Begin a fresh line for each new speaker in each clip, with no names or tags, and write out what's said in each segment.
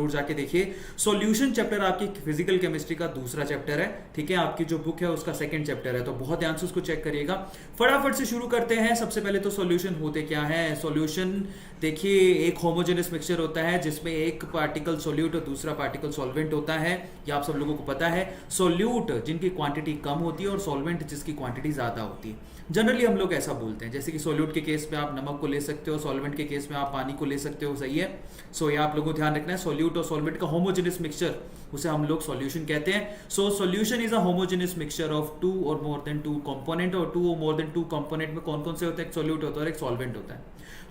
जरूर जाके देखिए। सॉल्यूशन चैप्टर आपकी फिजिकल केमिस्ट्री का दूसरा चैप्टर है, ठीक है, आपकी जो बुक है उसका सेकंड चैप्टर है, तो बहुत ध्यान से उसको चेक करिएगा। फटाफट से शुरू करते हैं। सबसे पहले तो सॉल्यूशन होते क्या है। सॉल्यूशन देखिए, एक होमोजेनस मिक्सचर होता है जिसमें एक पार्टिकल सोल्यूट और दूसरा पार्टिकल सॉल्वेंट होता है, ये आप सब लोगों को पता है। सोल्यूट जिनकी क्वांटिटी कम होती है और सॉल्वेंट जिसकी क्वांटिटी ज्यादा होती है। जनरली हम लोग ऐसा बोलते हैं, जैसे कि सोल्यूट के केस में आप नमक को ले सकते हो, सॉल्वेंट के केस में आप पानी को ले सकते हो, सही है। सो ये आप लोगों को ध्यान रखना है, सोल्यूट और सॉल्वेंट का होमोजेनस मिक्सचर उसे हम लोग सॉल्यूशन कहते हैं। So solution is a homogeneous mixture of two or more than two component, or two or more than two component में कौन कौन से होते हैं, एक सोल्यूट होता है और एक सॉल्वेंट होता है।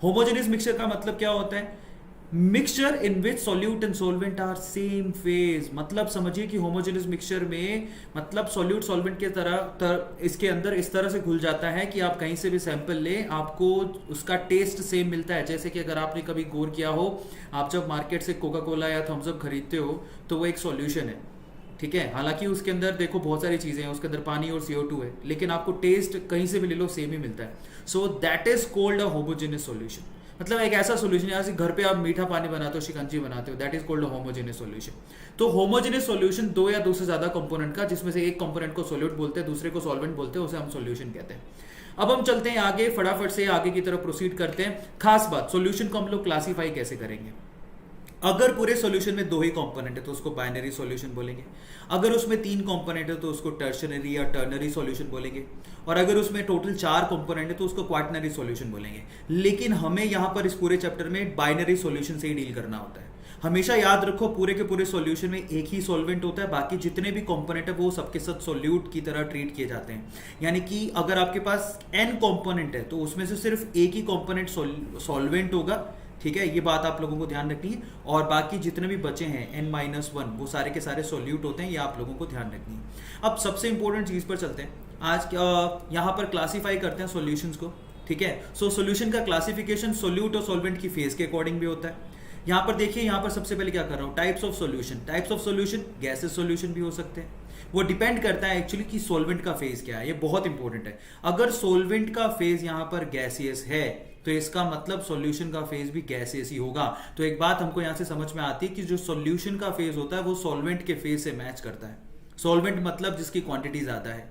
होमोजेनस मिक्सचर का मतलब क्या होता है, mixture in which solute and solvent are same phase. मतलब समझिए कि होमोजेनस मिक्सचर में मतलब सॉल्यूट सॉल्वेंट के इसके अंदर इस तरह से घुल जाता है कि आप कहीं से भी सैंपल ले, आपको उसका टेस्ट सेम मिलता है। जैसे कि अगर आपने कभी गौर किया हो, आप जब मार्केट से कोका कोला या थम्स अप खरीदते हो तो वो एक सॉल्यूशन है, ठीक है। हालांकि उसके अंदर देखो बहुत सारी चीजें हैं, उसके अंदर पानी और CO2 है, लेकिन आपको टेस्ट कहीं से भी ले लो सेम ही मिलता है। So that is called a homogeneous solution. मतलब एक ऐसा सॉल्यूशन, जैसे घर पे आप मीठा पानी बनाते हो, शिकंजी बनाते हो, that is called a homogeneous solution. तो होमोजेनस सॉल्यूशन दो या दो से ज्यादा कंपोनेंट का, जिसमें से एक कंपोनेंट को सॉल्यूट बोलते हैं, दूसरे को सॉल्वेंट बोलते हैं, उसे हम सॉल्यूशन कहते हैं। अब हम चलते हैं आगे, फटाफट से आगे की तरफ प्रोसीड करते हैं। खास बात, सॉल्यूशन को हम लोग क्लासीफाई कैसे करेंगे। अगर पूरे सॉल्यूशन में दो ही कंपोनेंट है तो उसको बाइनरी सॉल्यूशन बोलेंगे। अगर उसमें तीन कंपोनेंट है तो उसको टर्शनरी या टर्नरी सॉल्यूशन बोलेंगे। और अगर उसमें टोटल चार कंपोनेंट है तो उसको क्वाटनरी सॉल्यूशन बोलेंगे। लेकिन हमें यहां पर इस पूरे चैप्टर में बाइनरी सॉल्यूशन से ही डील करना होता है। हमेशा याद रखो, पूरे के पूरे सॉल्यूशन में एक ही सॉल्वेंट होता है, बाकी जितने भी कंपोनेंट है वो सबके साथ सॉल्यूट की तरह ट्रीट किए जाते हैं। यानी कि अगर आपके पास n कंपोनेंट है तो उसमें से सिर्फ एक ही कंपोनेंट सॉल्वेंट होगा, ठीक है, ये बात आप लोगों को ध्यान रखनी है। और बाकी जितने भी बचे हैं n-1 वो सारे के सारे सॉल्यूट होते हैं, ये आप लोगों को ध्यान रखनी है। अब सबसे इंपॉर्टेंट चीज पर चलते हैं। आज यहाँ पर क्लासीफाई करते हैं सॉल्यूशंस को, ठीक है। सो सॉल्यूशन का क्लासिफिकेशन सॉल्यूट और सॉल्वेंट की फेज के अकॉर्डिंग भी होता है। यहाँ पर देखिए, यहाँ पर सबसे पहले क्या कर रहा हूँ, types of solution. Types of solution, gases solution भी हो सकते हैं। वो डिपेंड करता है एक्चुअली कि सॉल्वेंट का फेज क्या है, ये बहुत इंपॉर्टेंट है। अगर सॉल्वेंट का फेज यहाँ पर गैसियस है तो इसका मतलब सॉल्यूशन का फेज भी गैसियस ही होगा। तो एक बात हमको यहां से समझ में आती है कि जो सॉल्यूशन का फेज होता है वो सॉल्वेंट के फेज से मैच करता है। सॉल्वेंट मतलब जिसकी क्वांटिटी ज्यादा है।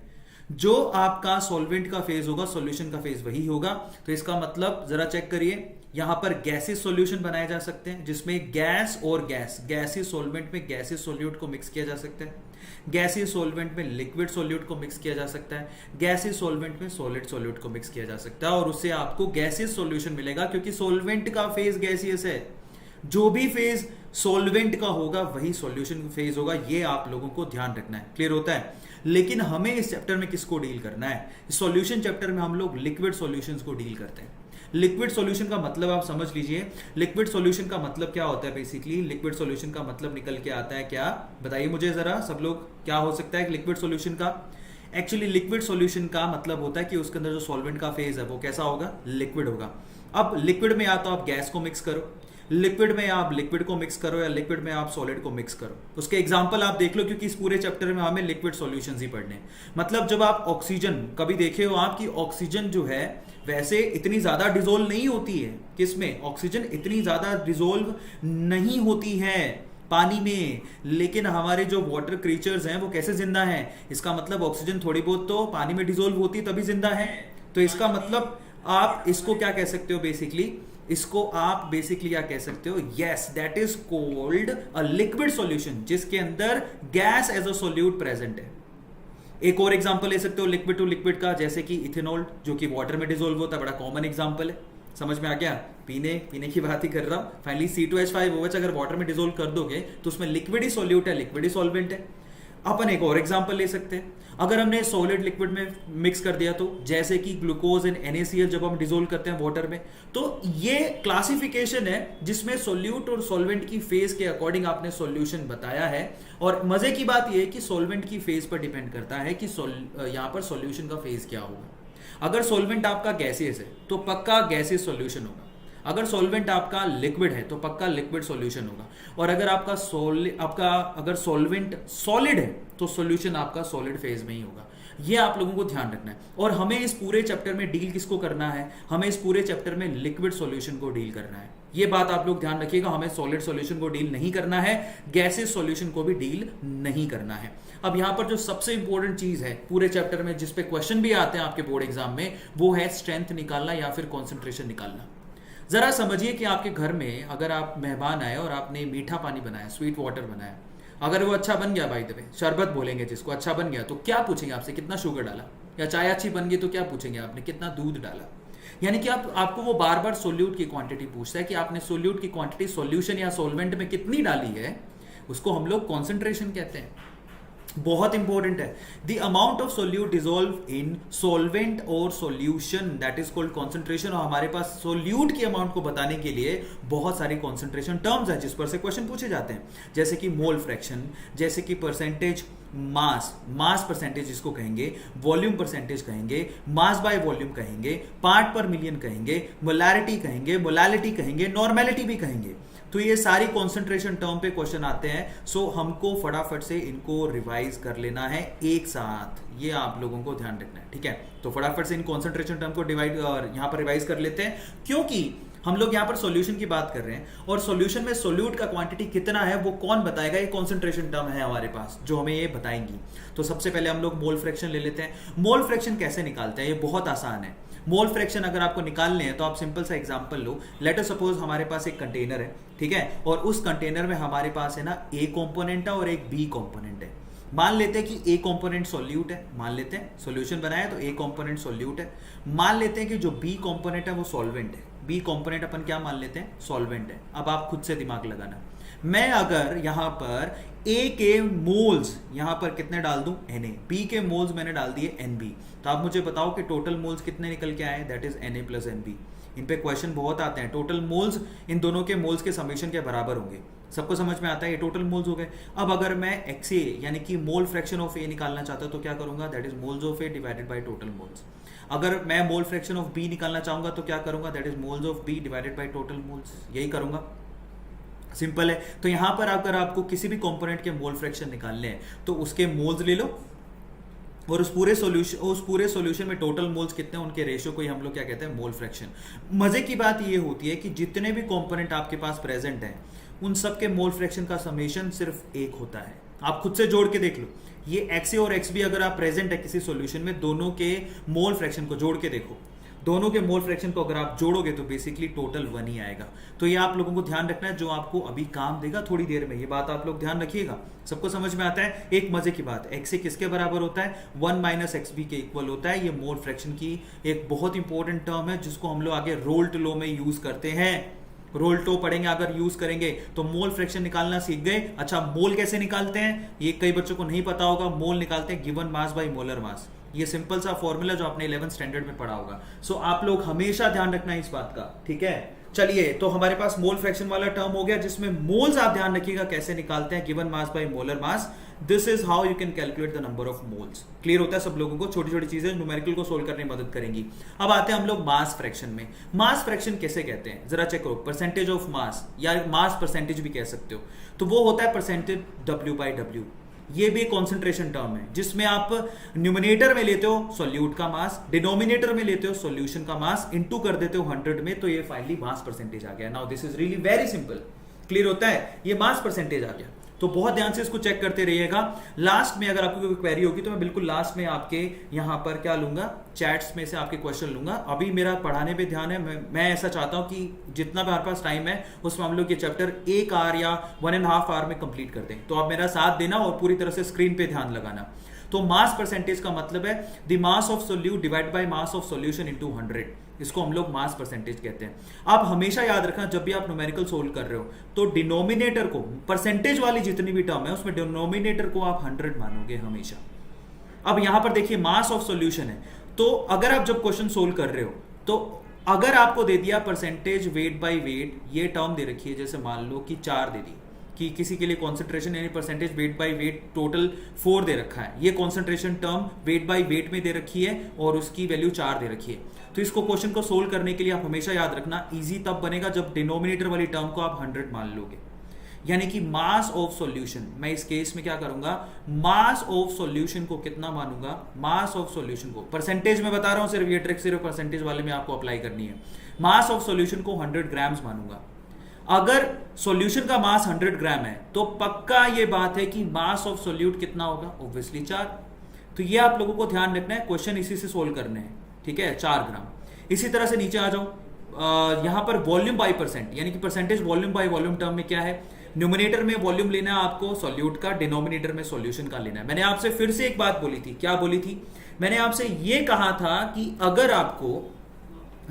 जो आपका सॉल्वेंट का फेज होगा सॉल्यूशन का फेज वही होगा। तो इसका मतलब जरा चेक करिए, यहां पर गैसियस सॉल्यूशन बनाए जा सकते हैं जिसमें गैस और गैसियस सॉल्वेंट में गैसियस सॉल्यूट को मिक्स किया जा सकता है। गैसियस सॉल्वेंट में लिक्विड सॉल्यूट को मिक्स किया जा सकता है। गैसियस सॉल्वेंट में सॉलिड सॉल्यूट को मिक्स किया जा सकता है और उससे आपको गैसियस सॉल्यूशन मिलेगा, क्योंकि सॉल्वेंट का फेज गैसियस है। जो भी फेज सॉल्वेंट का होगा वही सॉल्यूशन फेज होगा, ये आप लोगों को ध्यान रखना है। क्लियर होता है। लेकिन हमें इस चैप्टर में किसको डील करना है, सॉल्यूशन चैप्टर में हम लोग लिक्विड सॉल्यूशंस को डील करते हैं। लिक्विड सॉल्यूशन का मतलब आप समझ लीजिए, लिक्विड सॉल्यूशन का मतलब क्या होता है। बेसिकली लिक्विड सॉल्यूशन का मतलब निकल के आता है क्या, बताइए मुझे जरा सब लोग, क्या हो सकता है लिक्विड सॉल्यूशन का। एक्चुअली लिक्विड सॉल्यूशन का मतलब होता है कि उसके अंदर जो सॉल्वेंट का फेज है वो कैसा होगा, लिक्विड होगा। अब लिक्विड में या तो आप गैस को मिक्स करो, लिक्विड में आप लिक्विड को मिक्स करो, या लिक्विड में आप सॉलिड को मिक्स करो। उसके एग्जांपल आप देख लो, क्योंकि इस पूरे चैप्टर में हमें लिक्विड सॉल्यूशंस ही पढ़ने हैं। मतलब जब आप ऑक्सीजन, कभी देखे हो आप कि ऑक्सीजन जो है वैसे इतनी ज्यादा डिसोल्व नहीं होती है, किसमें, ऑक्सीजन इतनी ज्यादा डिसोल्व नहीं होती है पानी में। लेकिन हमारे जो वाटर क्रीचर्स हैं वो कैसे जिंदा हैं, इसका मतलब ऑक्सीजन थोड़ी बहुत तो पानी में डिसोल्व होती तभी जिंदा है। तो इसका मतलब आप इसको क्या कह सकते हो, बेसिकली इसको आप बेसिकली क्या कह सकते हो, yes that is called a liquid solution, जिसके अंदर gas as a solute present है। एक और एग्जांपल ले सकते हो लिक्विड टू लिक्विड का, जैसे कि इथेनॉल जो कि वाटर में डिसोल्व होता है, बड़ा कॉमन एग्जांपल है। समझ में आ गया, पीने की बात ही कर रहा हूं। फाइनली C2H5OH अगर वाटर में डिसोल्व कर दोगे तो उसमें लिक्विड ही सॉल्यूट है, लिक्विड ही सॉल्वेंट है। अपन एक और एग्जांपल ले सकते हैं, अगर हमने सॉलिड लिक्विड में मिक्स कर दिया तो, जैसे कि ग्लूकोज एंड NaCl जब हम डिसोल्व करते हैं वाटर में, तो ये क्लासिफिकेशन है जिसमें सॉल्यूट और सॉल्वेंट की फेज के अकॉर्डिंग आपने सॉल्यूशन बताया है। और मजे की बात यह है कि सॉल्वेंट की फेज पर डिपेंड करता है कि यहां पर सॉल्यूशन का फेज क्या होगा। अगर सॉल्वेंट आपका गैसियस है तो पक्का गैसियस सॉल्यूशन होगा। अगर सॉल्वेंट आपका लिक्विड है तो पक्का लिक्विड सॉल्यूशन होगा। और अगर अगर सॉल्वेंट सॉलिड है तो सॉल्यूशन आपका सॉलिड फेज में ही होगा। ये आप लोगों को ध्यान रखना है। और हमें इस पूरे चैप्टर में डील किसको करना है, हमें इस पूरे चैप्टर में लिक्विड सॉल्यूशन को डील करना है। ये बात आप लोग ध्यान रखिएगा, हमें सॉलिड सॉल्यूशन को डील नहीं करना है, गैसेस सॉल्यूशन को भी डील नहीं करना है। अब यहां पर जो सबसे इंपॉर्टेंट चीज है पूरे चैप्टर में, जिस पे क्वेश्चन भी आते हैं आपके बोर्ड एग्जाम में, वो है स्ट्रेंथ निकालना या फिर कॉन्सेंट्रेशन निकालना। जरा समझिए कि आपके घर में अगर आप मेहमान आए और आपने मीठा पानी बनाया, स्वीट वाटर बनाया, अगर वो अच्छा बन गया, बाय द वे शरबत बोलेंगे जिसको, अच्छा बन गया, तो क्या पूछेंगे आपसे, कितना शुगर डाला? या चाय अच्छी बन गई तो क्या पूछेंगे आपने, कितना दूध डाला? यानी कि आपको वो बार बार सोल्यूट की क्वांटिटी पूछता है कि आपने सोल्यूट की क्वांटिटी सॉल्यूशन या सॉल्वेंट में कितनी डाली है, उसको हम लोग कॉन्सेंट्रेशन कहते हैं। बहुत इंपॉर्टेंट है। The amount of solute dissolve in solvent और solution, that is called concentration. और हमारे पास सोल्यूट की अमाउंट को बताने के लिए बहुत सारी कॉन्सेंट्रेशन टर्म्स है जिस पर से क्वेश्चन पूछे जाते हैं, जैसे कि मोल फ्रैक्शन, जैसे कि परसेंटेज मास, मास परसेंटेज जिसको कहेंगे, वॉल्यूम परसेंटेज कहेंगे, मास बाय वॉल्यूम कहेंगे, पार्ट पर मिलियन कहेंगे, मोलैरिटी कहेंगे, मोलालिटी कहेंगे, नॉर्मेलिटी भी कहेंगे। तो ये सारी कॉन्सेंट्रेशन टर्म पे क्वेश्चन आते हैं। सो हमको फटाफट से इनको रिवाइज कर लेना है एक साथ, ये आप लोगों को ध्यान रखना है, ठीक है। तो फटाफट से इन कॉन्सेंट्रेशन टर्म को डिवाइड और यहां पर रिवाइज कर लेते हैं, क्योंकि हम लोग यहां पर सॉल्यूशन की बात कर रहे हैं और सॉल्यूशन में सोल्यूट का क्वांटिटी कितना है वो कौन बताएगा, ये कॉन्सेंट्रेशन टर्म है हमारे पास जो हमें ये बताएंगी। तो सबसे पहले हम लोग मोल फ्रैक्शन ले लेते हैं। मोल फ्रैक्शन कैसे निकालते हैं, ये बहुत आसान है। मोल फ्रैक्शन अगर आपको निकालने हैं तो आप सिंपल सा एग्जांपल लो। लेट अस सपोज हमारे पास एक कंटेनर है, ठीक है, और उस कंटेनर में हमारे पास है ना ए कंपोनेंट है और एक बी कंपोनेंट है। मान लेते हैं कि ए कंपोनेंट सॉल्यूट है, मान लेते हैं सॉल्यूशन बनाया तो ए कंपोनेंट सॉल्यूट है। मान लेते हैं कि जो बी कंपोनेंट है वो सॉल्वेंट है, बी कंपोनेंट अपन क्या मान लेते हैं, सॉल्वेंट है। अब आप खुद से दिमाग लगाना, मैं अगर यहां पर ए के मोल्स यहां पर कितने डाल दूं, Na, बी के मोल्स मैंने डाल दिए Nb, तो आप मुझे बताओ कि टोटल मोल्स कितने निकल के आए, that is Na plus Nb। इन पे क्वेश्चन बहुत आते हैं। टोटल मोल्स इन दोनों के मोल्स के समेशन के बराबर होंगे, सबको समझ में आता है, ये टोटल मोल्स हो गए। अब अगर मैं XA यानी कि मोल फ्रैक्शन ऑफ ए निकालना चाहता हूं तो क्या करूंगा, that is moles of A divided by total moles. अगर मैं मोल फ्रैक्शन ऑफ बी निकालना चाहूंगा तो क्या करूंगा, that is moles of B divided by total moles, यही करूंगा, सिंपल है। तो यहां पर अगर आपको किसी भी कंपोनेंट के मोल फ्रैक्शन निकालने हैं तो उसके मोल्स ले लो और उस पूरे सॉल्यूशन में टोटल मोल्स कितने, उनके रेशियो को ही हम लोग क्या कहते हैं, मोल फ्रैक्शन। मजे की बात ये होती है कि जितने भी कंपोनेंट आपके पास प्रेजेंट हैं उन सब के मोल फ्रैक्शन का समेशन सिर्फ एक होता है। आप खुद से जोड़ के देख लो, ये XA और XB अगर आप प्रेजेंट है किसी सॉल्यूशन में, दोनों के मोल फ्रैक्शन को जोड़ के देखो, दोनों के मोल फ्रैक्शन को अगर आप जोड़ोगे तो बेसिकली टोटल 1 ही आएगा। तो ये आप लोगों को ध्यान रखना है, जो आपको अभी काम देगा थोड़ी देर में, ये बात आप लोग ध्यान रखिएगा। सबको समझ में आता है। एक मजे की बात, XA किसके बराबर होता है, 1 माइनस XB के इक्वल होता है। ये मोल फ्रैक्शन की एक बहुत इंपॉर्टेंट टर्म है जिसको हम लोग आगे रोल्ट लॉ में यूज करते हैं। रोल्ट लॉ पढ़ेंगे, अगर यूज करेंगे तो मोल फ्रैक्शन निकालना सीख गए। अच्छा, मोल कैसे निकालते हैं ये कई बच्चों को नहीं पता होगा। मोल निकालते हैं given mass by molar mass, ये सिंपल सा फॉर्मूला जो आपने 11th स्टैंडर्ड में पढ़ा होगा। सो आप लोग हमेशा ध्यान रखना है इस बात का, ठीक है। चलिए, तो हमारे पास मोल फ्रैक्शन वाला टर्म हो गया जिसमें मोल्स आप ध्यान रखिएगा कैसे निकालते हैं, given mass by molar mass. This is how you can calculate the number of moles. Clear होता है सब लोगों को, छोटी छोटी चीजें न्यूमेरिकल को सोल्व करने में मदद करेंगी। अब आते हैं हम लोग मास फ्रैक्शन में। मास फ्रैक्शन कैसे कहते हैं जरा चेक करो, परसेंटेज ऑफ मास या मास परसेंटेज भी कह सकते हो। तो वो होता है परसेंटेज W/W। ये भी कॉन्सेंट्रेशन टर्म है जिसमें आप न्यूमिनेटर में लेते हो सॉल्यूट का मास, डिनोमिनेटर में लेते हो सॉल्यूशन का मास, इनटू कर देते हो 100 में, तो ये फाइनली मास परसेंटेज आ गया। Now this is really very simple. Clear होता है, ये मास परसेंटेज आ गया। तो बहुत ध्यान से इसको चेक करते रहिएगा। लास्ट में अगर आपको कोई क्वेरी होगी तो मैं बिल्कुल लास्ट में आपके यहां पर क्या लूंगा, चैट्स में से आपके क्वेश्चन लूंगा। अभी मेरा पढ़ाने पे ध्यान है। मैं ऐसा चाहता हूं कि जितना भी हमारे पास टाइम है उसमें हम लोग ये चैप्टर 1 आवर या 1.5 आवर में कंप्लीट कर दें। तो आप मेरा साथ देना और पूरी तरह से स्क्रीन पे ध्यान लगाना। तो मास परसेंटेज का मतलब है the mass of solute divide by mass of solution into 100, इसको हम लोग मास परसेंटेज कहते हैं। आप हमेशा याद रखना, जब भी आप न्यूमेरिकल सोल्व कर रहे हो तो डिनोमिनेटर को, परसेंटेज वाली जितनी भी टर्म है उसमें डिनोमिनेटर को आप 100 मानोगे हमेशा। अब यहां पर देखिए मास ऑफ सॉल्यूशन है, तो अगर आप जब क्वेश्चन सोल्व कर रहे हो तो अगर आपको दे दिया परसेंटेज वेट बाय वेट, ये टर्म दे रखी है, जैसे मान लो कि 4 दे दी, कि किसी के लिए कॉन्सेंट्रेशन यानी percentage weight by wait total 4 दे रखा है, ये concentration term wait by wait में दे रखी है और उसकी वैल्यू 4 दे रखी है। तो इसको क्वेश्चन को सोल्व करने के लिए आप हमेशा याद रखना, इजी तब बनेगा जब डिनोमिनेटर वाली टर्म को आप 100 मान लोगे। यानी कि मास ऑफ सॉल्यूशन, मैं इस केस में क्या करूंगा, मास ऑफ सॉल्यूशन को कितना मानूंगा, मास ऑफ सॉल्यूशन को, परसेंटेज में बता रहा हूं, सिर्फ ये ट्रिक सिर्फ परसेंटेज वाले में आपको अप्लाई करनी है। मास ऑफ सॉल्यूशन को 100 ग्राम्स मानूंगा। अगर सॉल्यूशन का मास 100 ग्राम है तो पक्का ये बात है कि मास ऑफ सॉल्यूट कितना होगा, ऑब्वियसली 4। तो ये आप लोगों को ध्यान रखना है, क्वेश्चन इसी से सोल्व करने हैं, ठीक है, 4 ग्राम। इसी तरह से नीचे आ जाओ, यहां पर वॉल्यूम बाय परसेंट, यानी कि percentage volume by volume term में क्या है, न्यूमिनेटर में वॉल्यूम लेना है आपको सॉल्यूट का, डिनोमिनेटर में सॉल्यूशन का लेना है। मैंने आपसे फिर से एक बात बोली थी, क्या बोली थी, मैंने आपसे ये कहा था कि अगर आपको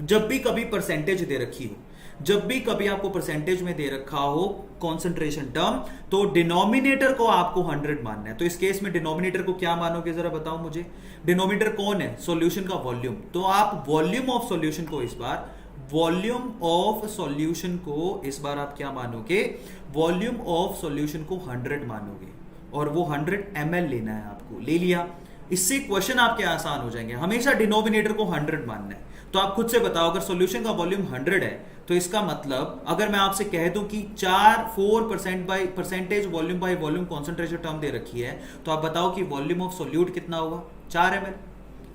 जब भी कभी परसेंटेज दे रखी हो, जब भी कभी आपको परसेंटेज में दे रखा हो कॉन्सेंट्रेशन टर्म, तो डिनोमिनेटर को आपको 100 मानना है। तो इस केस में डिनोमिनेटर को क्या मानोगे, जरा बताओ मुझे, डिनोमिनेटर कौन है, सॉल्यूशन का वॉल्यूम। तो आप वॉल्यूम ऑफ सॉल्यूशन को इस बार, वॉल्यूम ऑफ सॉल्यूशन को इस बार आप क्या मानोगे, वॉल्यूम ऑफ सॉल्यूशन को 100 मानोगे, और वो 100 ml लेना है आपको, ले लिया। इससे क्वेश्चन आपके आसान हो जाएंगे। हमेशा डिनोमिनेटर को 100 मानना है। तो आप खुद से बताओ, अगर सॉल्यूशन का वॉल्यूम 100 है तो इसका मतलब अगर मैं आपसे कह दूं कि 4% by percentage volume by volume concentration term दे रखी है, तो आप बताओ कि वॉल्यूम ऑफ सॉल्यूट कितना होगा, 4 ml।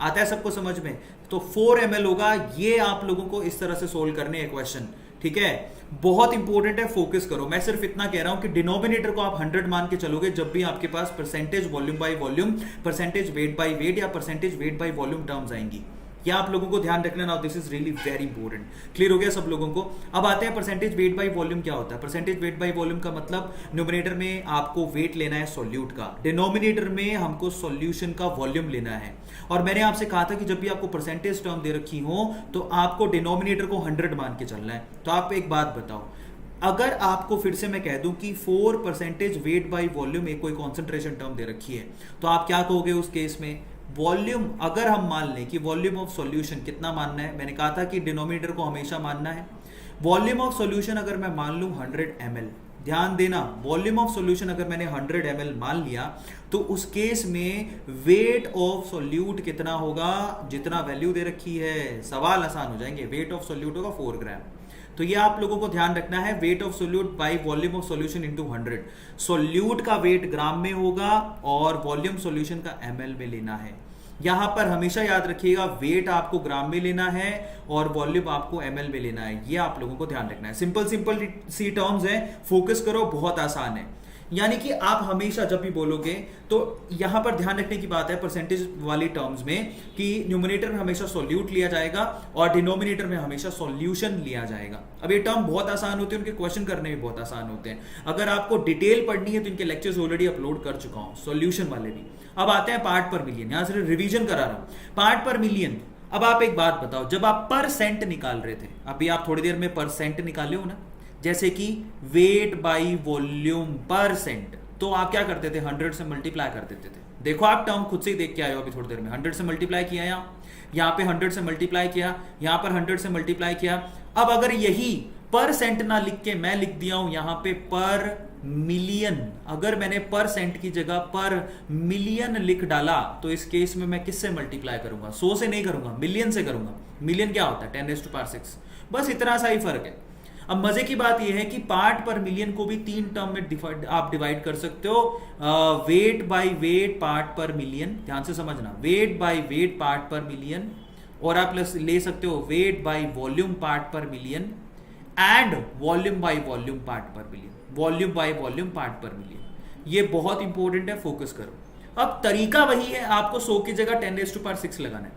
आता है सबको समझ में, तो 4 ml होगा। ये आप लोगों को इस तरह से सोल्व करने हैं क्वेश्चन, ठीक है, बहुत इंपॉर्टेंट है, फोकस करो। मैं सिर्फ इतना कह रहा हूं कि डिनोमिनेटर को आप 100 मान के चलोगे जब भी आपके पास percentage volume by volume, percentage weight by weight या percentage weight by volume terms आएंगी। या आप लोगों को ध्यान रखना, now this is really very important. Clear हो गया सब लोगों को। अब आते हैं परसेंटेज वेट बाय वॉल्यूम क्या होता है। परसेंटेज वेट बाय वॉल्यूम का मतलब न्यूमरेटर में आपको वेट लेना है सॉल्यूट का, डिनोमिनेटर में हमको सॉल्यूशन का वॉल्यूम लेना है। और मैंने आपसे कहा था कि जब भी आपको परसेंटेज टर्म दे रखी हो तो आपको डिनोमिनेटर को 100 मान के चलना है। तो आप एक बात बताओ, अगर आपको फिर से मैं कह दूं कि 4% वेट बाय वॉल्यूम एक कोई कॉन्सेंट्रेशन टर्म दे रखी है, तो आप क्या कहोगे उस केस में, वॉल्यूम अगर हम मान लें कि वॉल्यूम ऑफ सॉल्यूशन कितना मानना है, मैंने कहा था कि डिनोमिनेटर को हमेशा मानना है। वॉल्यूम ऑफ सॉल्यूशन अगर मैं मान लूं 100 ml, ध्यान देना, वॉल्यूम ऑफ सॉल्यूशन अगर मैंने 100 ml मान लिया तो उस केस में वेट ऑफ सॉल्यूट कितना होगा, जितना वैल्यू दे रखी है, सवाल आसान हो जाएंगे। वेट ऑफ सॉल्यूट होगा 4 ग्राम। तो ये आप लोगों को ध्यान रखना है, weight of solute by volume of solution into 100। Solute का वेट ग्राम में होगा और वॉल्यूम सॉल्यूशन का ml में लेना है। यहां पर हमेशा याद रखिएगा, वेट आपको ग्राम में लेना है और वॉल्यूम आपको ml में लेना है। ये आप लोगों को ध्यान रखना है। सिंपल सिंपल सी टर्म्स है, फोकस करो, बहुत आसान है। यानी कि आप हमेशा जब भी बोलोगे तो यहां पर ध्यान रखने की बात है परसेंटेज वाली टर्म्स में कि न्यूमरेटर में हमेशा सॉल्यूट लिया जाएगा और डिनोमिनेटर में हमेशा सॉल्यूशन लिया जाएगा। अब ये टर्म बहुत आसान होते हैं, उनके क्वेश्चन करने भी बहुत आसान होते हैं। अगर आपको डिटेल पढ़नी है तो इनके लेक्चर्स ऑलरेडी अपलोड कर चुका हूं, सॉल्यूशन वाले भी। अब आते हैं पार्ट पर मिलियन, यहां सिर्फ रिवीजन करा रहा हूं। पार्ट पर मिलियन, अब आप एक बात बताओ, जब आप परसेंट निकाल रहे थे, अभी आप थोड़ी देर में परसेंट निकाले हो ना, जैसे कि वेट बाई वॉल्यूम परसेंट, तो आप क्या करते थे, 100 से मल्टीप्लाई कर देते थे। देखो आप टर्म खुद से ही देख के आए हो अभी थोड़ी देर में, 100 से मल्टीप्लाई किया, यहाँ पे 100 से मल्टीप्लाई किया, यहाँ पर 100 से मल्टीप्लाई किया। अब अगर यही परसेंट ना लिख के मैं लिख दिया हूं यहाँ पे पर मिलियन, अगर मैंने परसेंट की जगह पर मिलियन लिख डाला तो इस केस में मैं किससे मल्टीप्लाई करूंगा, 100 से नहीं करूंगा, मिलियन से करूंगा। मिलियन क्या होता है, 10⁻⁶। बस इतना सा ही फर्क है। अब मजे की बात यह है कि पार्ट पर मिलियन को भी 3 टर्म में आप डिवाइड कर सकते हो, weight by weight part per million, ध्यान से समझना, weight by weight part per million, और आप ले सकते हो weight by volume part per million and volume by volume part per million, volume by volume part per million. ये बहुत इंपॉर्टेंट है, फोकस करो। अब तरीका वही है, आपको 100 की जगह 10⁻⁶ लगाना है।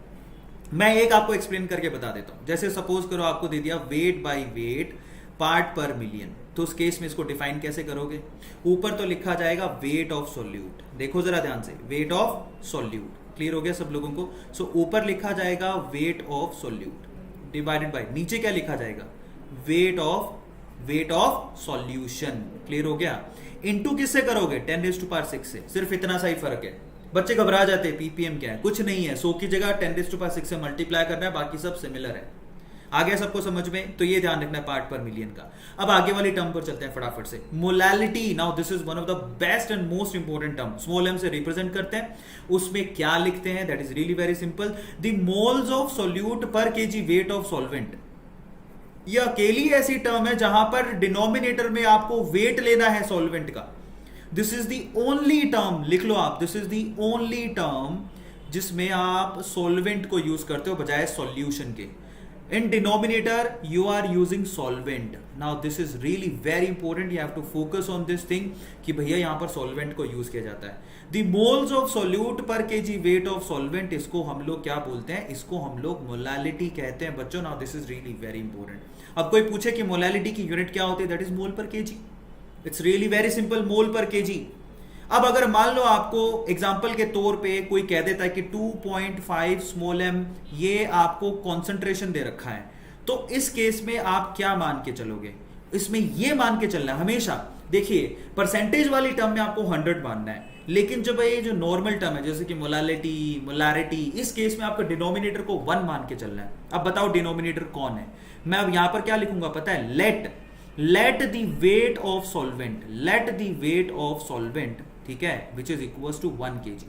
मैं एक आपको एक्सप्लेन करके बता देता हूं। जैसे सपोज करो आपको दे दिया wait by weight part per million, तो उस केस में इसको डिफाइन कैसे करोगे, ऊपर तो लिखा जाएगा वेट ऑफ सॉल्यूट, देखो जरा ध्यान से, वेट ऑफ सॉल्यूट। क्लियर हो गया सब लोगों को। सो ऊपर लिखा जाएगा weight of solute divided by, नीचे क्या लिखा जाएगा, वेट ऑफ सॉल्यूशन। क्लियर हो गया। इनटू किससे करोगे, 10⁻⁶ से, सिर्फ इतना सा ही फर्क है। बच्चे घबरा जाते हैं, पीपीएम क्या है, कुछ नहीं है, 100 की जगह 10⁻⁶ से मल्टीप्लाई करना है, बाकी सब सिमिलर है। आ गया सबको समझ में, तो ये ध्यान रखना है पार्ट पर मिलियन का। अब आगे वाली टर्म पर चलते हैं फटाफट से, molality. Now this is one of the best and most important term, small m से रिप्रेजेंट करते हैं। उसमें क्या लिखते हैं, that is really very simple, the moles of solute पर केजी वेट ऑफ सॉल्वेंट। ये अकेली ऐसी टर्म है जहां पर डिनोमिनेटर में आपको वेट लेना है सॉल्वेंट का। This is the only term, लिख लो आप, this is the only term जिसमें आप सॉल्वेंट को यूज करते हो बजाय सॉल्यूशन के। in denominator you are using solvent. Now this is really very important, you have to focus on this thing कि भैया यहां पर solvent को यूज किया जाता है। the moles of solute per kg weight of solvent, इसको हम लोग क्या बोलते हैं, इसको हम लोग मोलालिटी कहते हैं बच्चों। now this is really very important। अब कोई पूछे कि मोलालिटी की यूनिट क्या होती है, that is mole per kg। it's really very simple, mole per kg। अब अगर मान लो आपको एग्जाम्पल के तौर पे कोई कह देता है कि 2.5 स्मॉल m ये आपको कॉन्सेंट्रेशन दे रखा है, तो इस केस में आप क्या मान के चलोगे, इसमें ये मान के चलना है हमेशा। देखिए परसेंटेज वाली टर्म में आपको 100 मानना है, लेकिन जब ये जो नॉर्मल टर्म है जैसे कि मोलालिटी, मोलारिटी, इस केस में आपको डिनोमिनेटर को 1 मान के चलना है। अब बताओ डिनोमिनेटर कौन है, मैं अब यहां पर क्या लिखूंगा पता है, let the weight of solvent, let the weight of solvent, ठीक है, which is equals to 1 kg।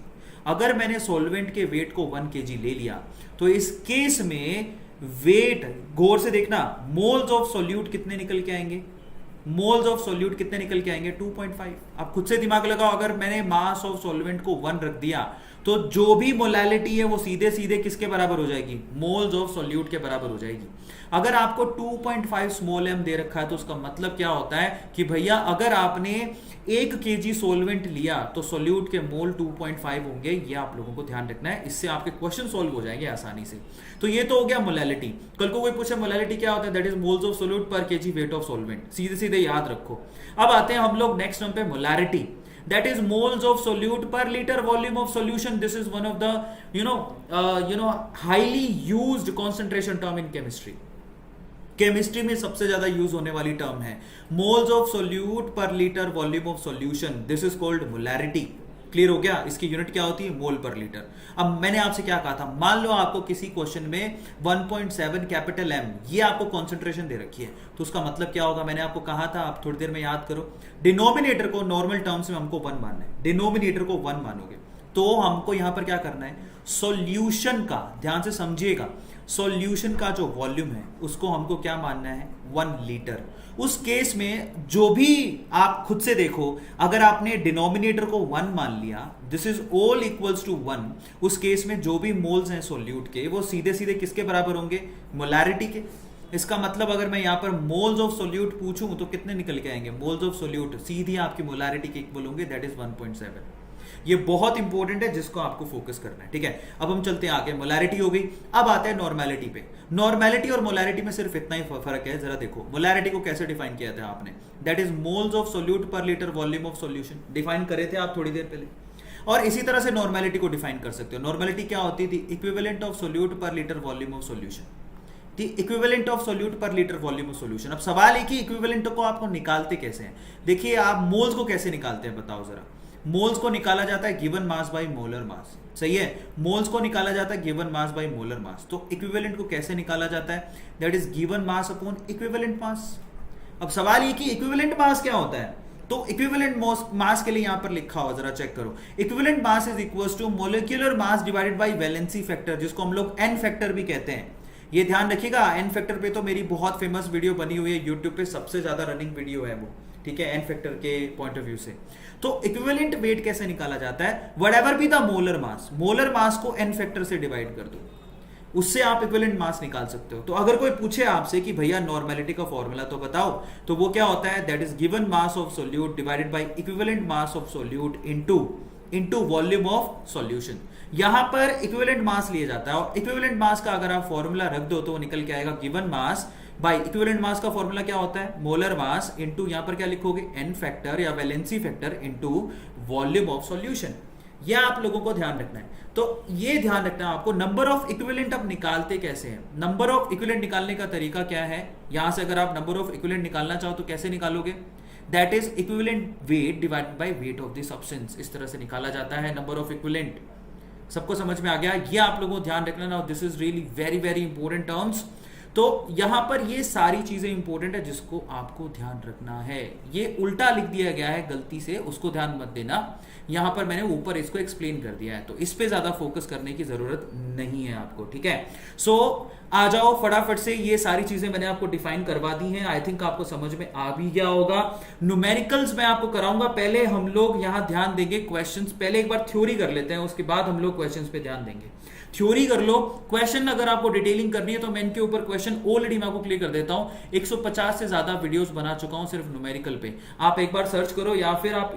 अगर मैंने सॉल्वेंट के वेट को 1 kg ले लिया तो इस केस में वेट, गौर से देखना, मोल्स ऑफ सॉल्यूट कितने निकल के आएंगे, मोल्स ऑफ सॉल्यूट कितने निकल के आएंगे 2.5। आप खुद से दिमाग लगाओ, अगर मैंने मास ऑफ सॉल्वेंट को 1 रख दिया तो जो भी मोलालिटी है वो सीधे सीधे किसके बराबर हो जाएगी, मोल्स ऑफ सॉल्यूट के बराबर हो जाएगी। अगर आपको 2.5 स्मॉल m दे रखा है तो उसका मतलब क्या होता है कि भैया अगर आपने 1 kg सोलवेंट लिया तो सोल्यूट के मोल 2.5 होंगे। ये आप लोगों को ध्यान रखना है, इससे आपके क्वेश्चन सॉल्व हो जाएंगे आसानी से। तो ये तो हो गया मोलालिटी। कल को कोई पूछे मोलालिटी क्या होता है, that is moles of solute पर kg वेट ऑफ सोलवेंट, सीधे सीधे याद रखो। अब आते हैं हम लोग नेक्स्ट टर्म पे, molarity, that is moles of solute per liter volume of solution. This is one of the highly used concentration term in chemistry. Chemistry में सबसे ज्यादा यूज होने वाली टर्म है moles of solute per litre volume of solution, this is called molarity. Clear हो गया, इसकी unit क्या होती है, मोल पर लीटर। अब मैंने आपसे क्या कहा था, मान लो आपको किसी क्वेश्चन में 1.7 कैपिटल M ये आपको कॉन्सेंट्रेशन दे रखी है, तो उसका मतलब क्या होगा, मैंने आपको कहा था, आप थोड़ी देर में याद करो, डिनोमिनेटर को नॉर्मल टर्म्स में हमको 1 मानना है, डिनोमिनेटर को 1 मानोगे तो हमको यहां पर क्या करना है, सॉल्यूशन का, ध्यान से समझिएगा, सॉल्यूशन का जो वॉल्यूम है उसको हमको क्या मानना है, 1 लीटर। उस केस में जो भी आप खुद से देखो, अगर आपने डिनोमिनेटर को 1 मान लिया, this is all equals to 1, उस केस में जो भी मोल्स हैं सोल्यूट के वो सीधे सीधे किसके बराबर होंगे, मोलारिटी के। इसका मतलब अगर मैं यहां पर मोल्स ऑफ सोल्यूट पूछूं तो कितने निकल के आएंगे, मोल्स ऑफ सोल्यूट सीधी आपकी मोलारिटी के इक्वल होंगे, दैट इज 1.7। ये बहुत इंपॉर्टेंट है जिसको आपको फोकस करना है, ठीक है। अब हम चलते हैं आगे, मोलारिटी हो गई। अब आते हैं नॉर्मेलिटी पे। नॉर्मेलिटी और मोलारिटी में सिर्फ इतना ही फर्क है, जरा देखो मोलारिटी को कैसे डिफाइन किया था आपने, that is moles of solute per litre volume of solution, define करे थे आप थोड़ी देर पहले। और इसी तरह से नॉर्मेलिटी को डिफाइन कर सकते हो। नॉर्मेलिटी क्या होती थी, equivalent of solute per litre volume of solution, the equivalent of solute per litre volume of solution. अब सवाल है कि इक्विवेलेंट को आपको निकालते कैसे हैं। देखिए आप मोल्स को कैसे निकालते हैं, बताओ जरा। मोल्स को निकाला जाता है given mass by molar mass, सही है, मोल्स को निकाला जाता है given mass by molar mass. तो इक्विवेलेंट को कैसे निकाला जाता है, that is given mass upon equivalent mass. अब सवाल ये कि इक्विवेलेंट मास क्या होता है, तो इक्विवेलेंट मास के लिए यहां पर लिखा हुआ, जरा चेक करो, equivalent mass is equals to molecular mass divided by valency factor, जिसको हम लोग एन फैक्टर भी कहते हैं। ये ध्यान रखिएगा, एन फैक्टर पे तो मेरी बहुत फेमस वीडियो बनी हुई है यूट्यूब पे, सबसे ज्यादा रनिंग वीडियो है वो, ठीक है, एन फैक्टर के पॉइंट ऑफ व्यू से। तो इक्विवेलेंट वेट कैसे निकाला जाता है, whatever be the molar mass को एन फैक्टर से डिवाइड कर दो, उससे आप इक्विवेलेंट मास निकाल सकते हो। तो अगर कोई पूछे आपसे कि भैया नॉर्मेलिटी का फॉर्मूला तो बताओ, तो वो क्या होता है, that is given mass of solute divided by equivalent mass of solute into volume of solution. यहां पर इक्विवेलेंट मास लिया जाता है, और इक्विवेलेंट मास का अगर आप फॉर्मूला रख दो तो वो निकल के आएगा given mass by equivalent mass का फॉर्मूला क्या होता है, मोलर मास इनटू यहां पर क्या लिखोगे, एन फैक्टर या valency factor into volume of solution. यह आप लोगों को ध्यान रखना है। तो ये ध्यान रखना है आपको, नंबर ऑफ इक्विवेलेंट आप निकालते कैसे हैं। नंबर ऑफ इक्विवेलेंट निकालने का तरीका क्या है, यहां से अगर आप नंबर ऑफ इक्विवेलेंट निकालना चाहो तो कैसे निकालोगे, that is equivalent weight divided by weight of the substance, इस तरह से निकाला जाता है नंबर ऑफ इक्विवेलेंट। सबको समझ में आ गया, ये आप लोगों को ध्यान रखना ना, this is really very very important terms. तो यहां पर ये सारी चीजें इंपॉर्टेंट है जिसको आपको ध्यान रखना है। ये उल्टा लिख दिया गया है गलती से, उसको ध्यान मत देना। यहां पर मैंने ऊपर इसको एक्सप्लेन कर दिया है, तो इस पे ज्यादा फोकस करने की जरूरत नहीं है आपको, ठीक है। सो आ जाओ फटाफट से, ये सारी चीजें मैंने आपको डिफाइन करवा दी हैं। आई थिंक आपको समझ में आ भी गया होगा। न्यूमेरिकल्स मैं आपको कराऊंगा, पहले हम लोग यहां ध्यान देंगे क्वेश्चंस। पहले एक बार थ्योरी कर लेते हैं, उसके बाद हम लोग क्वेश्चंस पे ध्यान देंगे। थ्योरी कर लो, क्वेश्चन अगर आपको डिटेलिंग करनी है तो मैं इनके ऊपर क्वेश्चन ऑलरेडी मैं आपको क्लियर कर देता हूं। 150 से ज्यादा वीडियोस बना चुका हूं सिर्फ न्यूमेरिकल पे, आप एक बार सर्च करो, या फिर आप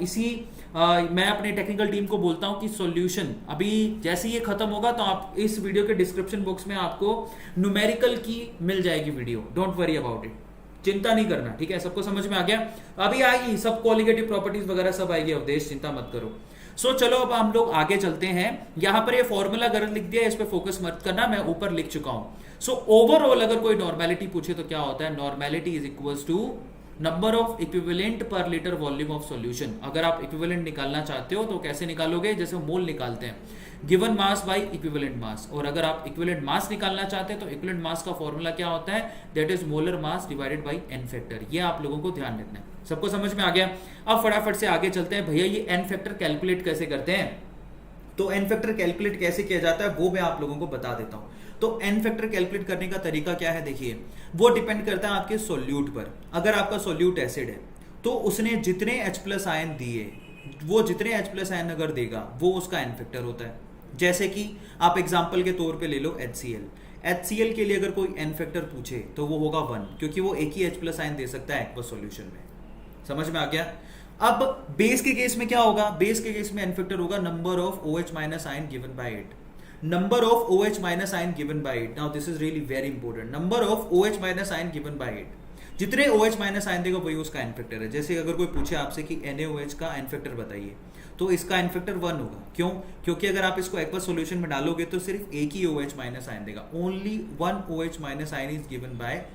मैं अपने टेक्निकल टीम को बोलता हूं कि सॉल्यूशन अभी जैसे ये खत्म होगा तो आप इस वीडियो के डिस्क्रिप्शन बॉक्स में आपको न्यूमेरिकल की मिल जाएगी video, don't worry about it, चिंता नहीं करना, ठीक है। सबको समझ में आ गया? अभी आएगी सब कॉलिगेटिव प्रॉपर्टीज वगैरह सब आएगी अवधेश, चिंता मत करो। चलो अब हम लोग आगे चलते हैं। यहां पर ये फॉर्मूला गलत लिख दिया है, इस पे फोकस मत करना, मैं ऊपर लिख चुका हूं। ओवरऑल अगर कोई नॉर्मेलिटी पूछे तो क्या होता है? Normality is equals to number of equivalent per litre volume of solution. अगर आप इक्विवेलेंट निकालना चाहते हो तो कैसे निकालोगे? जैसे मोल निकालते हैं, given mass by equivalent mass. और अगर आप इक्विवेलेंट मास निकालना चाहते हैं तो इक्विवेलेंट मास का फॉर्मूला क्या होता है? That is molar mass divided by N factor. ये आप लोगों को ध्यान रखना है। सबको समझ में आ गया? अब फटाफट से आगे चलते हैं। भैया ये एन फैक्टर कैलकुलेट कैसे करते हैं? तो एन फैक्टर कैलकुलेट कैसे किया जाता है वो मैं आप लोगों को बता देता हूं। तो एन फैक्टर कैलकुलेट करने का तरीका क्या है? देखिए, वो डिपेंड करता है आपके सोल्यूट पर। अगर आपका सोल्यूट एसिड है तो उसने जितने H+ आयन दिए, वो जितने H+ आयन अगर देगा वो उसका एन फैक्टर होता है। जैसे कि आप एग्जांपल के तौर पे ले लो HCl। HCl के लिए अगर कोई एन फैक्टर पूछे तो वो होगा 1, क्योंकि वो एक ही H+ आयन दे सकता है एक्वस सॉल्यूशन में। समझ में आ गया? अब बेस के केस में क्या होगा? बेस के केस में एन फैक्टर होगा number of OH- ion given by 8। Number of OH- ion given by 8। Now this is really very important. Number of OH- ion given by 8, जितने OH- आयन देगा वही उसका एन फैक्टर है। जैसे अगर कोई पूछे आपसे कि NaOH का एन फैक्टर बताइए, तो इसका एन फैक्टर 1 होगा। क्यों? क्योंकि अगर आप इसको एक्वस सॉल्यूशन में डालोगे तो सिर्फ एक ही OH- आयन देगा। Only 1 OH- ion is given by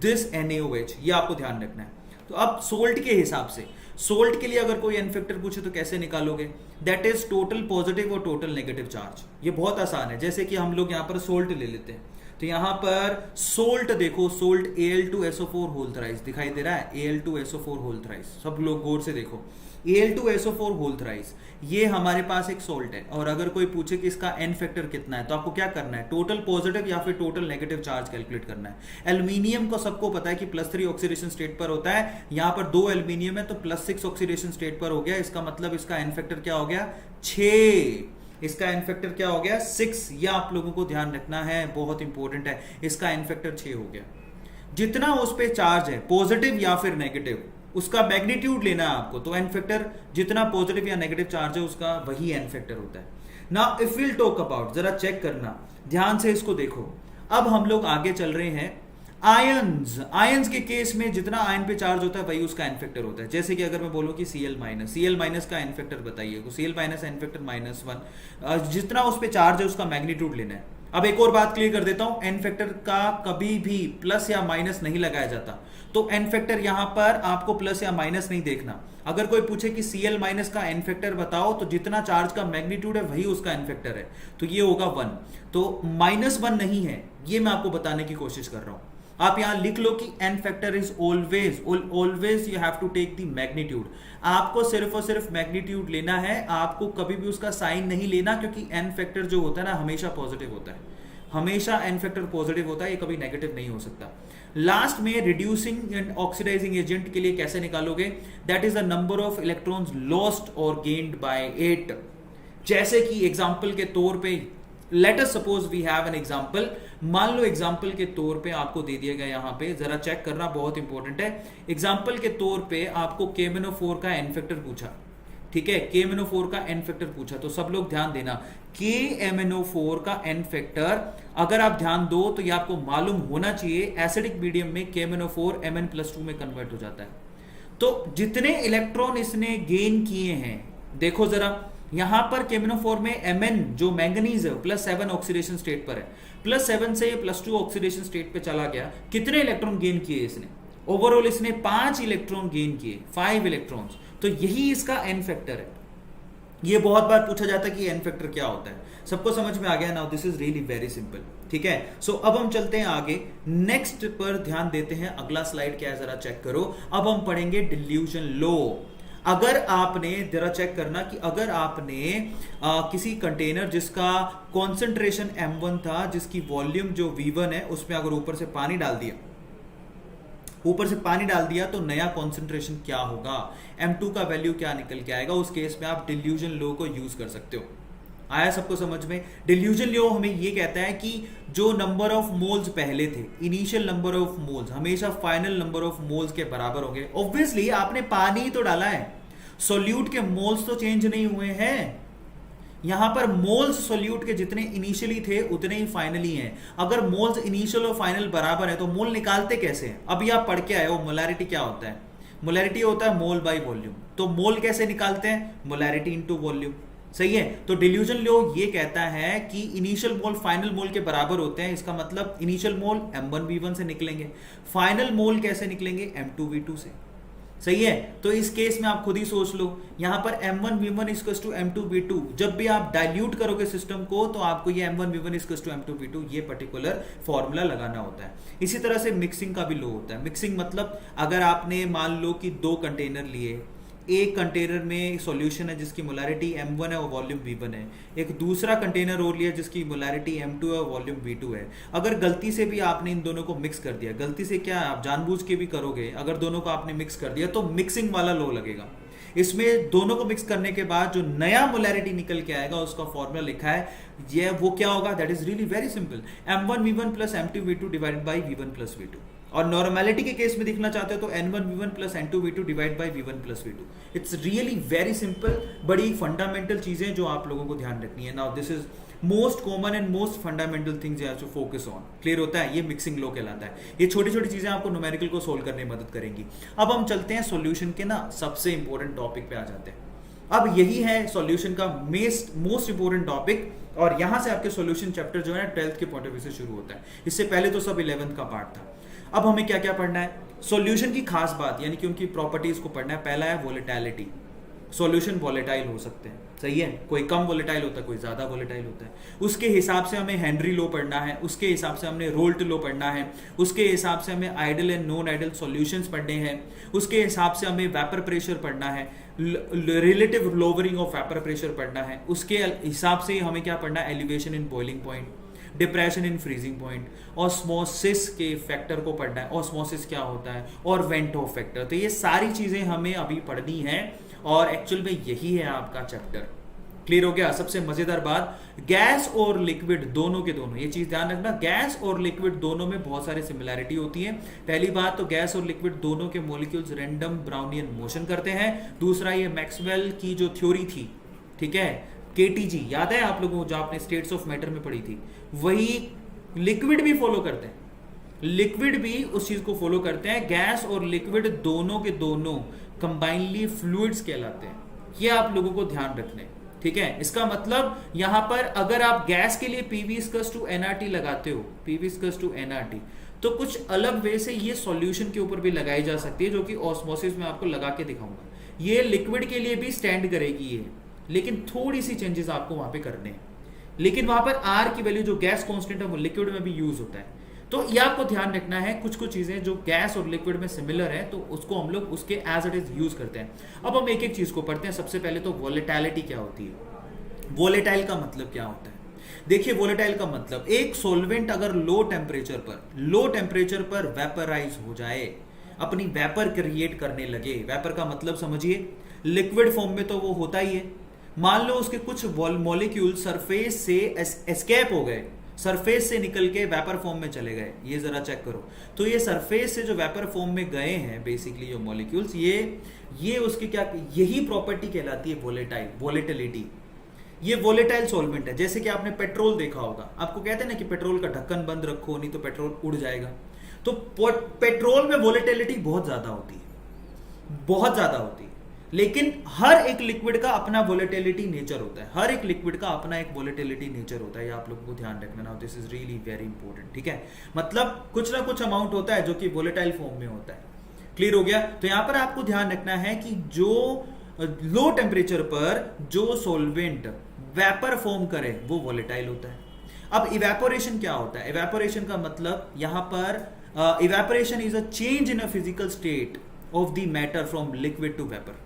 this NaOH। ये आपको ध्यान रखना है। तो अब सोल्ट के हिसाब से, सोल्ट के लिए अगर कोई एन फैक्टर पूछे तो कैसे निकालोगे? दैट इज टोटल पॉजिटिव और टोटल नेगेटिव चार्ज। ये बहुत आसान है। जैसे कि हम लोग यहाँ पर सोल्ट ले लेते हैं, तो यहां पर सोल्ट देखो, सोल्ट Al2SO4 होल थ्राइस दिखाई दे रहा है, Al2SO4 होल थ्राइस। सब लोग गौर से देखो, Al2SO4 होल थ्राइस, ये हमारे पास एक सोल्ट है। और अगर कोई पूछे कि इसका एन फैक्टर कितना है तो आपको क्या करना है? टोटल पॉजिटिव या फिर टोटल नेगेटिव चार्ज कैलकुलेट करना है। एल्यूमिनियम को सबको पता है कि +3 ऑक्सीडेशन स्टेट पर होता है। यहां पर 2 एल्यूमिनियम है तो +6 ऑक्सीडेशन स्टेट पर हो गया। इसका मतलब इसका एन फैक्टर क्या हो गया? 6। इसका एन फैक्टर क्या हो गया? 6। यह आप लोगों को ध्यान रखना है, बहुत इंपॉर्टेंट है। इसका एन फैक्टर 6 हो गया। जितना उस पे चार्ज है, पॉजिटिव या फिर नेगेटिव, उसका मैग्नीट्यूड लेना है आपको। तो एन फैक्टर जितना पॉजिटिव या नेगेटिव चार्ज है उसका वही एन फैक्टर होता है। Now if will talk about, जरा चेक करना ध्यान से, इसको देखो। अब हम लोग आगे चल रहे हैं आयंस। आयंस के केस में जितना आयन पे चार्ज होता है वही उसका एन फैक्टर होता है। जैसे कि अगर मैं बोलूं कि Cl- का एन फैक्टर बताइए, तो Cl- एन फैक्टर -1। जितना उस पे चार्ज है उसका मैग्नीट्यूड लेना है। अब एक और बात क्लियर कर देता हूं, एन फैक्टर का कभी भी प्लस या माइनस नहीं लगाया जाता। तो एन फैक्टर यहां पर आपको प्लस या माइनस नहीं देखना। अगर कोई पूछे कि Cl- का एन फैक्टर बताओ, तो जितना चार्ज का मैग्नीट्यूड है वही उसका एन फैक्टर है, तो ये होगा 1। तो -1 नहीं है, ये मैं आपको बताने की कोशिश कर रहा हूं। आप यहां लिख लो कि N factor is always you have to take the magnitude. आपको सिर्फ और सिर्फ मैग्नीट्यूड लेना है, आपको कभी भी उसका साइन नहीं लेना, क्योंकि एन फैक्टर जो होता है ना हमेशा पॉजिटिव होता है। हमेशा एन फैक्टर पॉजिटिव होता है, ये कभी नेगेटिव नहीं हो सकता। लास्ट में रिड्यूसिंग एंड ऑक्सीडाइजिंग एजेंट के लिए कैसे निकालोगे? That is the number of electrons lost और गेन्ड बाय 8। जैसे कि एग्जांपल के तौर पे, let us suppose we have an example. मान लो एग्जांपल के तौर पे आपको दे दिया गया, यहां पे जरा चेक करना, बहुत इंपॉर्टेंट है। एग्जांपल के तौर पे आपको KMnO4 का एन फैक्टर पूछा, ठीक है, KMnO4 का एन फैक्टर पूछा, तो सब लोग ध्यान देना, KMnO4 का एन फैक्टर अगर आप ध्यान दो तो ये आपको मालूम होना चाहिए, एसिडिक मीडियम में KMnO4 Mn+2 में कन्वर्ट हो जाता है। तो जितने इलेक्ट्रॉन इसने गेन किए हैं, देखो जरा यहां पर KMnO4 में Mn जो मैंगनीज है +7 ऑक्सीडेशन स्टेट पर है, +7 से +2 ऑक्सीडेशन स्टेट पे चला गया। कितने इलेक्ट्रॉन गेन किए इसने? ओवरऑल इसने 5 इलेक्ट्रॉन गेन किए, 5 इलेक्ट्रॉन्स। तो यही इसका एन फैक्टर है। ये बहुत बार पूछा जाता है कि एन फैक्टर क्या होता है, सबको समझ में आ गया now, this is really very simple, ठीक है। सो अब हम चलते हैं आगे, नेक्स्ट पर ध्यान देते हैं, अगला स्लाइड क्या है जरा चेक करो। अब हम पढ़ेंगे डिल्यूजन लॉ। अगर आपने जरा चेक करना कि अगर आपने किसी कंटेनर जिसका कॉन्सेंट्रेशन m1 था, जिसकी वॉल्यूम जो v1 है, उसमें अगर ऊपर से पानी डाल दिया तो नया कॉन्सेंट्रेशन क्या होगा, m2 का वैल्यू क्या निकल के आएगा। उस केस में आप डिल्यूजन लॉ को यूज कर सकते हो। आया सबको समझ में? डिल्यूजन लॉ हमें ये कहता है कि जो नंबर ऑफ मोल्स पहले थे, इनिशियल नंबर ऑफ मोल्स हमेशा फाइनल नंबर ऑफ मोल्स के बराबर होंगे। ऑब्वियसली आपने पानी ही तो डाला है, सोल्यूट के मोल्स तो चेंज नहीं हुए हैं। यहां पर मोल्स सोल्यूट के जितने इनिशियली थे उतने ही फाइनली हैं। अगर मोल्स इनिशियल और फाइनल बराबर है तो मोल निकालते कैसे हैं? अभी आप पढ़ के आए हो मोलैरिटी क्या होता है। मोलैरिटी होता है मोल बाय वॉल्यूम। तो मोल कैसे निकालते हैं? Molarity into volume. सही है। तो डिल्यूजन लॉ ये कहता है कि इनिशियल मोल फाइनल मोल के बराबर होते हैं। इसका मतलब इनिशियल मोल m1v1 से निकलेंगे, फाइनल मोल कैसे निकलेंगे? m2v2 से। सही है। तो इस केस में आप खुद ही सोच लो, यहां पर m1v1 इक्वल्स टू m2v2, जब भी आप डाइल्यूट करोगे सिस्टम को तो आपको ये m1v1 इक्वल्स टू m2v2 ये पर्टिकुलर फॉर्मूला लगाना होता है। इसी तरह से मिक्सिंग का भी लॉ होता है। मिक्सिंग मतलब अगर आपने मान लो कि दो कंटेनर लिए, एक कंटेनर में सॉल्यूशन है जिसकी मोलैरिटी m1 है और वॉल्यूम v1 है, एक दूसरा कंटेनर और लिया जिसकी मोलैरिटी m2 है और वॉल्यूम v2 है। अगर गलती से भी आपने इन दोनों को मिक्स कर दिया, गलती से क्या आप जानबूझ के भी करोगे, अगर दोनों को आपने मिक्स कर दिया तो मिक्सिंग वाला लॉ लगेगा। इसमें दोनों को मिक्स करने के बाद जो नया मोलैरिटी निकल के आएगा उसका फॉर्मूला लिखा है, ये वो क्या होगा? That is really very simple, m1v1 plus m2v2 divided by v1 plus v2। और नॉर्मेलिटी के केस में दिखना चाहते हो तो n1v1 plus n2v2 divide by v1 plus v2। It's really very simple, बड़ी फंडामेंटल चीजें जो आप लोगों को ध्यान रखनी है। Now this is most common and most fundamental things you have to focus on. Clear होता है? ये मिक्सिंग लॉ कहलाता है। ये छोटी छोटी चीजें आपको न्यूमेरिकल को सोल्व करने में मदद करेंगी। अब हम चलते हैं सॉल्यूशन के ना सबसे इंपॉर्टेंट टॉपिक पे आ जाते हैं। अब यही है सॉल्यूशन का मोस्ट इंपॉर्टेंट टॉपिक, और यहां से आपके सॉल्यूशन चैप्टर जो है 12th के पॉइंट ऑफ व्यू से शुरू होता है। इससे पहले तो सब 11th का पार्ट था। अब हमें क्या क्या पढ़ना है? सॉल्यूशन की खास बात यानी कि उनकी प्रॉपर्टीज को पढ़ना है। पहला है वोलेटिलिटी। सॉल्यूशन वोलेटाइल हो सकते हैं, सही है। कोई कम वोलेटाइल होता है, कोई ज्यादा वोलेटाइल होता है। उसके हिसाब से हमें हेनरी लॉ पढ़ना है, उसके हिसाब से हमने रोल्ट लॉ पढ़ना है, उसके हिसाब से हमें ideal and non ideal solutions पढ़ने हैं, उसके हिसाब से हमें वेपर प्रेशर पढ़ना है, relative lowering of vapour pressure पढ़ना है, उसके हिसाब से हमें क्या पढ़ना है? Elevation in boiling point, depression in freezing point, osmosis के फैक्टर को पढ़ना है, ऑस्मोसिस क्या होता है, और वेंट ऑफ फैक्टर। तो ये सारी चीजें हमें अभी पढ़नी है और एक्चुअल में यही है आपका चैप्टर। क्लियर हो गया? सबसे मजेदार बात, गैस और लिक्विड दोनों के दोनों, ये चीज ध्यान रखना, गैस और लिक्विड दोनों में बहुत सारी सिमिलैरिटी होती है। पहली बात तो गैस और लिक्विड दोनों के मॉलिक्यूल्स रैंडम ब्राउनियन मोशन करते हैं। दूसरा, ये मैक्सवेल की जो थ्योरी थी, ठीक है, केटीजी, याद है आप लोगों को जो आपने स्टेट्स ऑफ मैटर में पढ़ी थी, वही लिक्विड भी फॉलो करते हैं। लिक्विड भी उस चीज को फॉलो करते हैं। गैस और लिक्विड दोनों के दोनों कंबाइनली फ्लूइड्स कहलाते हैं। ये आप लोगों को ध्यान रखने, ठीक है। इसका मतलब यहां पर अगर आप गैस के लिए PV=NRT लगाते हो, PV=NRT, तो कुछ अलग वे से ये सॉल्यूशन के ऊपर भी लगाई जा सकती है, जो कि ऑस्मोसिस में आपको लगा के दिखाऊंगा। ये लिक्विड के लिए भी स्टैंड करेगी ये, लेकिन थोड़ी सी चेंजेस आपको वहां पे करने हैं। लेकिन वहां पर R की वैल्यू जो गैस कांस्टेंट है वो लिक्विड में भी यूज होता है। तो ये आपको ध्यान रखना है, कुछ कुछ चीजें जो गैस और लिक्विड में सिमिलर है तो उसको हम लोग उसके एज इट इज यूज करते हैं। अब हम एक एक चीज को पढ़ते हैं। सबसे पहले तो वोलेटिलिटी क्या होती है? वोलेटाइल का मतलब क्या होता है? देखिए, वोलेटाइल का मतलब एक सॉल्वेंट अगर लो टेम्परेचर पर वेपराइज हो जाए, अपनी वेपर क्रिएट करने लगे। वेपर का मतलब समझिए, लिक्विड फॉर्म में तो वो होता ही है। मान लो उसके कुछ मॉलिक्यूल सरफेस से एस्केप हो गए, सरफेस से निकल के वेपर फॉर्म में चले गए, ये जरा चेक करो। तो ये सरफेस से जो वेपर फॉर्म में गए हैं बेसिकली जो मॉलिक्यूल्स, ये उसकी क्या, यही प्रॉपर्टी कहलाती है वोलेटिलिटी। ये वोलेटाइल सॉल्वेंट है। जैसे कि आपने पेट्रोल देखा होगा, आपको कहते हैं ना कि पेट्रोल का ढक्कन बंद रखो नहीं तो पेट्रोल उड़ जाएगा। तो पेट्रोल में वोलेटिलिटी बहुत ज्यादा होती है, बहुत ज्यादा होती है। लेकिन हर एक लिक्विड का अपना वोलेटिलिटी नेचर होता है, हर एक लिक्विड का अपना एक वोलेटिलिटी नेचर होता है। ये आप लोगों को ध्यान रखना ना, this is really very important, ठीक है। मतलब कुछ ना कुछ अमाउंट होता है जो कि वोलेटाइल फॉर्म में होता है। क्लियर हो गया? तो यहां पर आपको ध्यान रखना है कि जो लो टेम्परेचर पर जो सॉल्वेंट वेपर फॉर्म करे वो वॉलेटाइल होता है। अब इवेपोरेशन क्या होता है? इवेपोरेशन का मतलब यहां पर evaporation is a change in a physical state of the matter from liquid to vapour.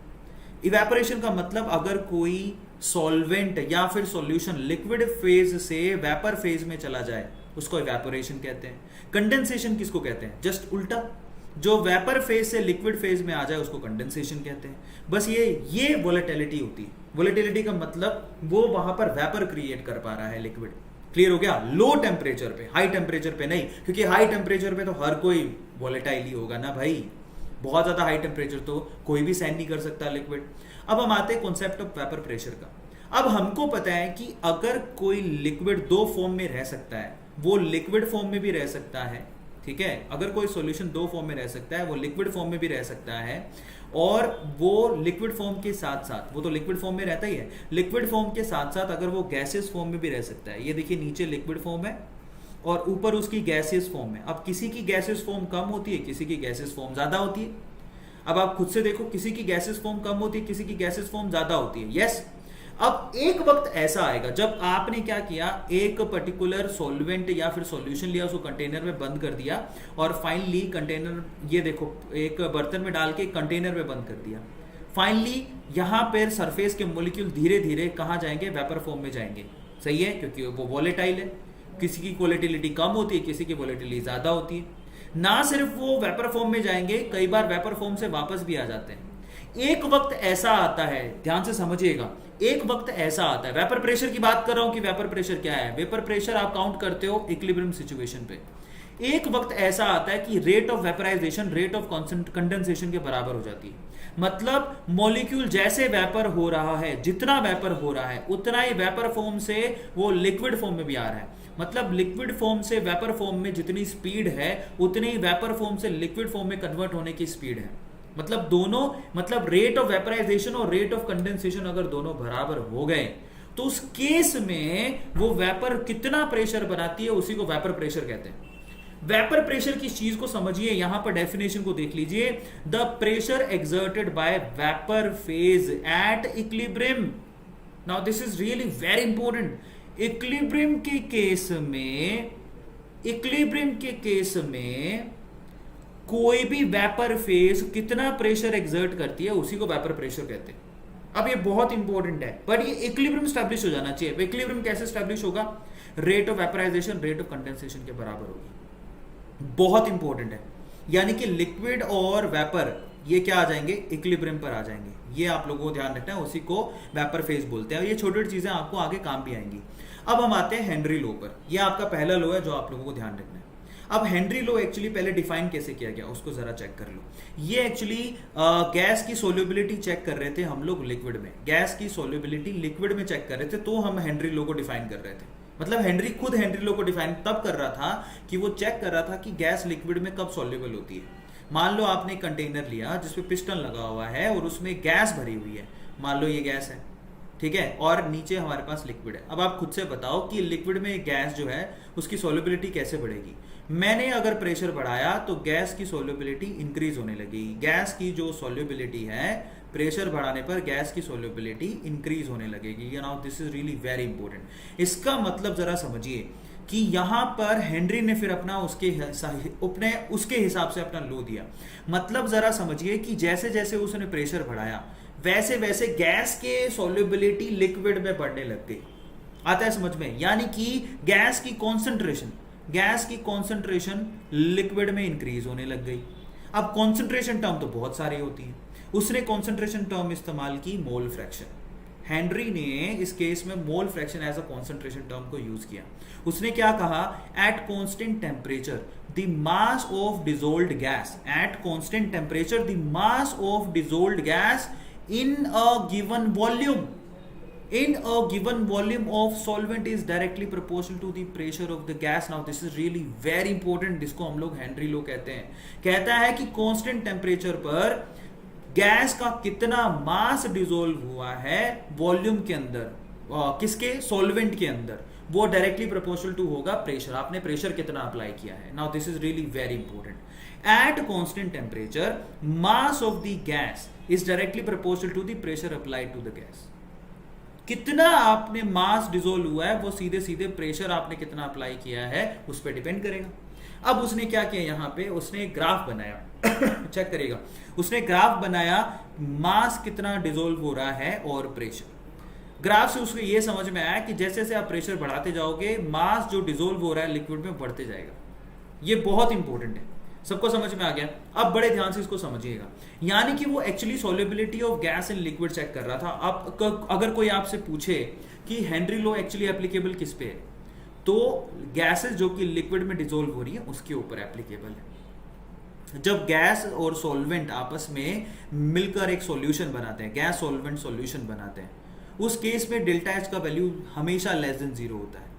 Evaporation का मतलब अगर कोई सॉल्वेंट या फिर सॉल्यूशन लिक्विड फेज से वेपर फेज में चला जाए उसको इवेपोरेशन कहते हैं। कंडेंसेशन किसको कहते हैं? जस्ट उल्टा, जो वेपर फेज से लिक्विड फेज में आ जाए उसको कंडेंसेशन कहते हैं। बस ये वोलेटिलिटी होती है। वोलेटिलिटी का मतलब वो वहां पर वेपर क्रिएट कर पा रहा है लिक्विड। क्लियर हो गया? लो टेम्परेचर पे, हाई टेम्परेचर पे नहीं, क्योंकि हाई टेम्परेचर पे तो हर कोई वोलेटाइल ही होगा ना भाई। बहुत ज्यादा हाई टेम्परेचर तो कोई भी सहन नहीं कर सकता लिक्विड। अब हम आते हैं कॉन्सेप्ट ऑफ वेपर प्रेशर का। अब हमको पता है कि अगर कोई लिक्विड दो फॉर्म में रह सकता है, वो लिक्विड फॉर्म में भी रह सकता है, ठीक है। अगर कोई सॉल्यूशन दो फॉर्म में रह सकता है, वो लिक्विड फॉर्म में भी रह सकता है, और वो लिक्विड फॉर्म के साथ साथ, वो तो लिक्विड फॉर्म में रहता ही है, लिक्विड फॉर्म के साथ साथ अगर वो गैसियस फॉर्म में भी रह सकता है। ये देखिए नीचे लिक्विड फॉर्म है और ऊपर उसकी गैसियस फॉर्म है। अब किसी की गैसियस फॉर्म कम होती है, किसी की गैसियस फॉर्म ज्यादा होती है। अब आप खुद से देखो, किसी की गैसियस फॉर्म कम होती है, किसी की गैसियस फॉर्म ज्यादा होती है। यस। अब एक वक्त ऐसा आएगा जब आपने क्या किया, एक पर्टिकुलर सॉल्वेंट या फिर सॉल्यूशन लिया, उसको कंटेनर में बंद कर दिया, और फाइनली कंटेनर, ये देखो एक बर्तन में डाल के कंटेनर में बंद कर दिया। फाइनली यहां पर सरफेस के मॉलिक्यूल धीरे धीरे कहां जाएंगे? वेपर फॉर्म में जाएंगे। सही है, क्योंकि वो वोलेटाइल है। किसी की वोलेटिलिटी कम होती है, किसी की वोलेटिलिटी ज्यादा होती है। ना सिर्फ वो वेपर फॉर्म में जाएंगे, कई बार वेपर फॉर्म से वापस भी आ जाते हैं। एक वक्त ऐसा आता है, ध्यान से समझिएगा, एक वक्त ऐसा आता है, वेपर प्रेशर की बात कर रहा हूं कि वेपर प्रेशर क्या है। वेपर प्रेशर आप काउंट करते हो इक्विलिब्रियम सिचुएशन पे। एक वक्त ऐसा आता है कि rate of vaporisation rate of condensation के बराबर हो जाती है। मतलब मॉलिक्यूल जैसे वेपर हो रहा है, जितना वेपर हो रहा है उतना ही वेपर फॉर्म से वो लिक्विड फॉर्म में भी आ रहा है। मतलब लिक्विड फॉर्म से वेपर फॉर्म में जितनी स्पीड है, उतनी ही वेपर फॉर्म से लिक्विड फॉर्म में कन्वर्ट होने की स्पीड है। मतलब दोनों, मतलब रेट ऑफ वेपराइजेशन और रेट ऑफ कंडेंसेशन अगर दोनों बराबर हो गए तो उस केस में वो वेपर कितना प्रेशर बनाती है, उसी को वेपर प्रेशर कहते हैं। वेपर प्रेशर की चीज को समझिए, यहां पर डेफिनेशन को देख लीजिए। The pressure exerted bye vapour phase at equilibrium. Now this is really very important. Equilibrium के केस में कोई भी वेपर फेज कितना प्रेशर एक्सर्ट करती है, उसी को वेपर प्रेशर कहते हैं। अब ये बहुत इंपॉर्टेंट है, बट ये इक्विलिब्रियम स्टैब्लिश हो जाना चाहिए। इक्विलिब्रियम कैसे स्टैब्लिश होगा? Rate of vaporisation rate of condensation के बराबर होगी। बहुत इंपॉर्टेंट है। यानी कि लिक्विड और वेपर ये क्या आ जाएंगे? इक्विलिब्रियम पर आ जाएंगे। ये आप लोगों को ध्यान रखना है, उसी को वेपर फेज बोलते हैं। ये छोटी छोटी चीजें आपको आगे काम भी आएंगी। अब हम आते हैं हेनरी लॉ पर। ये आपका पहला लॉ है जो आप लोगों को ध्यान रखना है। अब हेनरी लॉ एक्चुअली पहले डिफाइन कैसे किया गया उसको जरा चेक कर लो। ये एक्चुअली गैस की सोल्यूबिलिटी चेक कर रहे थे हम लोग लिक्विड में, गैस की सोल्यूबिलिटी लिक्विड में चेक कर रहे थे, तो हम हेनरी लॉ को डिफाइन कर रहे थे। मतलब हेनरी खुद हेनरी लॉ को डिफाइन तब कर रहा था कि वो चेक कर रहा था कि गैस लिक्विड में कब सोल्यूबल होती है। मान लो आपने एक कंटेनर लिया जिसपे पिस्टन लगा हुआ है और उसमें गैस भरी हुई है, मान लो ये गैस है, ठीक है, और नीचे हमारे पास लिक्विड है। अब आप खुद से बताओ कि लिक्विड में गैस जो है उसकी सोल्यूबिलिटी कैसे बढ़ेगी। मैंने अगर प्रेशर बढ़ाया तो गैस की सोल्यूबिलिटी इंक्रीज होने लगेगी। गैस की जो सोल्यूबिलिटी है, प्रेशर बढ़ाने पर गैस की सोल्यूबिलिटी इंक्रीज होने लगेगी। Now this is really very important. इसका मतलब जरा समझिए कि यहां पर हेनरी ने फिर अपना उसके हिसाब से अपना लॉ दिया। मतलब जरा समझिए कि जैसे जैसे उसने प्रेशर बढ़ाया वैसे वैसे गैस के सोल्यूबिलिटी लिक्विड में बढ़ने लग गई। आता है समझ में? यानी कि गैस की कॉन्सेंट्रेशन लिक्विड में इंक्रीज होने लग गई। अब कॉन्सेंट्रेशन टर्म तो बहुत सारी होती है, उसने कॉन्सेंट्रेशन टर्म इस्तेमाल की मोल फ्रैक्शन। हेनरी ने इस केस में mole fraction as a concentration term को यूज किया। उसने क्या कहा? At constant temperature the mass of dissolved gas, at constant temperature the mass of dissolved gas in a given volume of solvent is directly proportional to the pressure of the gas. Now this is really very important, जिसको हम लोग Henry law कहते हैं। कहता है कि constant temperature पर gas का कितना मास डिसॉल्व हुआ है वॉल्यूम के अंदर, किसके? सॉल्वेंट के अंदर, वो डायरेक्टली प्रोपोर्शनल टू होगा प्रेशर। आपने प्रेशर कितना अप्लाई किया है। Now this is really very important. At constant temperature, mass of the gas is directly proportional to the pressure applied to the gas. कितना आपने मास डिसोल्व हुआ है वो सीधे सीधे प्रेशर आपने कितना अप्लाई किया है उस पर डिपेंड करेगा. अब उसने क्या किया, यहां पे उसने ग्राफ बनाया चेक करिएगा, उसने ग्राफ बनाया मास कितना डिसोल्व हो रहा है और प्रेशर. ग्राफ से उसको ये समझ में आया कि जैसे जैसे आप प्रेशर बढ़ाते जाओगे मास जो डिसोल्व हो रहा है लिक्विड में बढ़ते जाएगा. ये बहुत इंपॉर्टेंट है, सबको समझ में आ गया. अब बड़े ध्यान से इसको समझिएगा. यानी कि वो actually solubility of gas in liquid check कर रहा था. अब अगर कोई आपसे पूछे कि हेनरी लॉ एक्चुअली एप्लीकेबल किस पे है, तो गैसेस जो कि लिक्विड में डिसोल्व हो रही है उसके ऊपर एप्लीकेबल है. जब गैस और सॉल्वेंट आपस में मिलकर एक सॉल्यूशन बनाते हैं, गैस सॉल्वेंट सॉल्यूशन बनाते हैं, उस केस में डेल्टा एच का वैल्यू हमेशा लेस देन 0 होता है.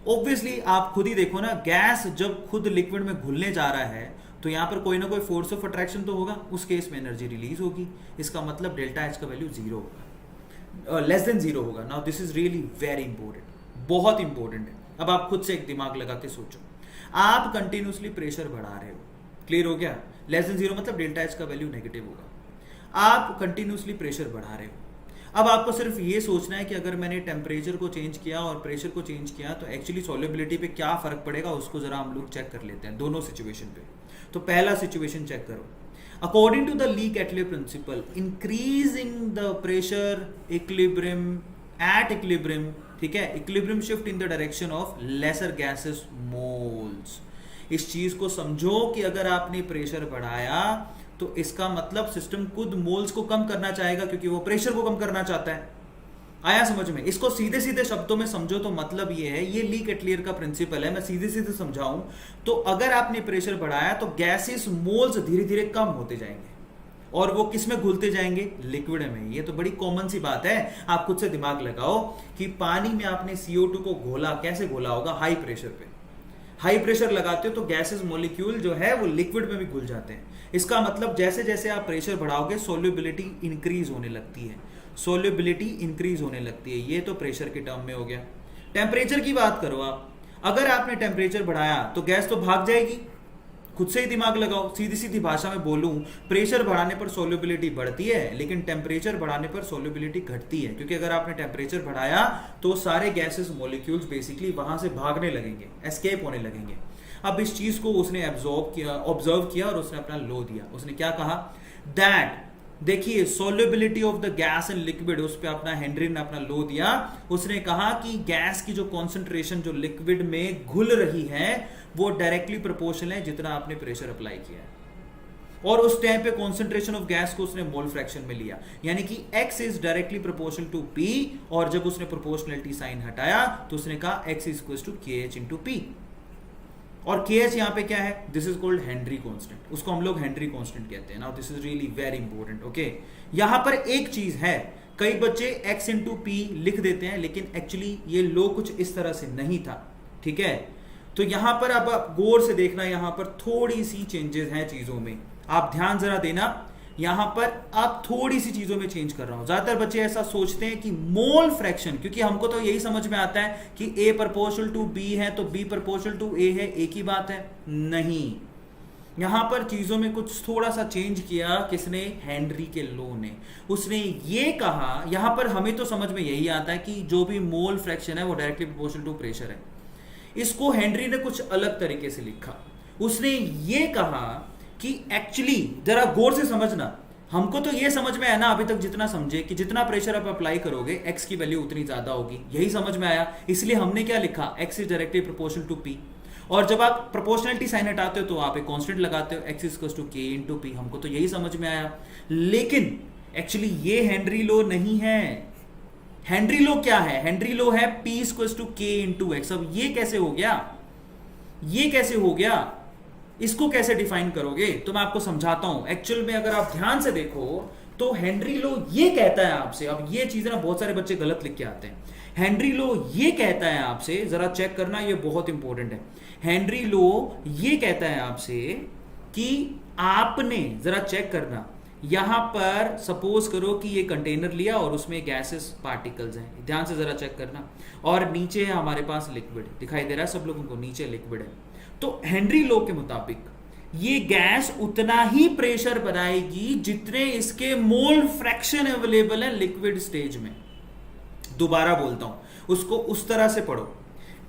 ऑब्वियसली आप खुद ही देखो ना, गैस जब खुद लिक्विड में घुलने जा रहा है तो यहां पर कोई ना कोई फोर्स ऑफ अट्रैक्शन तो होगा, उस केस में एनर्जी रिलीज होगी. इसका मतलब डेल्टा एच का वैल्यू 0 होगा, लेस देन 0 होगा. Now this is really very important, बहुत इंपॉर्टेंट है. अब आप खुद से एक दिमाग लगा के सोचो, आप कंटिन्यूसली प्रेशर बढ़ा रहे हो, क्लियर हो गया. लेस देन 0 मतलब डेल्टा एच का वैल्यू नेगेटिव होगा. आप कंटिन्यूसली प्रेशर बढ़ा रहे हो. अब आपको सिर्फ ये सोचना है कि अगर मैंने टेम्परेचर को चेंज किया और प्रेशर को चेंज किया तो एक्चुअली सॉल्युबिलिटी पे क्या फर्क पड़ेगा, उसको जरा हम लोग चेक कर लेते हैं दोनों सिचुएशन पे. तो पहला सिचुएशन चेक करो. According to the Le Chatelier principle, increasing the pressure equilibrium at equilibrium, ठीक है, equilibrium shift in the direction of lesser gases moles. इस चीज को समझो कि अगर आपने प्रेशर बढ़ाया तो इसका मतलब सिस्टम खुद मोल्स को कम करना चाहेगा क्योंकि वो प्रेशर को कम करना चाहता है. आया समझ में? इसको सीधे सीधे शब्दों में समझो तो मतलब ये है, ये ली कैटलियर का प्रिंसिपल है. मैं सीधे सीधे समझाऊं तो अगर आपने प्रेशर बढ़ाया तो गैसेस मोल्स धीरे धीरे कम होते जाएंगे और वो किस में घुलते जाएंगे, लिक्विड में. ये तो बड़ी कॉमन सी बात है. आप खुद से दिमाग लगाओ कि पानी में आपने CO2 को घोला, कैसे घोला होगा, हाई प्रेशर पे. हाई प्रेशर लगाते हो तो गैसेस मॉलिक्यूल जो है वो लिक्विड में भी घुल जाते हैं. इसका मतलब जैसे जैसे आप प्रेशर बढ़ाओगे सोल्युबिलिटी इंक्रीज होने लगती है, सोल्युबिलिटी इंक्रीज होने लगती है. ये तो प्रेशर के टर्म में हो गया. टेम्परेचर की बात करो आप, अगर आपने टेम्परेचर बढ़ाया तो गैस तो भाग जाएगी. खुद से ही दिमाग लगाओ, सीधी सीधी भाषा में बोलूं, प्रेशर बढ़ाने पर सोल्युबिलिटी बढ़ती है लेकिन टेम्परेचर बढ़ाने पर सोल्युबिलिटी घटती है. क्योंकि अगर आपने टेम्परेचर बढ़ाया तो सारे गैसेस मॉलिक्यूल्स बेसिकली वहां से भागने लगेंगे, एस्केप होने लगेंगे. अब इस चीज को उसने ऑब्जर्व किया और उसने अपना लॉ दिया. उसने क्या कहा, दैट, देखिए, solubility of the gas in liquid, उस पर अपना हेनरी ने अपना लॉ दिया. उसने कहा कि गैस की जो कॉन्सेंट्रेशन जो लिक्विड में घुल रही है वो डायरेक्टली प्रोपोर्शनल है जितना आपने प्रेशर अप्लाई किया है. और उस टाइम पे कॉन्सेंट्रेशन ऑफ गैस को उसने मोल फ्रैक्शन में लिया, यानी कि x is directly proportional to p. और जब उसने प्रोपोर्शनलिटी साइन हटाया तो उसने कहा x is equal to kh into p. और kh यहां पे क्या है, this is called Henry constant. उसको हम लोग हेनरी कांस्टेंट कहते हैं. Now this is really very important. Okay, यहां पर एक चीज है, कई बच्चे x इंटू p लिख देते हैं लेकिन एक्चुअली ये लो कुछ इस तरह से नहीं था. ठीक है, तो यहां पर अब आप गौर से देखना, यहां पर थोड़ी सी चेंजेस हैं चीजों में, आप ध्यान जरा देना. यहां पर आप थोड़ी सी चीजों में चेंज कर रहा हूं. ज्यादातर बच्चे ऐसा सोचते हैं कि मोल फ्रैक्शन, क्योंकि हमको तो यही समझ में आता है कि A प्रोपोर्शनल टू B है तो B प्रोपोर्शनल टू A है, एक ही बात है. नहीं, यहां पर चीजों में कुछ थोड़ा सा चेंज किया. किसने? हेनरी के लॉ ने. उसने ये कहा, यहां पर हमें तो समझ में यही आता है कि जो भी मोल फ्रैक्शन है वो डायरेक्टली प्रोपोर्शनल टू प्रेशर है. इसको हेनरी ने कुछ अलग तरीके से लिखा. उसने ये कहा कि एक्चुअली, जरा गौर से समझना, हमको तो ये समझ में आया ना अभी तक जितना समझे कि जितना प्रेशर आप अप्लाई करोगे x की वैल्यू उतनी ज्यादा होगी, यही समझ में आया. इसलिए हमने क्या लिखा, x is directly proportional to p. और जब आप प्रोपोर्शनलिटी साइन हटाते हो तो आप एक कांस्टेंट लगाते हो, x is equal to k into p. हमको तो यही समझ में आया. लेकिन एक्चुअली ये हेनरी लॉ नहीं है. हेनरी लॉ क्या है? हेनरी लॉ है p equal to k into x. अब ये कैसे हो गया, ये कैसे हो गया, इसको कैसे डिफाइन करोगे? तो मैं आपको समझाता हूं. एक्चुअल में अगर आप ध्यान से देखो तो हेनरी लॉ ये कहता है आपसे, अब ये चीजें ना बहुत सारे बच्चे गलत लिख के आते हैं. हेनरी लॉ ये कहता है आपसे, जरा चेक करना, ये बहुत इंपॉर्टेंट है. हेनरी लॉ ये कहता है आपसे कि आपने, जरा चेक करना, यहां पर सपोज करो कि ये कंटेनर लिया और उसमें गैसेस पार्टिकल्स हैं, ध्यान से जरा चेक करना, और नीचे है हमारे पास लिक्विड, दिखाई दे रहा है सब लोगों को, नीचे लिक्विड है. तो हेनरी लॉ के मुताबिक ये गैस उतना ही प्रेशर बनाएगी जितने इसके मोल फ्रैक्शन अवेलेबल है लिक्विड स्टेज में। दोबारा बोलता हूं, उसको उस तरह से पढ़ो।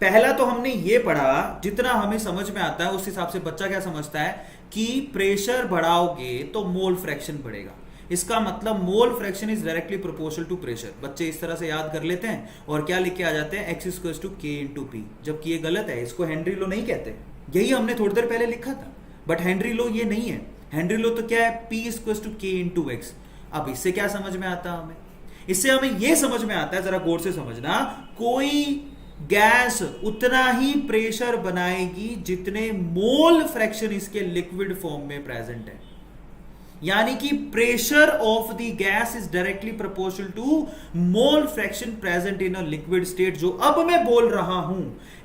पहला तो हमने ये पढ़ा, जितना हमें समझ में आता है उस हिसाब से बच्चा क्या समझता है कि प्रेशर बढ़ाओगे तो मोल फ्रैक्शन बढ़ेगा। इसका मतलब mole fraction is directly proportional to pressure. बच्चे इस तरह से याद कर लेते हैं और क्या लिख के आ जाते हैं, एक्स इक्वल्स टू के इंटू पी, जबकि ये गलत है। इसको हेनरी लॉ नहीं कहते, यही हमने थोड़ी देर पहले लिखा था, बट हेनरी लॉ ये नहीं है। हेनरी लॉ तो क्या है, पी इक्वल्स टू के इंटू एक्स। अब इससे क्या समझ में आता है हमें, इससे हमें यह समझ में आता है, जरा गौर से समझना, कोई गैस उतना ही प्रेशर बनाएगी जितने मोल फ्रैक्शन इसके लिक्विड फॉर्म में प्रेजेंट है। यानी कि pressure of the gas is directly proportional to mole fraction present in a liquid state. जो अब मैं बोल रहा हूं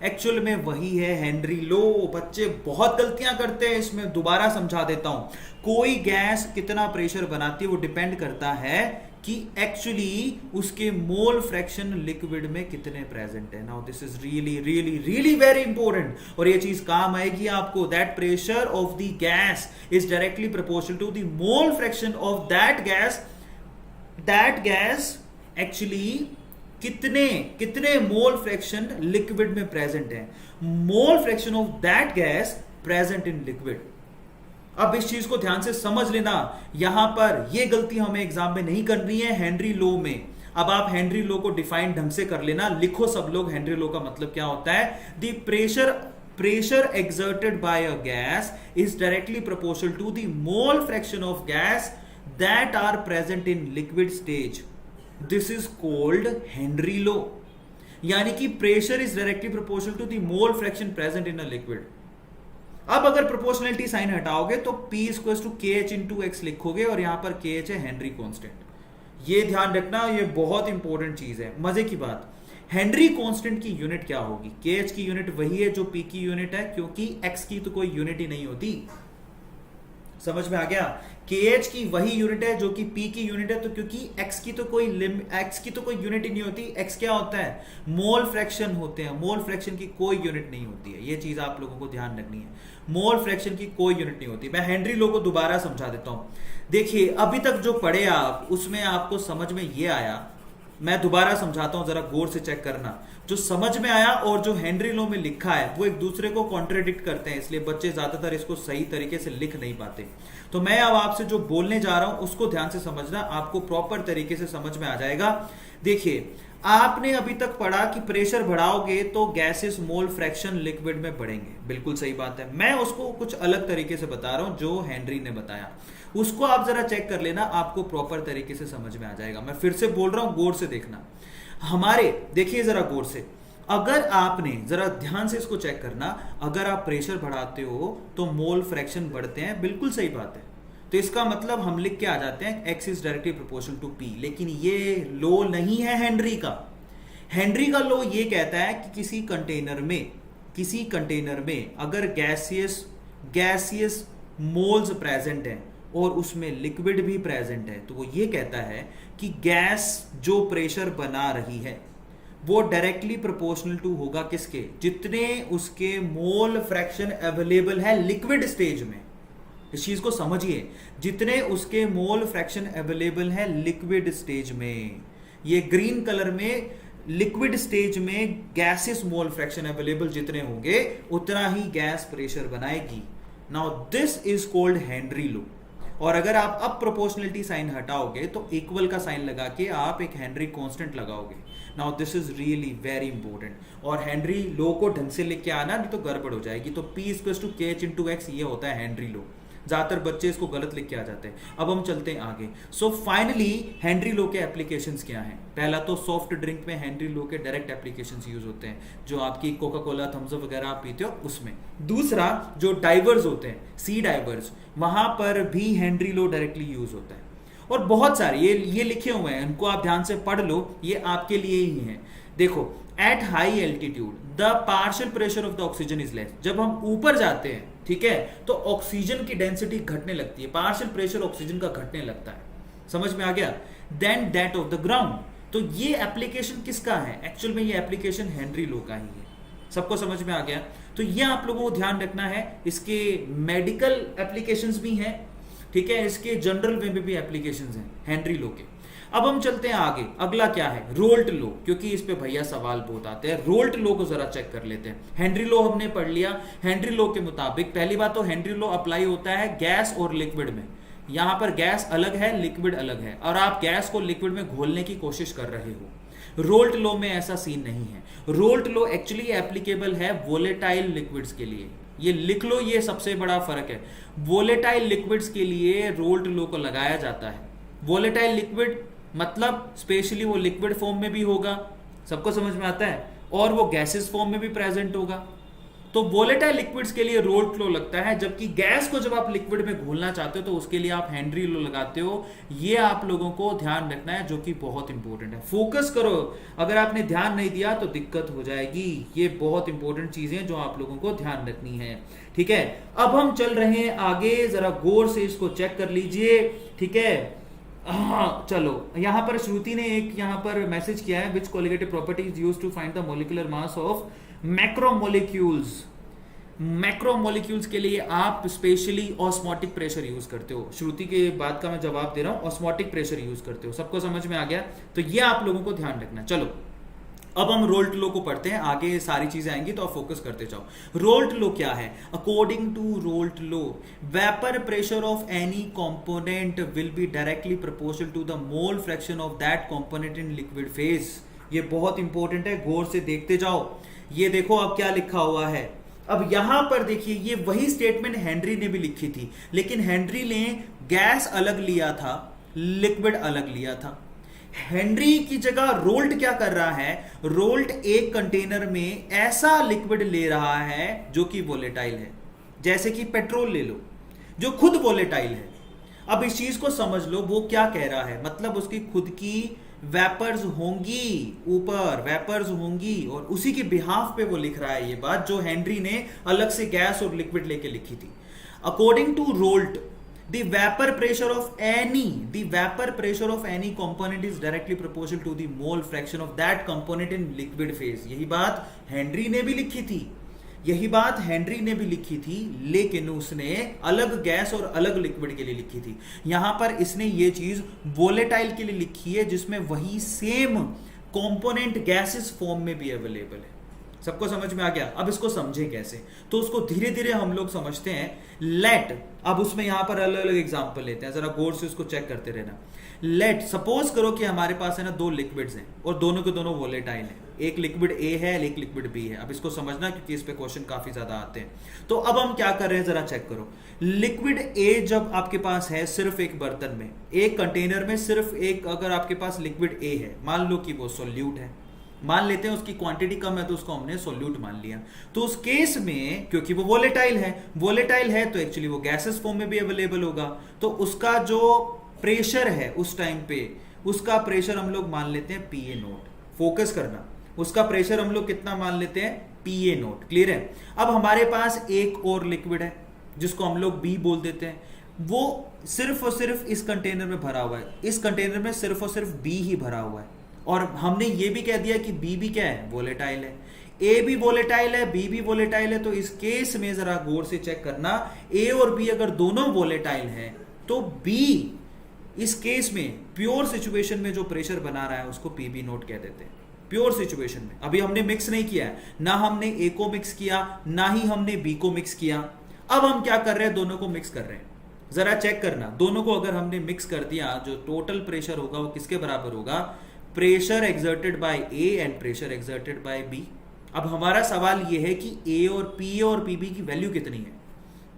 एक्चुअल में वही है हेनरी लॉ। बच्चे बहुत गलतियां करते हैं इसमें, दोबारा समझा देता हूं। कोई गैस कितना प्रेशर बनाती है वो डिपेंड करता है कि एक्चुअली उसके मोल फ्रैक्शन लिक्विड में कितने प्रेजेंट है। Now this is really really really very important, और ये चीज काम आएगी आपको। That pressure of the gas is directly proportional to the mole fraction of that gas. That gas actually कितने मोल फ्रैक्शन लिक्विड में प्रेजेंट है, mole fraction of that gas present in liquid. अब इस चीज को ध्यान से समझ लेना, यहां पर यह गलती हमें एग्जाम में नहीं करनी है हेनरी लॉ में। अब आप हेनरी लॉ को डिफाइन ढंग से कर लेना, लिखो सब लोग हेनरी लॉ का मतलब क्या होता है। The pressure exerted by a gas is directly proportional to the mole fraction of gas that are present in liquid stage. This is called Henry law. यानी कि pressure is directly proportional to the mole fraction present in a liquid. अब अगर proportionality sign हटाओगे तो P equals to K H into X लिखोगे, और यहां पर के एच है हेनरी कांस्टेंट। ये ध्यान रखना, ये बहुत इंपॉर्टेंट चीज है। मजे की बात, हेनरी कांस्टेंट की यूनिट क्या होगी? के एच की यूनिट वही है जो P की यूनिट है, क्योंकि एक्स की तो कोई यूनिट ही नहीं होती। समझ में आ गया? के एच की वही यूनिट है जो कि P की यूनिट है, तो क्योंकि x की तो कोई यूनिट ही नहीं होती। x क्या होता है? मोल फ्रैक्शन होते हैं। मोल फ्रैक्शन की कोई यूनिट नहीं होती है, ये चीज आप लोगों को ध्यान रखनी है। मोल फ्रैक्शन की कोई यूनिट नहीं होती। मैं हेनरी लॉ को दोबारा समझा देता हूं। देखिए, अभी तक जो पढ़े आप उसमें आपको समझ में ये आया, मैं दोबारा समझाता हूं, जरा गौर से चेक करना। जो समझ में आया और जो हेनरी लॉ में लिखा है वो एक दूसरे को कॉन्ट्रडिक्ट करते हैं, इसलिए बच्चे ज्यादातर इसको सही तरीके से लिख नहीं पाते। तो मैं अब आपसे जो बोलने जा रहा हूं उसको ध्यान से समझना, आपको प्रॉपर तरीके से समझ में आ जाएगा। देखिए, आपने अभी तक पढ़ा कि प्रेशर बढ़ाओगे तो गैसेस मोल फ्रैक्शन लिक्विड में बढ़ेंगे, बिल्कुल सही बात है। मैं उसको कुछ अलग तरीके से बता रहा हूं जो हेनरी ने बताया, उसको आप जरा चेक कर लेना, आपको प्रॉपर तरीके से समझ में आ जाएगा। मैं फिर से बोल रहा हूं, गौर से देखना। हमारे देखिए जरा गौर से, अगर आपने जरा ध्यान से इसको चेक करना, अगर आप प्रेशर बढ़ाते हो तो मोल फ्रैक्शन बढ़ते हैं, बिल्कुल सही बात है। तो इसका मतलब हम लिख के आ जाते हैं x is directly proportional to P। लेकिन ये लॉ नहीं है हेनरी का। हेनरी का लॉ ये कहता है कि किसी कंटेनर में अगर गैसियस मोल्स प्रेजेंट हैं और उसमें लिक्विड भी प्रेजेंट है, तो वो ये कहता है कि गैस जो प्रेशर बना रही है वो डायरेक्टली प्रोपोर्शनल टू होगा किसके? जितने उसके मोल फ्रैक्शन अवेलेबल है लिक्विड स्टेज में। इस चीज को समझिए, जितने उसके मोल फ्रैक्शन अवेलेबल है लिक्विड स्टेज में। ये ग्रीन कलर में लिक्विड स्टेज में गैसेस मोल फ्रैक्शन अवेलेबल जितने होंगे उतना ही गैस प्रेशर बनाएगी। Now this is called Henry law. और अगर आप अब प्रोपोर्शनलिटी साइन हटाओगे तो इक्वल का साइन लगा के आप एक हेनरी कांस्टेंट लगाओगे। Now this is really very important, और हेनरी लॉ को ढंग से लिख के आना, नहीं तो गड़बड़ हो जाएगी। तो P equals to K H into x, ये होता है हेनरी लॉ। ज्यादातर बच्चे इसको गलत लिख के आ जाते हैं। अब हम चलते हैं आगे। सो फाइनली हेनरी लॉ के एप्लीकेशंस क्या हैं? पहला तो सॉफ्ट ड्रिंक में हेनरी लॉ के डायरेक्ट एप्लीकेशंस यूज होते हैं, जो आपकी कोका कोला, थम्स अप वगैरह आप पीते हो उसमें। दूसरा, जो डाइवर्स होते हैं, सी डाइवर्स, वहां पर भी हेनरी लॉ डायरेक्टली यूज होता है। और बहुत सारे ये लिखे हुए हैं, उनको आप ध्यान से पढ़ लो, ये आपके लिए ही है। देखो, at high altitude the partial pressure of the oxygen is less. जब हम ऊपर जाते हैं, ठीक है, तो ऑक्सीजन की डेंसिटी घटने लगती है, पार्शियल प्रेशर ऑक्सीजन का घटने लगता है। समझ में आ गया? Then that of the ground. तो ये एप्लीकेशन किसका है? एक्चुअल में ये एप्लीकेशन हेनरी लॉ का ही है। सबको समझ में आ गया? तो ये आप लोगों को ध्यान रखना है। इसके मेडिकल एप्लीकेशंस भी हैं, ठीक है, इसके जनरल वे में भी एप्लीकेशंस हैं हेनरी लॉ के। अब हम चलते हैं आगे, अगला क्या है, रोल्ट लॉ, क्योंकि इस पे भैया सवाल बहुत आते हैं। रोल्ट लॉ को जरा चेक कर लेते हैं। हेनरी लॉ हमने पढ़ लिया। हेनरी लॉ के मुताबिक पहली बात तो हेनरी लॉ अप्लाई होता है गैस और लिक्विड में। यहां पर गैस अलग है, लिक्विड अलग है, और आप गैस को लिक्विड में घोलने की कोशिश कर रहे हो। रोल्ट लॉ में ऐसा सीन नहीं है। रोल्ट लॉ एक्चुअली एप्लीकेबल है वोलेटाइल लिक्विड्स के लिए। ये लिख लो, ये सबसे बड़ा फर्क है। वोलेटाइल लिक्विड्स के लिए रोल्ट लॉ को लगाया जाता है। वोलेटाइल लिक्विड मतलब स्पेशली वो लिक्विड फॉर्म में भी होगा, सबको समझ में आता है, और वो गैसेस फॉर्म में भी प्रेजेंट होगा। तो वोलेटाइल लिक्विड्स के लिए रोल्ट लॉ लगता है, जबकि गैस को जब आप लिक्विड में घोलना चाहते हो तो उसके लिए आप हेनरी लॉ लगाते हो। ये आप लोगों को ध्यान रखना है, जो कि बहुत इंपॉर्टेंट है। फोकस करो, अगर आपने ध्यान नहीं दिया तो दिक्कत हो जाएगी। ये बहुत इंपॉर्टेंट चीजें जो आप लोगों को ध्यान रखनी है, ठीक है। अब हम चल रहे हैं आगे, जरा गौर से इसको चेक कर लीजिए, ठीक है। हाँ चलो, यहां पर श्रुति ने एक यहां पर मैसेज किया है, which colligative properties used to find the molecular mass of macromolecules. Macromolecules के लिए आप स्पेशली ऑस्मोटिक प्रेशर यूज करते हो। श्रुति के बात का मैं जवाब दे रहा हूं, ऑस्मोटिक प्रेशर यूज करते हो। सबको समझ में आ गया? तो ये आप लोगों को ध्यान रखना। चलो अब हम रोल्ट लॉ को पढ़ते हैं, आगे सारी चीजें आएंगी तो आप फोकस करते जाओ। रोल्ट लॉ क्या है? According to Raoult law, vapour pressure of any component will be directly proportional to the mole fraction of that component in liquid phase. ये बहुत इंपॉर्टेंट है, गौर से देखते जाओ। ये देखो अब क्या लिखा हुआ है। अब यहां पर देखिए, ये वही स्टेटमेंट हेनरी ने भी लिखी थी, लेकिन हेनरी ने गैस अलग लिया था, लिक्विड अलग लिया था। हेनरी की जगह रोल्ट क्या कर रहा है? रोल्ट एक कंटेनर में ऐसा लिक्विड ले रहा है जो कि वोलेटाइल है, जैसे कि पेट्रोल ले लो जो खुद वोलेटाइल है। अब इस चीज को समझ लो, वो क्या कह रहा है, मतलब उसकी खुद की वेपर्स होंगी, ऊपर वेपर्स होंगी, और उसी के बिहाफ पे वो लिख रहा है ये बात जो हेनरी ने अलग से गैस और लिक्विड लेके लिखी थी। According to Raoult, the vapor pressure of any component is directly proportional to the mole fraction of that component in liquid phase। यही बात हेनरी ने भी लिखी थी, यही बात हेनरी ने भी लिखी थी, लेकिन उसने अलग गैस और अलग लिक्विड के लिए लिखी थी। यहां पर इसने ये चीज वोलेटाइल के लिए लिखी है, जिसमें वही सेम कंपोनेंट गैसेस फॉर्म में भी अवेलेबल है। सबको समझ में आ गया? अब इसको समझे कैसे, तो उसको धीरे धीरे हम लोग समझते हैं। लेट, अब उसमें यहां पर अलग अलग एग्जांपल लेते हैं, जरा गौर से उसको चेक करते रहना। लेट सपोज करो कि हमारे पास है ना दो लिक्विड्स हैं और दोनों के दोनों वोलेटाइल हैं। एक लिक्विड ए है, एक लिक्विड बी है। अब इसको समझना क्योंकि इस पे क्वेश्चन काफी ज्यादा आते हैं। तो अब हम क्या कर रहे हैं, जरा चेक करो। लिक्विड ए जब आपके पास है सिर्फ एक बर्तन में, एक कंटेनर में सिर्फ एक, अगर आपके पास लिक्विड ए है, मान लो कि वो सोल्यूट है, मान लेते हैं उसकी क्वांटिटी कम है तो उसको हमने सोल्यूट मान लिया। तो उस केस में क्योंकि वो वोलेटाइल है तो एक्चुअली वो गैसेस फॉर्म में भी अवेलेबल होगा। तो उसका जो प्रेशर है उस टाइम पे, उसका प्रेशर हम लोग मान लेते हैं पीए नोट। फोकस करना, उसका प्रेशर हम लोग कितना मान लेते हैं? पीए नोट। क्लियर है? अब हमारे पास एक और लिक्विड है जिसको हम लोग बी बोल देते हैं, वो सिर्फ और सिर्फ इस कंटेनर में भरा हुआ है। इस कंटेनर में सिर्फ और सिर्फ बी ही भरा हुआ है, और हमने ये भी कह दिया कि बी भी क्या है? वोलेटाइल है। ए भी वोलेटाइल है, बी भी वोलेटाइल है। तो इस केस में जरा गौर से चेक करना, ए और बी अगर दोनों वोलेटाइल है तो बी इस केस में प्योर सिचुएशन में जो प्रेशर बना रहा है उसको पीबी नोट कह देते हैं। प्योर सिचुएशन में अभी हमने मिक्स नहीं किया है, ना हमने ए को मिक्स किया ना ही हमने बी को मिक्स किया। अब हम क्या कर रहे हैं? दोनों को मिक्स कर रहे हैं। जरा चेक करना, दोनों को अगर हमने मिक्स कर दिया, जो टोटल प्रेशर होगा वो किसके बराबर होगा? Pressure exerted by A and pressure exerted by B. अब हमारा सवाल यह है कि ए और पी और पीबी की वैल्यू कितनी है,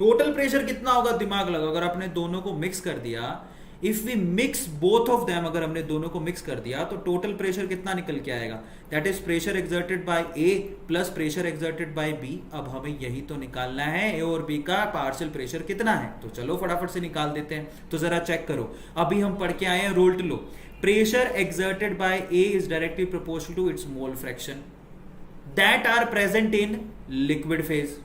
टोटल प्रेशर कितना होगा? दिमाग लगाओ। अगर आपने दोनों को मिक्स कर दिया, if we mix both of them, अगर हमने दोनों को मिक्स कर दिया तो टोटल प्रेशर कितना निकल के आएगा? That is pressure exerted by A plus pressure exerted by B. अब हमें यही तो निकालना है, ए और बी का पार्शियल प्रेशर कितना है। तो चलो फटाफट से निकाल देते हैं। तो जरा चेक करो, अभी हम पढ़ के आए हैं Raoult law. Pressure exerted by A is directly proportional to its mole fraction that are present in liquid phase।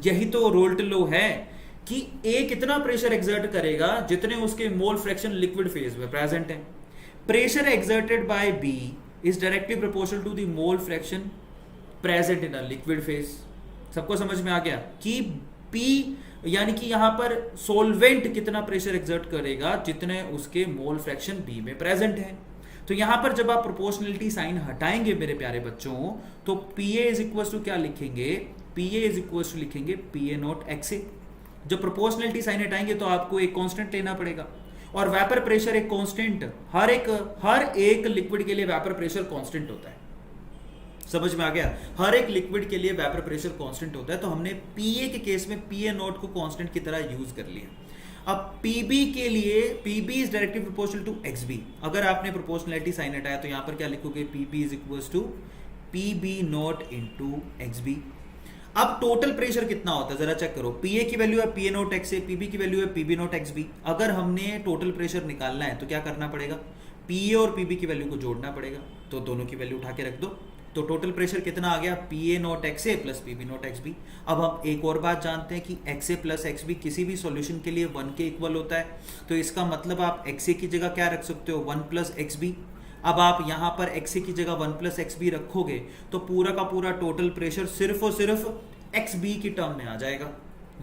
यही तो रोल्ट लॉ है कि A कितना प्रेशर एक्सर्ट करेगा जितने उसके मोल फ्रैक्शन लिक्विड फेज में प्रेजेंट है। Pressure exerted bye B is directly proportional to the mole fraction present in a liquid phase। सबको समझ में आ गया कि P यानी कि यहां पर सोलवेंट कितना प्रेशर एक्सर्ट करेगा जितने उसके मोल फ्रैक्शन B में प्रेजेंट है। तो यहां पर जब आप प्रोपोर्शनलिटी साइन हटाएंगे मेरे प्यारे बच्चों, तो PA इज इक्वल टू क्या लिखेंगे, PA इज इक्वल टू लिखेंगे PA नॉट XA। जब प्रोपोर्शनलिटी साइन हटाएंगे तो आपको एक कांस्टेंट लेना पड़ेगा, और वेपर प्रेशर एक कांस्टेंट, हर एक लिक्विड के लिए वेपर प्रेशर कांस्टेंट होता है। समझ में आ गया? हर एक लिक्विड के लिए वेपर प्रेशर कांस्टेंट होता है। तो हमने PA के केस में PA नोट को कांस्टेंट की तरह यूज कर लिया। अब PB के लिए PB is directly proportional to XB। अगर आपने प्रोपोर्शनलिटी साइन हटाया तो यहां पर क्या लिखोगे, PB is equal to PB naught into XB। अब टोटल प्रेशर कितना होता है जरा चेक करो। PA की वैल्यू है PA नोट XA, PB की वैल्यू है PB नोट XB। अगर हमने टोटल प्रेशर निकालना है तो क्या करना पड़ेगा, PA और PB की वैल्यू को जोड़ना पड़ेगा। तो दोनों की वैल्यू उठा के रख दो, तो टोटल प्रेशर कितना आ गया, PA naught XA plus PB note XB। अब हम एक और बात जानते हैं कि XA प्लस XB किसी भी सॉल्यूशन के लिए 1 के इक्वल होता है। तो इसका मतलब आप XA की जगह क्या रख सकते हो, 1 प्लस XB। अब आप यहां पर XA की जगह 1 प्लस XB रखोगे तो पूरा का पूरा टोटल प्रेशर सिर्फ और सिर्फ XB की टर्म में आ जाएगा।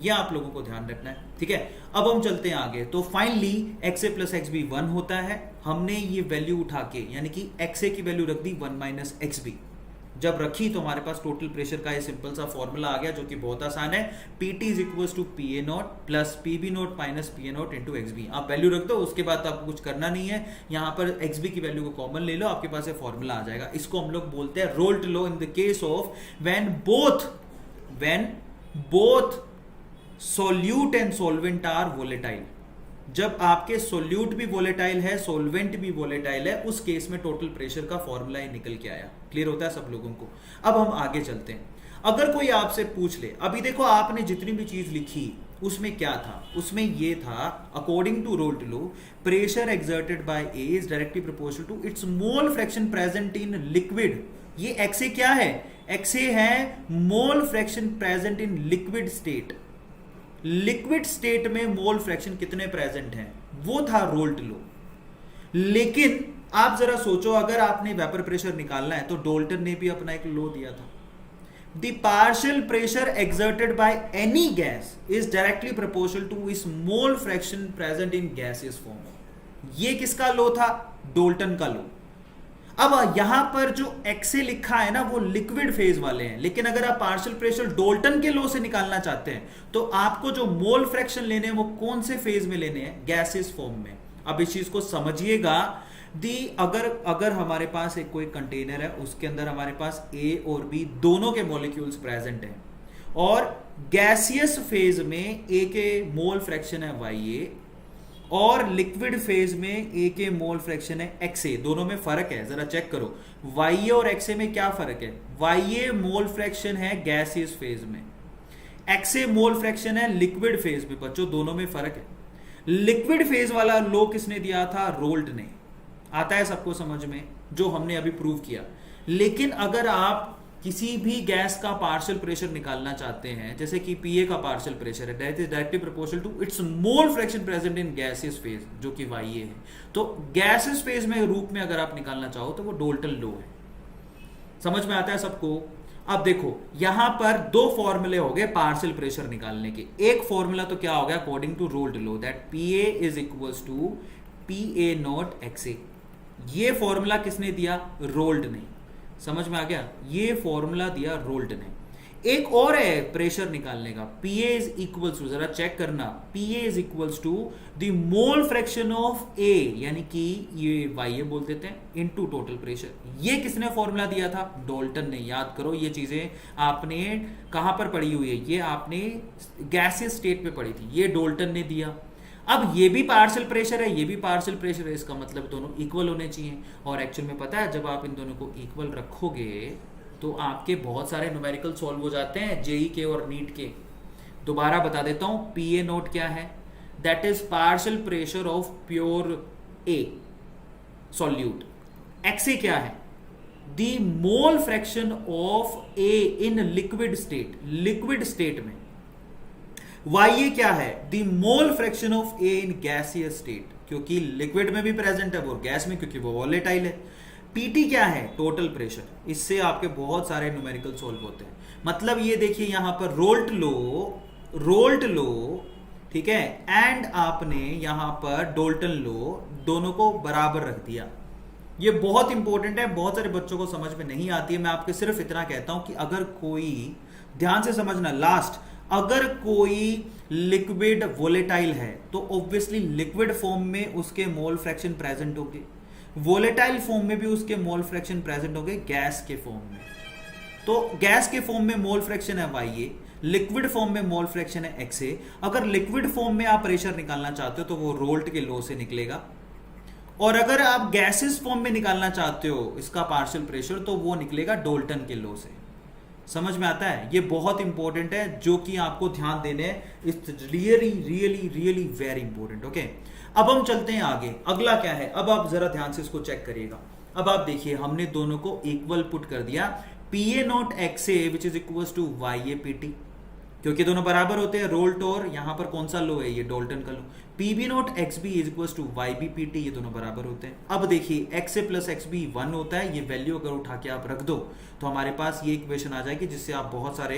यह आप लोगों को ध्यान रखना है, ठीक है। अब हम चलते हैं आगे। तो फाइनली XA प्लस XB 1 होता है। हमने ये वैल्यू उठा के यानी कि XA की वैल्यू रख दी 1 माइनस XB। जब रखी तो हमारे पास टोटल प्रेशर का ये सिंपल सा फॉर्मूला आ गया जो कि बहुत आसान है, PT is equal to PA naught plus PB naught minus PA naught into XB। आप वैल्यू रख दो, उसके बाद आपको कुछ करना नहीं है। यहां पर XB की वैल्यू को कॉमन ले लो, आपके पास ये फॉर्मूला आ जाएगा। इसको हम लोग बोलते हैं Raoult law in the case of when both solute and solvent are volatile. जब आपके सोल्यूट भी वोलेटाइल है, सोलवेंट भी वोलेटाइल है, उस केस में टोटल प्रेशर का फॉर्मूला ही निकल के आया। क्लियर होता है सब लोगों को? अब हम आगे चलते हैं। अगर कोई आपसे पूछ ले, अभी देखो आपने जितनी भी चीज लिखी उसमें क्या था, उसमें ये था according to Raoult law pressure exerted by A is directly proportional to its mole fraction present in liquid. ये XA क्या है, XA है mole fraction present in liquid state. Liquid state में मोल फ्रैक्शन कितने प्रेजेंट हैं, वो था Raoult law. लेकिन आप जरा सोचो, अगर आपने वेपर प्रेशर निकालना है तो डोल्टन ने भी अपना एक लॉ दिया था, the partial pressure exerted by any gas is directly proportional to its mole fraction present in gaseous form. ये किसका लॉ था, डोल्टन का लॉ। अब यहां पर जो XA लिखा है ना वो लिक्विड फेज वाले हैं, लेकिन अगर आप पार्शियल प्रेशर डोल्टन के लॉ से निकालना चाहते हैं तो आपको जो मोल फ्रैक्शन लेने हैं वो कौन से फेज में लेने हैं, गैसियस फॉर्म में। अब इस चीज को समझिएगा, अगर हमारे पास एक कोई कंटेनर है, उसके अंदर हमारे पास A और B दोनों के मॉलिक्यूल्स प्रेजेंट हैं, और गैसियस फेज में A के मोल फ्रैक्शन है YA और लिक्विड फेज में A के मोल फ्रैक्शन है XA। दोनों में फर्क है, जरा चेक करो। YA और XA में क्या फर्क है, YA मोल फ्रैक्शन है गैसियस फेज में, XA मोल फ्रैक्शन है लिक्विड फेज में। बच्चों दोनों में फर्क है। लिक्विड फेज वाला लॉ किसने दिया था, रोल्ट ने। आता है सबको समझ में, जो हमने अभी प्रूव किया। लेकिन अगर आप किसी भी गैस का पार्शियल प्रेशर निकालना चाहते हैं, जैसे कि PA का पार्शियल प्रेशर है, that is directly proportional to its mole fraction present in gaseous phase, जो कि YA है। तो गैसियस फेज में रूप में अगर आप निकालना चाहो तो वो डोल्टन लॉ है। समझ में आता है सबको? अब देखो यहां पर दो फॉर्मूले हो गए पार्शियल प्रेशर निकालने के। एक फॉर्मूला तो क्या हो गया, according to Raoult law, that PA is equals to PA not XA। ये फॉर्मूला किसने दिया, रोल्ट ने। समझ में आ गया? ये फॉर्मूला दिया रोल्ट ने। एक और है प्रेशर निकालने का, PA इज इक्वल्स टू, जरा चेक करना, PA is equals to the mole fraction of A, यानी कि ये YA बोल देते हैं, इनटू टोटल प्रेशर। ये किसने फॉर्मूला दिया था, डोल्टन ने। याद करो ये चीजें आपने कहां पर पढ़ी हुई है, ये आपने गैसियस स्टेट पे पढ़ी थी, ये डोल्टन ने दिया। अब ये भी पार्शियल प्रेशर है, ये भी पार्शियल प्रेशर है, इसका मतलब दोनों इक्वल होने चाहिए। और एक्चुअल में पता है, जब आप इन दोनों को इक्वल रखोगे तो आपके बहुत सारे न्यूमेरिकल सॉल्व हो जाते हैं, जेई के और नीट के। दोबारा बता देता हूं, PA नोट क्या है, that is partial pressure of pure A solute. XA क्या है, the mole fraction of A in liquid state में। YA क्या है, the mole fraction of A in gaseous state, क्योंकि लिक्विड में भी प्रेजेंट है वो, गैस में क्योंकि वो वोलेटाइल है। PT क्या है, टोटल प्रेशर। इससे आपके बहुत सारे न्यूमेरिकल सॉल्व होते हैं। मतलब ये देखिए यहां पर रोल्ट लो, ठीक है, एंड आपने यहां पर डोल्टन लो, दोनों को बराबर रख दिया। ये बहुत इंपॉर्टेंट है, बहुत सारे बच्चों को समझ में नहीं आती है। मैं आपके सिर्फ इतना कहता हूं कि अगर कोई, ध्यान से समझना, लास्ट, अगर कोई लिक्विड वोलेटाइल है तो ऑब्वियसली लिक्विड फॉर्म में उसके मोल फ्रैक्शन प्रेजेंट होंगे, वोलेटाइल फॉर्म में भी उसके मोल फ्रैक्शन प्रेजेंट होंगे गैस के फॉर्म में। तो गैस के फॉर्म में मोल फ्रैक्शन है YA, लिक्विड फॉर्म में मोल फ्रैक्शन है XA। अगर लिक्विड फॉर्म में आप प्रेशर निकालना चाहते हो तो वो रोल्ट के लॉ से निकलेगा, और अगर आप गैसेस फॉर्म में निकालना चाहते हो इसका पार्शियल प्रेशर तो वो निकलेगा डोल्टन के लॉ से। समझ में आता है? ये बहुत इंपॉर्टेंट है, जो कि आपको ध्यान देने हैं। It's really really really very important. Okay, अब हम चलते हैं आगे। अगला क्या है, अब आप जरा ध्यान से इसको चेक करिएगा। अब आप देखिए हमने दोनों को इक्वल पुट कर दिया, PA not XA which is equal to YA PT, क्योंकि दोनों बराबर होते हैं। रोल्ट और यहां पर कौन सा लो है, ये डोल्टन का law. PB naught XB is equal to YB PT, ये दोनों बराबर होते हैं। अब देखिए XA प्लस XB 1 होता है, ये वैल्यू अगर उठा के आप रख दो तो हमारे पास ये इक्वेशन आ जाएगी जिससे आप बहुत सारे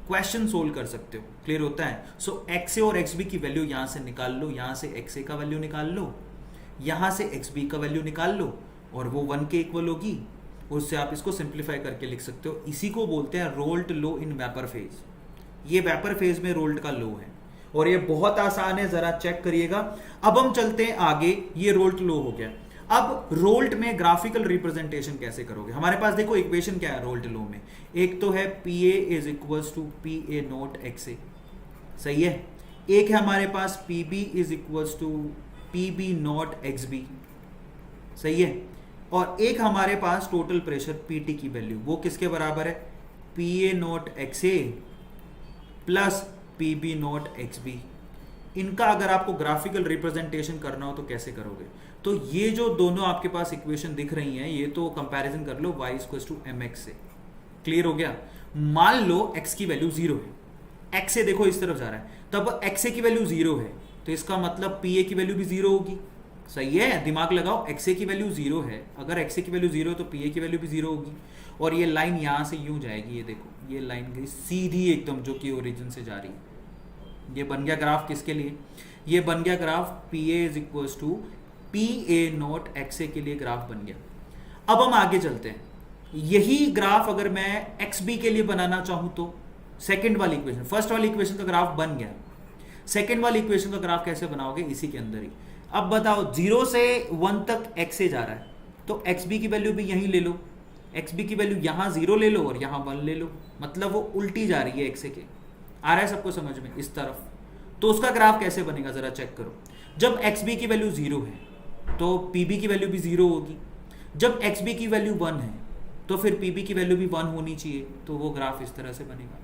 क्वेश्चन सोल्व कर सकते हो। क्लियर होता है? सो XA और XB की वैल्यू यहां से निकाल लो, यहां से XA का वैल्यू निकाल लो, यहां से XB का वैल्यू निकाल लो, और वो 1 के इक्वल होगी। उससे आप इसको सिंप्लीफाई करके लिख सकते हो। इसी को बोलते हैं Raoult low in vapour phase. ये वेपर फेज में रोल्ट का लो है, और ये बहुत आसान है, जरा चेक करिएगा। अब हम चलते हैं आगे। ये रोल्ट लो हो गया। अब रोल्ट में ग्राफिकल रिप्रेजेंटेशन कैसे करोगे? हमारे पास देखो इक्वेशन क्या है रोल्ट लो में, एक तो है PA is equal to PA not XA, सही है। एक है हमारे पास PB is equal to PB naught XB, सही है। और एक हमारे पास टोटल प्रेशर PT की वैल्यू, वो किसके बराबर है, PA not XA plus PB naught XB। इनका अगर आपको ग्राफिकल रिप्रेजेंटेशन करना हो तो कैसे करोगे? तो ये जो दोनों आपके पास इक्वेशन दिख रही हैं, ये तो कंपैरिजन कर लो y इक्वल टू mx से। क्लियर हो गया? मान लो x की वैल्यू 0 है, x से देखो इस तरफ जा रहा है, तब xa की वैल्यू 0 है, तो इसका मतलब PA की वैल्यू भी 0 होगी। सही है, दिमाग लगाओ। XA की वैल्यू 0 है, अगर XA की वैल्यू 0 है तो PA की वैल्यू भी 0 होगी। और ये लाइन यहां से यूं जाएगी, ये देखो ये लाइन गई सीधी एकदम, जो कि ओरिजिन से जा रही है। ये बन गया ग्राफ किसके लिए? ये बन गया graph PA is equal to PA not XA के लिए ग्राफ बन गया। अब हम आगे चलते हैं। यही ग्राफ अगर मैं XB के लिए बनाना चाहूं तो सेकंड वाली इक्वेशन, फर्स्ट वाली इक्वेशन का ग्राफ बन गया, सेकंड वाली इक्वेशन का ग्राफ कैसे बनाओगे? इसी के अंदर ही। अब बताओ 0 से 1 तक XA जा रहा है, तो XB की वैल्यू भी यहीं ले लो, XB की वैल्यू यहां 0 ले लो और यहां 1 ले लो, मतलब वो उल्टी जा रही है XA के। आ रहा है सबको समझ में? इस तरफ। तो उसका ग्राफ कैसे बनेगा जरा चेक करो। जब XB की वैल्यू 0 है तो PB की वैल्यू भी 0 होगी। जब XB की वैल्यू 1 है तो फिर PB की वैल्यू भी 1 होनी चाहिए, तो वो ग्राफ इस तरह से बनेगा।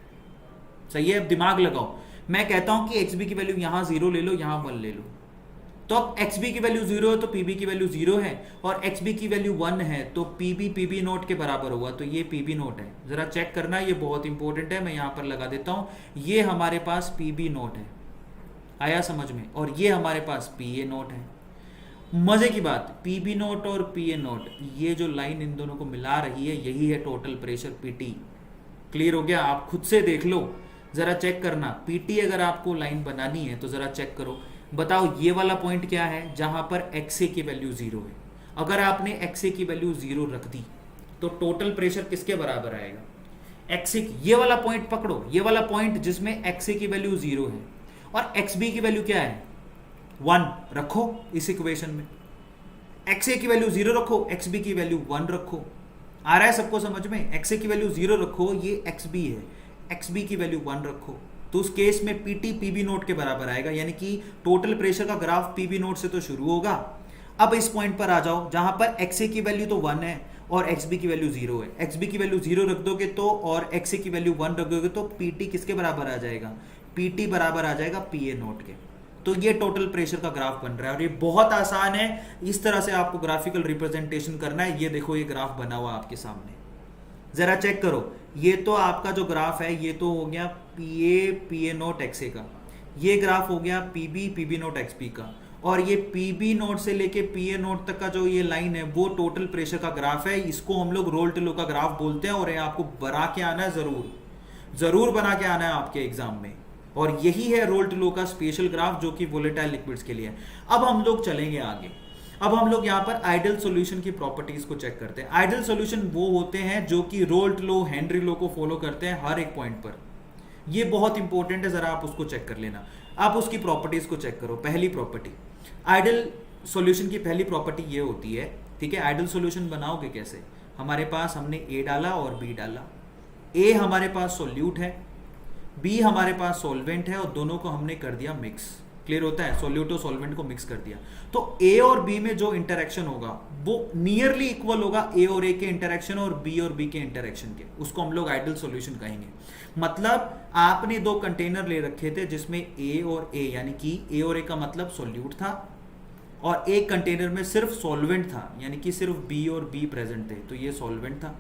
सही है? अब दिमाग लगाओ। मैं कहता हूं कि XB की वैल्यू यहां 0 ले लो, यहां 1 ले लो, तो अब XB की वैल्यू 0 है तो PB की वैल्यू 0 है, और XB की वैल्यू 1 है तो PB PB नोट के बराबर होगा, तो ये PB नोट है। जरा चेक करना, ये बहुत इंपॉर्टेंट है, मैं यहां पर लगा देता हूं। ये हमारे पास PB नोट है, आया समझ में? और ये हमारे पास PA नोट है। मजे की बात, PB नोट और PA नोट, ये जो लाइन इन दोनों को मिला रही है, यही है टोटल प्रेशर PT। क्लियर हो गया? आप खुद से देख लो, जरा चेक करना। PT अगर आपको लाइन बनानी है तो जरा चेक करो, बताओ ये वाला पॉइंट क्या है जहां पर XA की वैल्यू 0 है। अगर आपने XA की वैल्यू 0 रख दी तो टोटल प्रेशर किसके बराबर आएगा? XA। ये वाला पॉइंट पकड़ो, ये वाला पॉइंट जिसमें XA की वैल्यू 0 है और XB की वैल्यू क्या है, 1 रखो इस इक्वेशन में। XA की वैल्यू 0 रखो, XB की वैल्यू 1 रखो। आ रहा है सबको समझ में? XA की वैल्यू 0 रखो, ये XB है, XB की वैल्यू 1 रखो, तो उस केस में PT PB नोट के बराबर आएगा, यानी कि टोटल प्रेशर का ग्राफ PB नोट से तो शुरू होगा। अब इस पॉइंट पर आ जाओ जहां पर XA की वैल्यू तो 1 है और XB की वैल्यू 0 है। XB की वैल्यू 0 रख दोगे तो, और XA की वैल्यू 1 रख दोगे तो PT किसके बराबर आ जाएगा? PT बराबर आ जाएगा PA नोट के। तो ये टोटल प्रेशर का ग्राफ बन रहा है, और ये बहुत आसान है। इस तरह से आपको ग्राफिकल रिप्रेजेंटेशन करना है। ये देखो ये ग्राफ बना हुआ आपके सामने, जरा चेक करो। ये तो आपका जो ग्राफ है ये तो हो गया PA नोट XA का, ये ग्राफ हो गया PB नोट XB का, और ये PB नोट से लेके PA नोट तक का जो ये लाइन है वो टोटल प्रेशर का ग्राफ है। इसको हम लोग रोल्ट लो का ग्राफ बोलते हैं, और ये आपको बना के आना है जरूर। जरूर बना के आना है आपके एग्जाम में। और यही है रोल्ट लो का स्पेशल ग्राफ जो कि वोलेटाइल लिक्विड्स के लिए है। अब हम लोग चलेंगे आगे। अब हम लोग यहाँ पर आइडियल सॉल्यूशन की प्रॉपर्टीज को चेक करते हैं। आइडियल सॉल्यूशन वो होते हैं जो कि रोल्ट लो, हेनरी लो को फॉलो करते हैं हर एक पॉइंट पर। ये बहुत इंपॉर्टेंट है, जरा आप उसको चेक कर लेना। आप उसकी प्रॉपर्टीज को चेक करो। पहली प्रॉपर्टी, आइडियल सॉल्यूशन की पहली प्रॉपर्टी ये होती है, ठीक है। आइडियल सॉल्यूशन बनाओगे कैसे? हमारे पास हमने ए डाला और बी डाला। ए हमारे पास सॉल्यूट है, बी हमारे पास सॉल्वेंट है, और दोनों को हमने कर दिया मिक्स। क्लियर होता है? सॉल्यूट और सॉल्वेंट को मिक्स कर दिया तो ए और बी में जो इंटरेक्शन होगा वो नियरली इक्वल होगा ए और ए के इंटरेक्शन और बी के इंटरेक्शन के। उसको हम लोग आइडियल सॉल्यूशन कहेंगे। मतलब आपने दो कंटेनर ले रखे थे जिसमें ए और ए, यानी कि ए और ए का मतलब सॉल्यूट था, और एक कंटेनर में सिर्फ सॉल्वेंट था, यानी कि सिर्फ बी और बी प्रेजेंट थे, तो ये सॉल्वेंट था।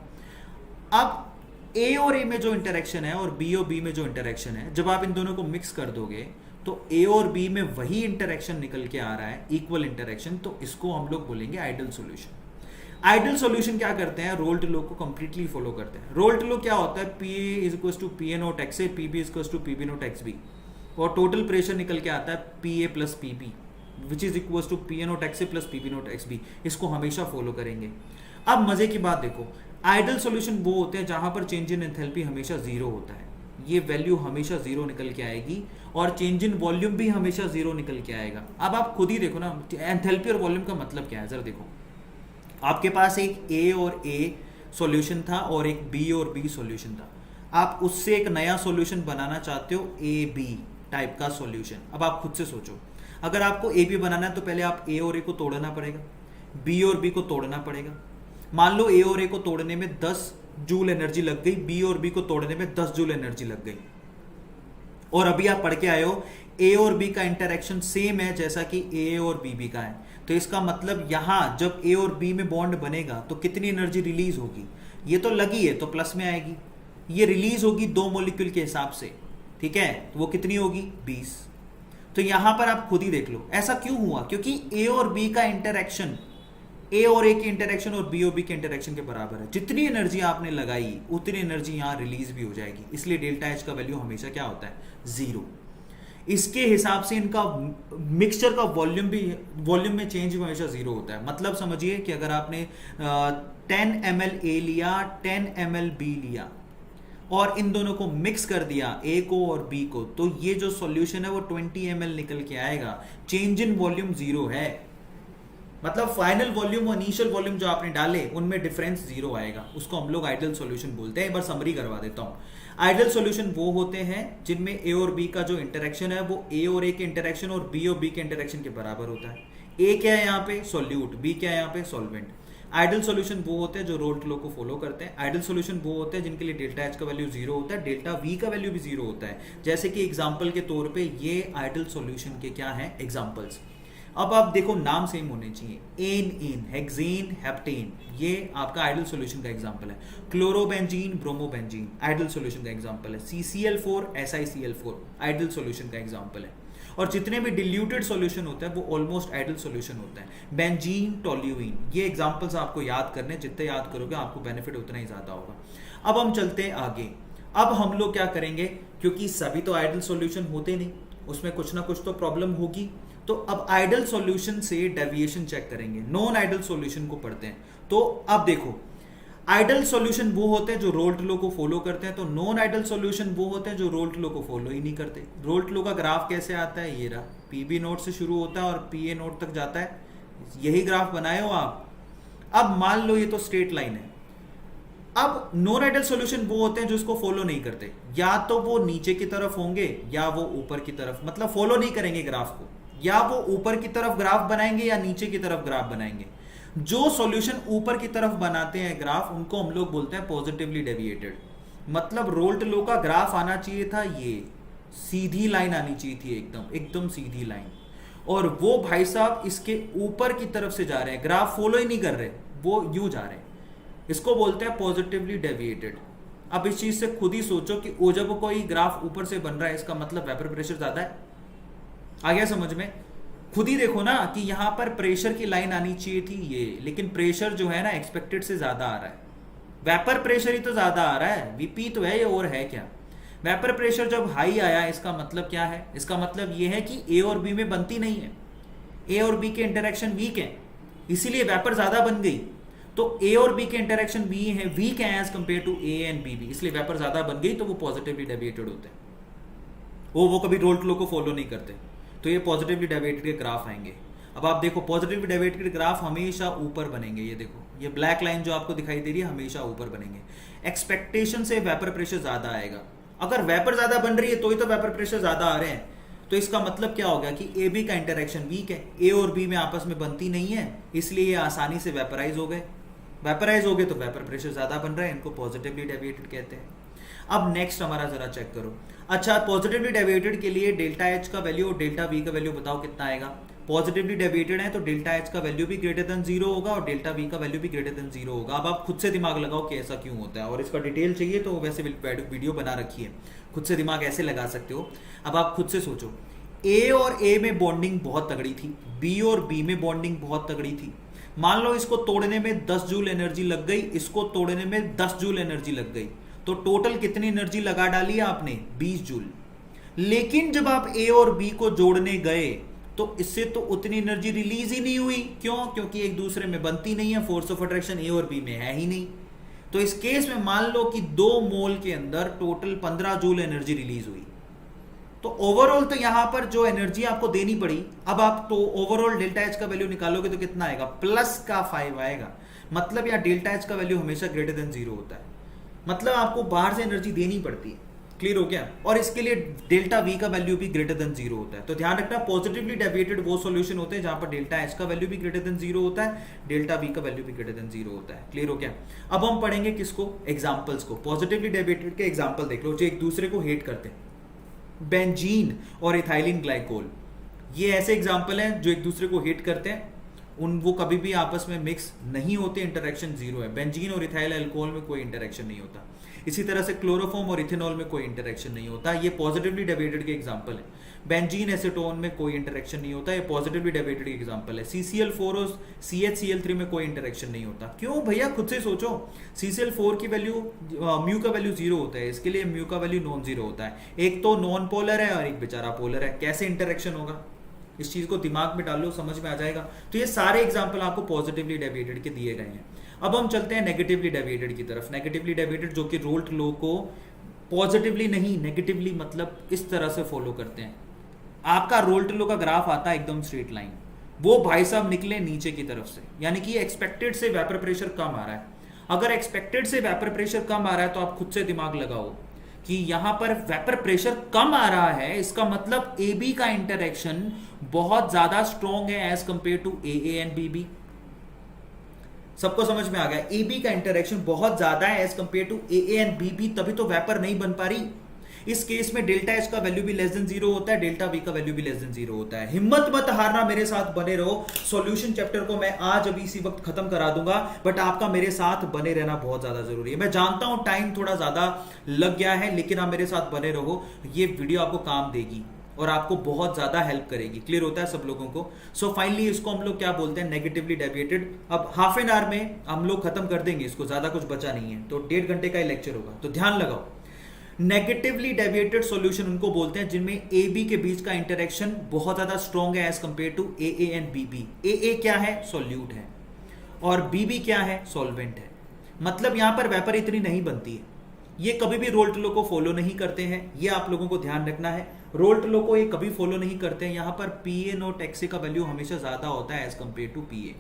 अब ए और ए में जो इंटरेक्शन है और बी में जो इंटरेक्शन है, जब आप इन दोनों को मिक्स कर दोगे तो ए और बी में वही इंटरेक्शन निकल के आ रहा है, इक्वल इंटरेक्शन, तो इसको हम लोग बोलेंगे आइडियल सॉल्यूशन। आइडियल सॉल्यूशन क्या करते हैं? रोल्ट लो को कंप्लीटली फॉलो करते हैं। रोल्ट लो क्या होता है? P is equal to P A naught X A, P B is equal to P B naught X B, और टोटल प्रेशर निकल के आता है P A plus P B which is equal to P A naught X A plus P B naught X B. इसको हमेशा follow करेंगे। अब मजे की बात देखो, आइडियल सॉल्यूशन वो होते हैं जहां पर चेंज इन एंथैल्पी हमेशा जीरो होता है। ये वैल्यू हमेशा जीरो निकल के आएगी, और चेंज इन वॉल्यूम भी हमेशा जीरो निकल के आएगा। अब आप खुद ही देखो ना, एंथैल्पी और वॉल्यूम का मतलब क्या है, जरा देखो। आपके पास एक ए और ए सॉल्यूशन था और एक बी और बी सॉल्यूशन था। आप उससे एक नया सॉल्यूशन बनाना चाहते हो, ए बी टाइप का सॉल्यूशन। अब आप खुद से सोचो, अगर आपको ए बी बनाना है तो पहले आप ए और ए को तोड़ना पड़ेगा, बी और बी को तोड़ना पड़ेगा। मान लो ए और ए को तोड़ने में 10 जूल एनर्जी लग गई, बी और बी को तोड़ने में 10 जूल एनर्जी लग गई, और अभी आप पढ़ के आए हो ए और बी का इंटरेक्शन सेम है जैसा कि ए और बी का है। तो इसका मतलब यहां जब ए और बी में बॉन्ड बनेगा तो कितनी एनर्जी रिलीज होगी? ये तो लगी है तो प्लस में आएगी, ये रिलीज होगी 2 मॉलिक्यूल के हिसाब से, ठीक है। तो वो कितनी होगी? 20। तो यहां पर आप खुद ही देख लो ऐसा क्यों हुआ, क्योंकि ए और बी का इंटरेक्शन, ए और ए के इंटरेक्शन और बी के इंटरेक्शन के बराबर है। जितनी एनर्जी आपने लगाई उतनी एनर्जी यहां रिलीज भी हो जाएगी, इसलिए डेल्टा एच का वैल्यू हमेशा क्या होता है? 0। इसके हिसाब से इनका मिक्सचर का वॉल्यूम में चेंज भी हमेशा 0 होता है। मतलब समझिए कि अगर आपने 10 ml ए लिया, 10 ml बी लिया, और इन दोनों को मिक्स कर दिया, ए को और बी को, तो ये जो सॉल्यूशन है वो 20 ml निकल के आएगा। चेंज इन वॉल्यूम 0 है, मतलब फाइनल वॉल्यूम और इनिशियल वॉल्यूम जो आपने डाले उनमें डिफरेंस 0 आएगा। उसको हम लोग आइडियल सॉल्यूशन बोलते हैं। एक बार समरी करवा देता हूं। आइडियल सॉल्यूशन वो होते हैं जिनमें ए और बी का जो इंटरेक्शन है वो ए और ए के इंटरेक्शन और बी के इंटरेक्शन के बराबर होता है। ए क्या है यहाँ पे? सॉल्यूट। बी क्या है यहाँ पे? सॉल्वेंट। आइडियल सॉल्यूशन वो होते हैं जो रोल्ट लॉ को फॉलो करते हैं। आइडियल सॉल्यूशन वो होते हैं जिनके लिए डेल्टा एच का वैल्यू 0 होता है, डेल्टा वी का वैल्यू भी 0 होता है। जैसे कि एग्जाम्पल के तौर पे ये आइडियल सॉल्यूशन के क्या है एग्जाम्पल्स। अब आप देखो नाम सेम होने चाहिए। एन, हेक्सेन, हेप्टेन, ये आपका आइडियल सॉल्यूशन का एग्जांपल है। क्लोरोबेंजीन, ब्रोमोबेंजीन आइडियल सॉल्यूशन का एग्जांपल है। CCl4, SiCl4 आइडियल सॉल्यूशन का एग्जांपल है। और जितने भी डिल्यूटेड सॉल्यूशन होता है वो ऑलमोस्ट आइडियल सॉल्यूशन होता है। बेंजीन, टोल्यूइन, ये एग्जांपल्स आपको याद करने, जितने याद करोगे आपको बेनिफिट उतना ही ज्यादा होगा। अब हम चलते हैं आगे। अब हम लोग क्या करेंगे, क्योंकि सभी तो आइडियल सॉल्यूशन होते नहीं, उसमें कुछ ना कुछ तो प्रॉब्लम होगी। तो अब आइडियल सॉल्यूशन से डेविएशन चेक करेंगे, नॉन आइडियल सॉल्यूशन को पढ़ते हैं। तो अब देखो, आइडियल सॉल्यूशन वो होते हैं जो रोल्ट लॉ को फॉलो करते हैं, तो नॉन आइडियल सॉल्यूशन वो होते हैं जो रोल्ट लॉ को फॉलो ही नहीं करते। रोल्ट लॉ का ग्राफ कैसे आता है? ये रहा, पीबी नोड से शुरू होता है और पीए नोड तक जाता है। यही ग्राफ बनाए हो आप। अब मान लो ये तो स्ट्रेट लाइन है। अब नॉन आइडियल सॉल्यूशन वो होते हैं जो इसको फॉलो नहीं करते, या तो वो नीचे की तरफ होंगे या वो ऊपर की तरफ, मतलब फॉलो नहीं करेंगे ग्राफ को, या वो ऊपर की तरफ ग्राफ बनाएंगे या नीचे की तरफ ग्राफ बनाएंगे। जो सॉल्यूशन ऊपर की तरफ बनाते हैं ग्राफ, उनको हम लोग बोलते हैं पॉजिटिवली डेविएटेड। मतलब रोल्ट लॉ का ग्राफ आना चाहिए था, ये सीधी लाइन आनी चाहिए थी, एकदम सीधी लाइन, और वो भाई साहब इसके ऊपर की तरफ से जा रहे हैं, ग्राफ फॉलो ही नहीं कर रहे, वो यूं जा रहे हैं। इसको बोलते हैं पॉजिटिवली डेविएटेड। अब इस चीज से खुद ही सोचो कि वो जब कोई ग्राफ ऊपर से बन रहा है, इसका मतलब वेपर प्रेशर ज्यादा है। आ गया समझ में? खुद ही देखो ना कि यहां पर प्रेशर की लाइन आनी चाहिए थी ये, लेकिन प्रेशर जो है ना एक्सपेक्टेड से ज्यादा आ रहा है। वेपर प्रेशर ही तो ज्यादा आ रहा है, वीपी तो है ये, और है क्या। वेपर प्रेशर जब हाई आया इसका मतलब क्या है, इसका मतलब ये है कि ए और बी में बनती नहीं है, ए और बी के इंटरेक्शन वीक है, इसीलिए वेपर ज्यादा बन गई। तो ए और बी के इंटरेक्शन वीक है as compare to A and B, इसलिए वेपर ज्यादा बन गई, तो वो पॉजिटिवली डेविएटेड होते हैं, वो कभी रोल्ट लॉ को फॉलो नहीं करते, तो ये पॉजिटिवली डेविएटेड के ग्राफ आएंगे। अब आप देखो पॉजिटिवली डेविएटेड ग्राफ हमेशा ऊपर बनेंगे, ये देखो ये ब्लैक लाइन जो आपको दिखाई दे रही है हमेशा ऊपर बनेंगे। एक्सपेक्टेशन से वेपर प्रेशर ज्यादा आएगा, अगर वेपर ज्यादा बन रही है तो ही तो वेपर प्रेशर ज्यादा आ रहे हैं, तो इसका मतलब क्या हो गया कि ए बी का इंटरेक्शन वीक है, ए और बी में आपस में बनती नहीं है, इसलिए ये आसानी से वेपराइज हो गए, वेपराइज हो गए तो वेपर प्रेशर ज्यादा बन रहा है, इनको पॉजिटिवली डेविएटेड कहते हैं। अब नेक्स्ट हमारा जरा चेक करो, अच्छा पॉजिटिवली डेविएटेड के लिए डेल्टा एच का वैल्यू और डेल्टा वी का वैल्यू बताओ कितना आएगा। पॉजिटिवली डेविएटेड है तो डेल्टा एच का वैल्यू भी ग्रेटर देन जीरो होगा और डेल्टा वी का वैल्यू भी ग्रेटर देन जीरो होगा। अब आप खुद से दिमाग लगाओ कि ऐसा क्यों होता है, और इसका डिटेल चाहिए तो वैसे वीडियो बना रखी है, खुद से दिमाग ऐसे लगा सकते हो। अब आप खुद से सोचो, ए और ए में बॉन्डिंग बहुत तगड़ी थी, बी और बी में बॉन्डिंग बहुत तगड़ी थी, मान लो इसको तोड़ने में 10 जूल एनर्जी लग गई, इसको तोड़ने में 10 जूल एनर्जी लग गई, तो टोटल कितनी एनर्जी लगा डाली है आपने, 20 जूल। लेकिन जब आप ए और बी को जोड़ने गए तो इससे तो उतनी एनर्जी रिलीज ही नहीं हुई, क्यों, क्योंकि एक दूसरे में बनती नहीं है, फोर्स ऑफ अट्रैक्शन ए और बी में है ही नहीं। तो इस केस में मान लो कि 2 मोल के अंदर टोटल 15 जूल एनर्जी रिलीज हुई, तो ओवरऑल तो यहां पर जो एनर्जी आपको देनी पड़ी, अब आप तो ओवरऑल डेल्टा एच का वैल्यू निकालोगे तो कितना आएगा, प्लस का 5 आएगा। मतलब यहां डेल्टा एच का वैल्यू हमेशा ग्रेटर देन जीरो होता है, मतलब आपको बाहर से एनर्जी देनी पड़ती है। क्लियर हो गया, और इसके लिए डेल्टा वी का वैल्यू भी ग्रेटर देन जीरो होता है। तो ध्यान रखना पॉजिटिवली डेविएटेड वो सॉल्यूशन होते हैं जहां पर डेल्टा एच का वैल्यू भी ग्रेटर देन जीरो होता है, डेल्टा वी का वैल्यू भी ग्रेटर देन जीरो होता है। क्लियर हो गया। अब हम पढ़ेंगे किसको, एग्जांपल्स को। पॉजिटिवली डेविएटेड के एग्जांपल देख लो जो एक दूसरे को हेट करते हैं, बेंजीन और इथाइलिन ग्लाइकोल, ये ऐसे एग्जांपल हैं जो एक दूसरे को हेट करते हैं, वो कभी भी आपस में मिक्स नहीं होते, इंटरेक्शन जीरो है। बेंजीन और इथाइल अल्कोहल में कोई इंटरेक्शन नहीं होता। इसी तरह से क्लोरोफॉर्म और इथेनॉल में कोई इंटरेक्शन नहीं होता, ये पॉजिटिवली डेविएटेड के एग्जांपल है। बेंजीन एसीटोन में कोई इंटरेक्शन नहीं होता, ये पॉजिटिवली डेविएटेड के एग्जांपल है। CCl4 और CHCl3 में कोई इंटरेक्शन नहीं होता। क्यों भैया, खुद से सोचो, CCl4 की वैल्यू म्यू का वैल्यू जीरो होता है, इसके लिए म्यू का वैल्यू नॉन जीरो होता है। एक तो नॉन पोलर है और एक बेचारा पोलर है, कैसे इंटरेक्शन होगा, इस चीज को दिमाग में डालो, समझ में आ जाएगा। तो ये सारे एग्जांपल आपको पॉजिटिवली डेविएटेड के दिए गए हैं। अब हम चलते हैं नेगेटिवली डेविएटेड की तरफ। नेगेटिवली डेविएटेड जो कि रोल्ट लॉ को पॉजिटिवली नहीं, नेगेटिवली मतलब इस तरह से फॉलो करते हैं। आपका रोल्ट लॉ का ग्राफ आता है एकदम स्ट्रेट लाइन, वो भाई साहब निकले नीचे की तरफ से, यानी कि एक्सपेक्टेड से वेपर प्रेशर कम आ रहा है। अगर एक्सपेक्टेड से वेपर प्रेशर कम आ रहा है तो आप खुद से दिमाग लगाओ कि यहां पर वेपर प्रेशर कम आ रहा है, इसका मतलब ए बी का इंटरेक्शन बहुत ज्यादा स्ट्रॉन्ग है as compare to A and B B. सबको समझ में आ गया, ए बी का इंटरेक्शन बहुत ज्यादा है as compare to A and B B, तभी तो वेपर नहीं बन पा रही। इस केस में डेल्टा एच का वैल्यू भी लेस देन जीरो होता है, डेल्टा वी का वैल्यू भी लेस देन जीरो होता है। हिम्मत मत हारना, मेरे साथ बने रहो। सॉल्यूशन चैप्टर को मैं आज अभी इसी वक्त खत्म करा दूंगा, बट आपका मेरे साथ बने रहना बहुत ज्यादा जरूरी है। मैं जानता हूं टाइम थोड़ा ज्यादा लग गया है, लेकिन आप मेरे साथ बने रहो, ये वीडियो आपको काम देगी और आपको बहुत ज्यादा हेल्प करेगी। क्लियर होता है सब लोगों को। सो फाइनली इसको हम लोग क्या बोलते हैं, नेगेटिवली डेविएटेड। अब हाफ एन आवर में हम लोग खत्म कर देंगे इसको, ज्यादा कुछ बचा नहीं है, तो 1.5 घंटे का ही लेक्चर होगा, तो ध्यान लगाओ। नेगेटिवली डेविएटेड सॉल्यूशन उनको बोलते हैं जिनमें ए बी के बीच का इंटरेक्शन बहुत ज्यादा स्ट्रॉन्ग है as compare to A and B B. A क्या है, सॉल्यूट है, और बी बी क्या है, सॉल्वेंट है। मतलब यहां पर वेपर इतनी नहीं बनती है। ये कभी भी रोल्ट लॉ को फॉलो नहीं करते हैं, ये आप लोगों को ध्यान रखना है। रोल्ट लॉ को ये कभी फॉलो नहीं करते हैं। यहां पर पीए नॉट एक्स का वैल्यू हमेशा ज्यादा होता है एज कंपेयर टू पीए,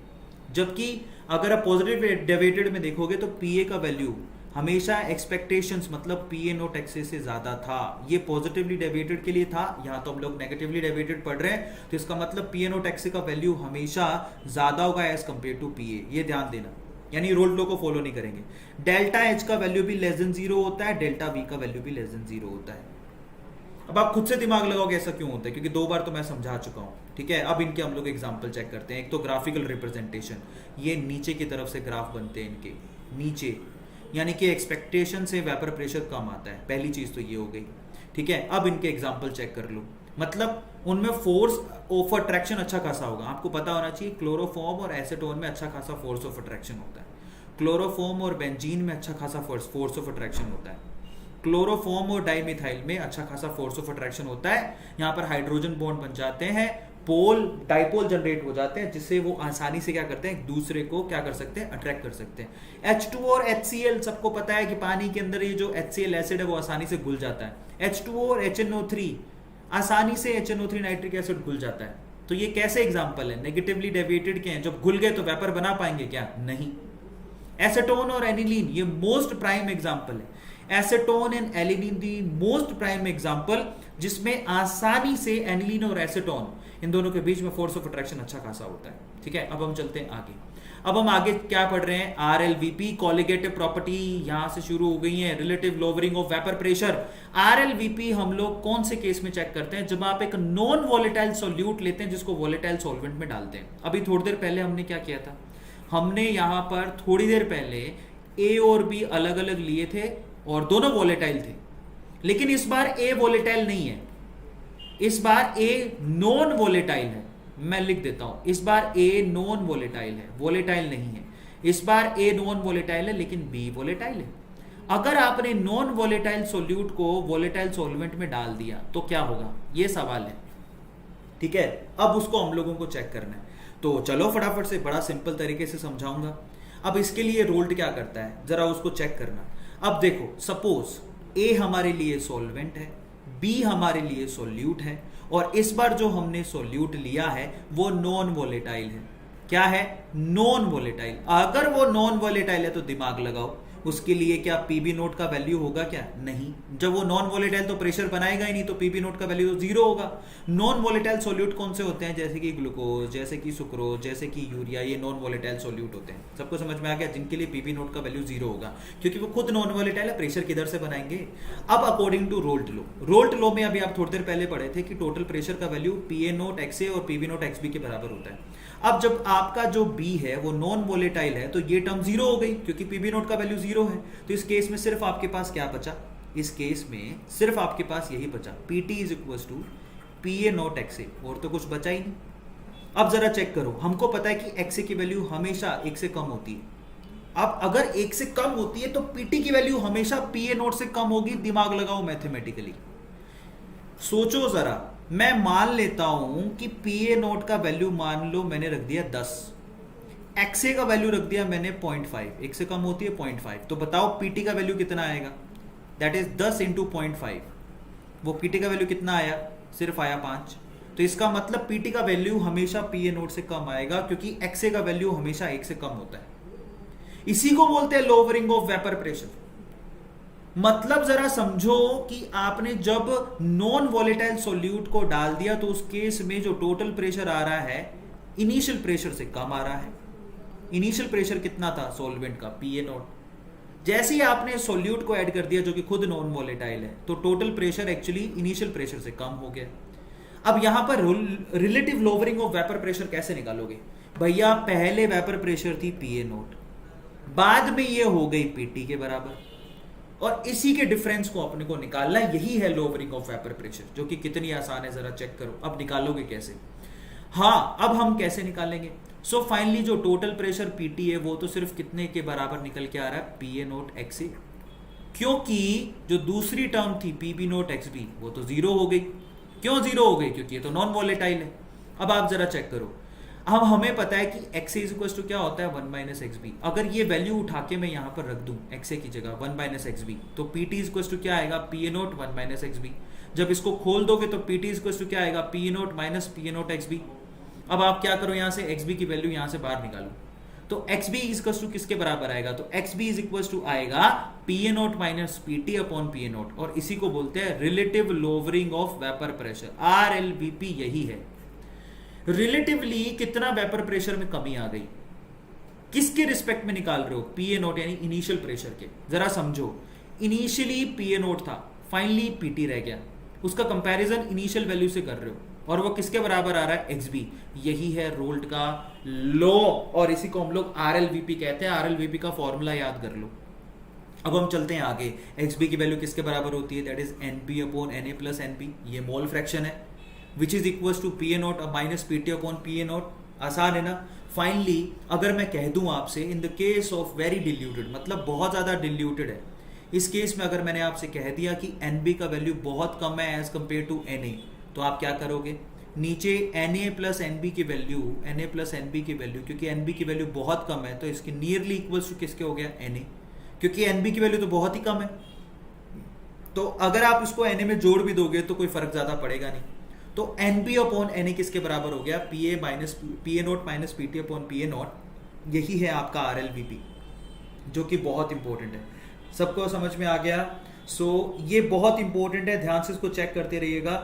जबकि अगर आप पॉजिटिव डेविएटेड में देखोगे तो पीए का वैल्यू हमेशा एक्सपेक्टेशंस मतलब पीए नॉट एक्स से ज्यादा था। ये पॉजिटिवली डेविएटेड के लिए था, यहां तो हम लोग नेगेटिवली डेविएटेड पढ़ रहे हैं, तो इसका मतलब पीए नॉट एक्स का वैल्यू हमेशा ज्यादा होगा एज कंपेयर टू पीए, ये ध्यान देना। यानी रोल्ट लॉ को फॉलो नहीं करेंगे। डेल्टा एच का वैल्यू भी लेस देन जीरो होता है, डेल्टा वी का वैल्यू भी लेस देन जीरो होता है। अब आप खुद से दिमाग लगाओगे ऐसा क्यों होता है, क्योंकि 2 बार तो मैं समझा चुका हूं। ठीक है, अब इनके हम लोग एग्जांपल चेक करते हैं। एक तो ग्राफिकल रिप्रेजेंटेशन, ये नीचे की तरफ से ग्राफ बनते हैं इनके नीचे, यानी कि एक्सपेक्टेशन से वेपर प्रेशर कम आता है। पहली चीज तो ये हो गई। ठीक है, अब इनके एग्जांपल चेक कर लो, मतलब उनमें फोर्स ऑफ अट्रैक्शन अच्छा खासा होगा। आपको पता होना चाहिए क्लोरोफॉर्म और एसीटोन में अच्छा खासा फोर्स ऑफ अट्रैक्शन होता है, क्लोरोफॉर्म और बेंजीन में अच्छा खासा फोर्स ऑफ अट्रैक्शन होता है। क्लोरोफॉर्म और डाइमिथाइल में अच्छा खासा फोर्स ऑफ अट्रैक्शन होता है, यहाँ पर हाइड्रोजन बॉन्ड बन जाते हैं, पोल डाइपोल जनरेट हो जाते हैं, जिससे वो आसानी से क्या करते हैं, एक दूसरे को क्या कर सकते हैं, अट्रैक्ट कर सकते हैं। H2O और HCl सबको पता है कि पानी के अंदर ये जो HCl एसिड है वो आसानी से घुल जाता है। H2O और HNO3 आसानी से HNO3 नाइट्रिक एसिड घुल जाता है। तो ये कैसे एग्जाम्पल है, नेगेटिवली डेविएटेड के हैं, जब घुल गए तो वेपर बना पाएंगे क्या, नहीं। एसेटोन और एनिलीन ये मोस्ट प्राइम एग्जाम्पल है। Acetone and aniline the most prime example, जिसमें आसानी से एनिलीन और एसेटोन इन दोनों के बीच में फोर्स ऑफ अट्रैक्शन अच्छा खासा होता है। ठीक है, अब हम चलते हैं आगे। अब हम आगे क्या पढ़ रहे हैं, RLVP कॉलिगेटिव प्रॉपर्टी यहां से शुरू हो गई है, relative lowering of vapour pressure. RLVP हम लोग कौन से केस में चेक करते हैं, जब आप एक नॉन वॉलेटाइल सॉल्यूट लेते हैं जिसको वॉलेटाइल सॉल्वेंट में डालते हैं। अभी थोड़ी देर पहले हमने क्या किया था, हमने यहां पर थोड़ी देर पहले A और B अलग अलग लिए थे और दोनों वॉलेटाइल थे, लेकिन इस बार A वॉलेटाइल नहीं है, इस बार A नॉन वॉलेटाइल है। मैं लिख देता हूं, इस बार A नॉन वॉलेटाइल है, वॉलेटाइल नहीं है। इस बार A नॉन वॉलेटाइल है लेकिन B वॉलेटाइल है। अगर आपने नॉन वॉलेटाइल सॉल्यूट को वॉलेटाइल सॉल्वेंट में डाल दिया तो क्या होगा, ये सवाल है। ठीक है, अब उसको हम लोगों को चेक करना है। तो चलो फटाफट से, बड़ा सिंपल तरीके से समझाऊंगा। अब इसके लिए रोल्ट क्या करता है, जरा उसको चेक करना। अब देखो, सपोज A हमारे लिए सॉल्वेंट है, B हमारे लिए सॉल्यूट है, और इस बार जो हमने सॉल्यूट लिया है वो नॉन वॉलेटाइल है। क्या है, नॉन वॉलेटाइल। अगर वो नॉन वॉलेटाइल है तो दिमाग लगाओ, उसके लिए क्या पीबी नोट का वैल्यू होगा क्या, नहीं। जब वो नॉन वॉलेटाइल तो प्रेशर बनाएगा ही नहीं, तो पीबी नोट का वैल्यू तो जीरो होगा। नॉन वॉलेटाइल सॉल्यूट कौन से होते हैं, जैसे कि ग्लूकोज, जैसे कि सुक्रोज, जैसे कि यूरिया, ये नॉन वॉलेटाइल सॉल्यूट होते हैं। सबको समझ में आ गया, जिनके लिए पीबी नोट का वैल्यू जीरो होगा, क्योंकि वो खुद नॉन वॉलेटाइल है, प्रेशर किधर से बनाएंगे। अब according to Raoult low, Raoult लो में अभी आप थोड़ी देर पहले पढ़े थे कि टोटल प्रेशर का वैल्यू PA नोट XA और PB नोट XB के बराबर होता है। अब जब आपका जो B है वो नॉन वॉलेटाइल है तो ये टर्म जीरो हो गई, क्योंकि PB नोट का वैल्यू जीरो है। तो इस केस में सिर्फ आपके पास क्या बचा, इस केस में सिर्फ आपके पास यही बचा, PT is equal to PA naught XA, और तो कुछ बचा ही नहीं। अब जरा चेक करो, हमको पता है कि XA की वैल्यू हमेशा 1 से कम होती है। अब अगर 1 से कम होती है तो PT की वैल्यू हमेशा PA नोट से कम होगी। दिमाग लगाओ मैथमेटिकली, सोचो जरा। मैं मान लेता हूं कि PA नोट का वैल्यू मान लो मैंने रख दिया 10, XA का वैल्यू रख दिया मैंने 0.5, 1 से कम होती है 0.5, तो बताओ PT का वैल्यू कितना आएगा, दैट इज 10 इंटू 0.5। वो PT का वैल्यू कितना आया, सिर्फ आया 5। तो इसका मतलब PT का वैल्यू हमेशा PA नोट से कम आएगा, क्योंकि XA का वैल्यू हमेशा 1 से कम होता है। इसी को बोलते हैं लोअरिंग ऑफ वेपर प्रेशर। मतलब जरा समझो कि आपने जब नॉन वॉलेटाइल सॉल्यूट को डाल दिया तो उस केस में जो टोटल प्रेशर आ रहा है इनिशियल प्रेशर से कम आ रहा है। इनिशियल प्रेशर कितना था सॉल्वेंट का, PA नोट। जैसे ही आपने सॉल्यूट को ऐड कर दिया जो कि खुद नॉन वॉलेटाइल है, तो total pressure actually initial pressure से कम हो गया। अब यहां पर relative lowering of vapour pressure कैसे निकालोगे, भैया पहले वेपर प्रेशर थी PA नोट, बाद में ये हो गई PT के बराबर, और इसी के डिफरेंस को अपने को निकालना, यही है लोअरिंग ऑफ वेपर प्रेशर, जो कि कितनी आसान है, जरा चेक करो। अब निकालोगे कैसे, हाँ अब हम कैसे निकालेंगे। सो फाइनली जो टोटल प्रेशर PT है वो तो सिर्फ कितने के बराबर निकल के आ रहा है, PA नोट XA, क्योंकि जो दूसरी टर्म थी PB नोट XB वो तो जीरो हो गई। क्यों जीरो हो गई, क्योंकि ये तो नॉन वॉलेटाइल है। अब आप जरा चेक करो, अब हमें पता है कि XA इज इक्वल टू क्या होता है, 1 माइनस XB। अगर ये वैल्यू उठा के मैं यहाँ पर रख दूं XA की जगह 1 माइनस XB, तो PT इज इक्वल टू क्या आएगा, PA नोट 1 माइनस XB। जब इसको खोल दोगे तो PT इज इक्वल टू क्या आएगा, PA naught minus PA note XB। अब आप क्या करो, यहाँ से XB की वैल्यू यहाँ से बाहर निकालो, तो XB इज इक्वल टू किसके बराबर आएगा, तो XB इज इक्वल टू आएगा PA naught minus PT upon PA note, और इसी को बोलते हैं relative lowering of vapour pressure, RLVP यही है। रिलेटिवली कितना वेपर प्रेशर में कमी आ गई, किसके रिस्पेक्ट में निकाल रहे हो, PA नोट यानी इनिशियल प्रेशर के। जरा समझो, इनिशियली PA नोट था, फाइनली PT रह गया, उसका कंपैरिजन इनिशियल वैल्यू से कर रहे हो, और वो किसके बराबर आ रहा है, XB। यही है रोल्ट का लॉ, और इसी को हम लोग RLVP कहते हैं। RLVP का फॉर्मूला याद कर लो। अब हम चलते हैं आगे, XB की वैल्यू किसके बराबर होती है, that is NP upon NA plus NP, ये मोल फ्रैक्शन है, which is equal to PA naught minus PT upon PA naught. आसान है ना। फाइनली अगर मैं कह दूं आपसे, in the case of very diluted, मतलब बहुत ज्यादा डिल्यूटेड है, इस केस में अगर मैंने आपसे कह दिया कि NB का वैल्यू बहुत कम है एज कंपेयर टू Na, तो आप क्या करोगे, नीचे Na प्लस NB की वैल्यू, Na प्लस NB की वैल्यू, क्योंकि NB की वैल्यू बहुत कम है तो इसके नियरली इक्वल्स टू किसके हो गया, Na, क्योंकि NB की वैल्यू तो बहुत ही कम है। तो अगर आप इसको Na में जोड़ भी दोगे तो कोई फर्क ज्यादा पड़ेगा नहीं। तो NB अपॉन Na किसके बराबर हो गया, PA naught minus PT upon PA note. यही है आपका RLVP, जो कि बहुत इंपॉर्टेंट है। सबको समझ में आ गया? ये बहुत इंपॉर्टेंट है, ध्यान से इसको चेक करते रहिएगा।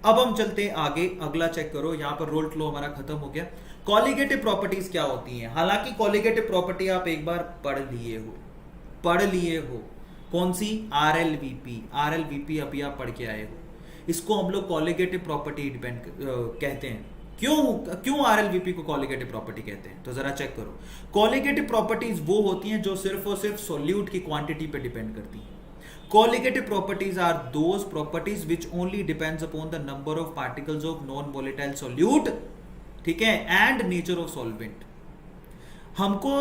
अब हम चलते हैं आगे, अगला चेक करो। यहाँ पर रोल फ्लो हमारा खत्म हो गया। कॉलिगेटिव प्रॉपर्टीज क्या होती हैं? हालांकि कॉलिगेटिव प्रॉपर्टी आप एक बार पढ़ लिए हो। कौन सी? RLVP अभी आप पढ़ के आए हो। इसको हम लोग कॉलिगेटिव प्रॉपर्टी कहते हैं। क्यों RLVP को कॉलिगेटिव प्रॉपर्टी कहते हैं? तो जरा चेक करो। कॉलिगेटिव प्रॉपर्टीज वो होती हैं जो सिर्फ और सिर्फ सॉल्यूट की क्वांटिटी पे डिपेंड करती हैं। Colligative properties are those properties which only depends upon the number of particles of non-volatile solute, ठीक है, and nature of solvent। हमको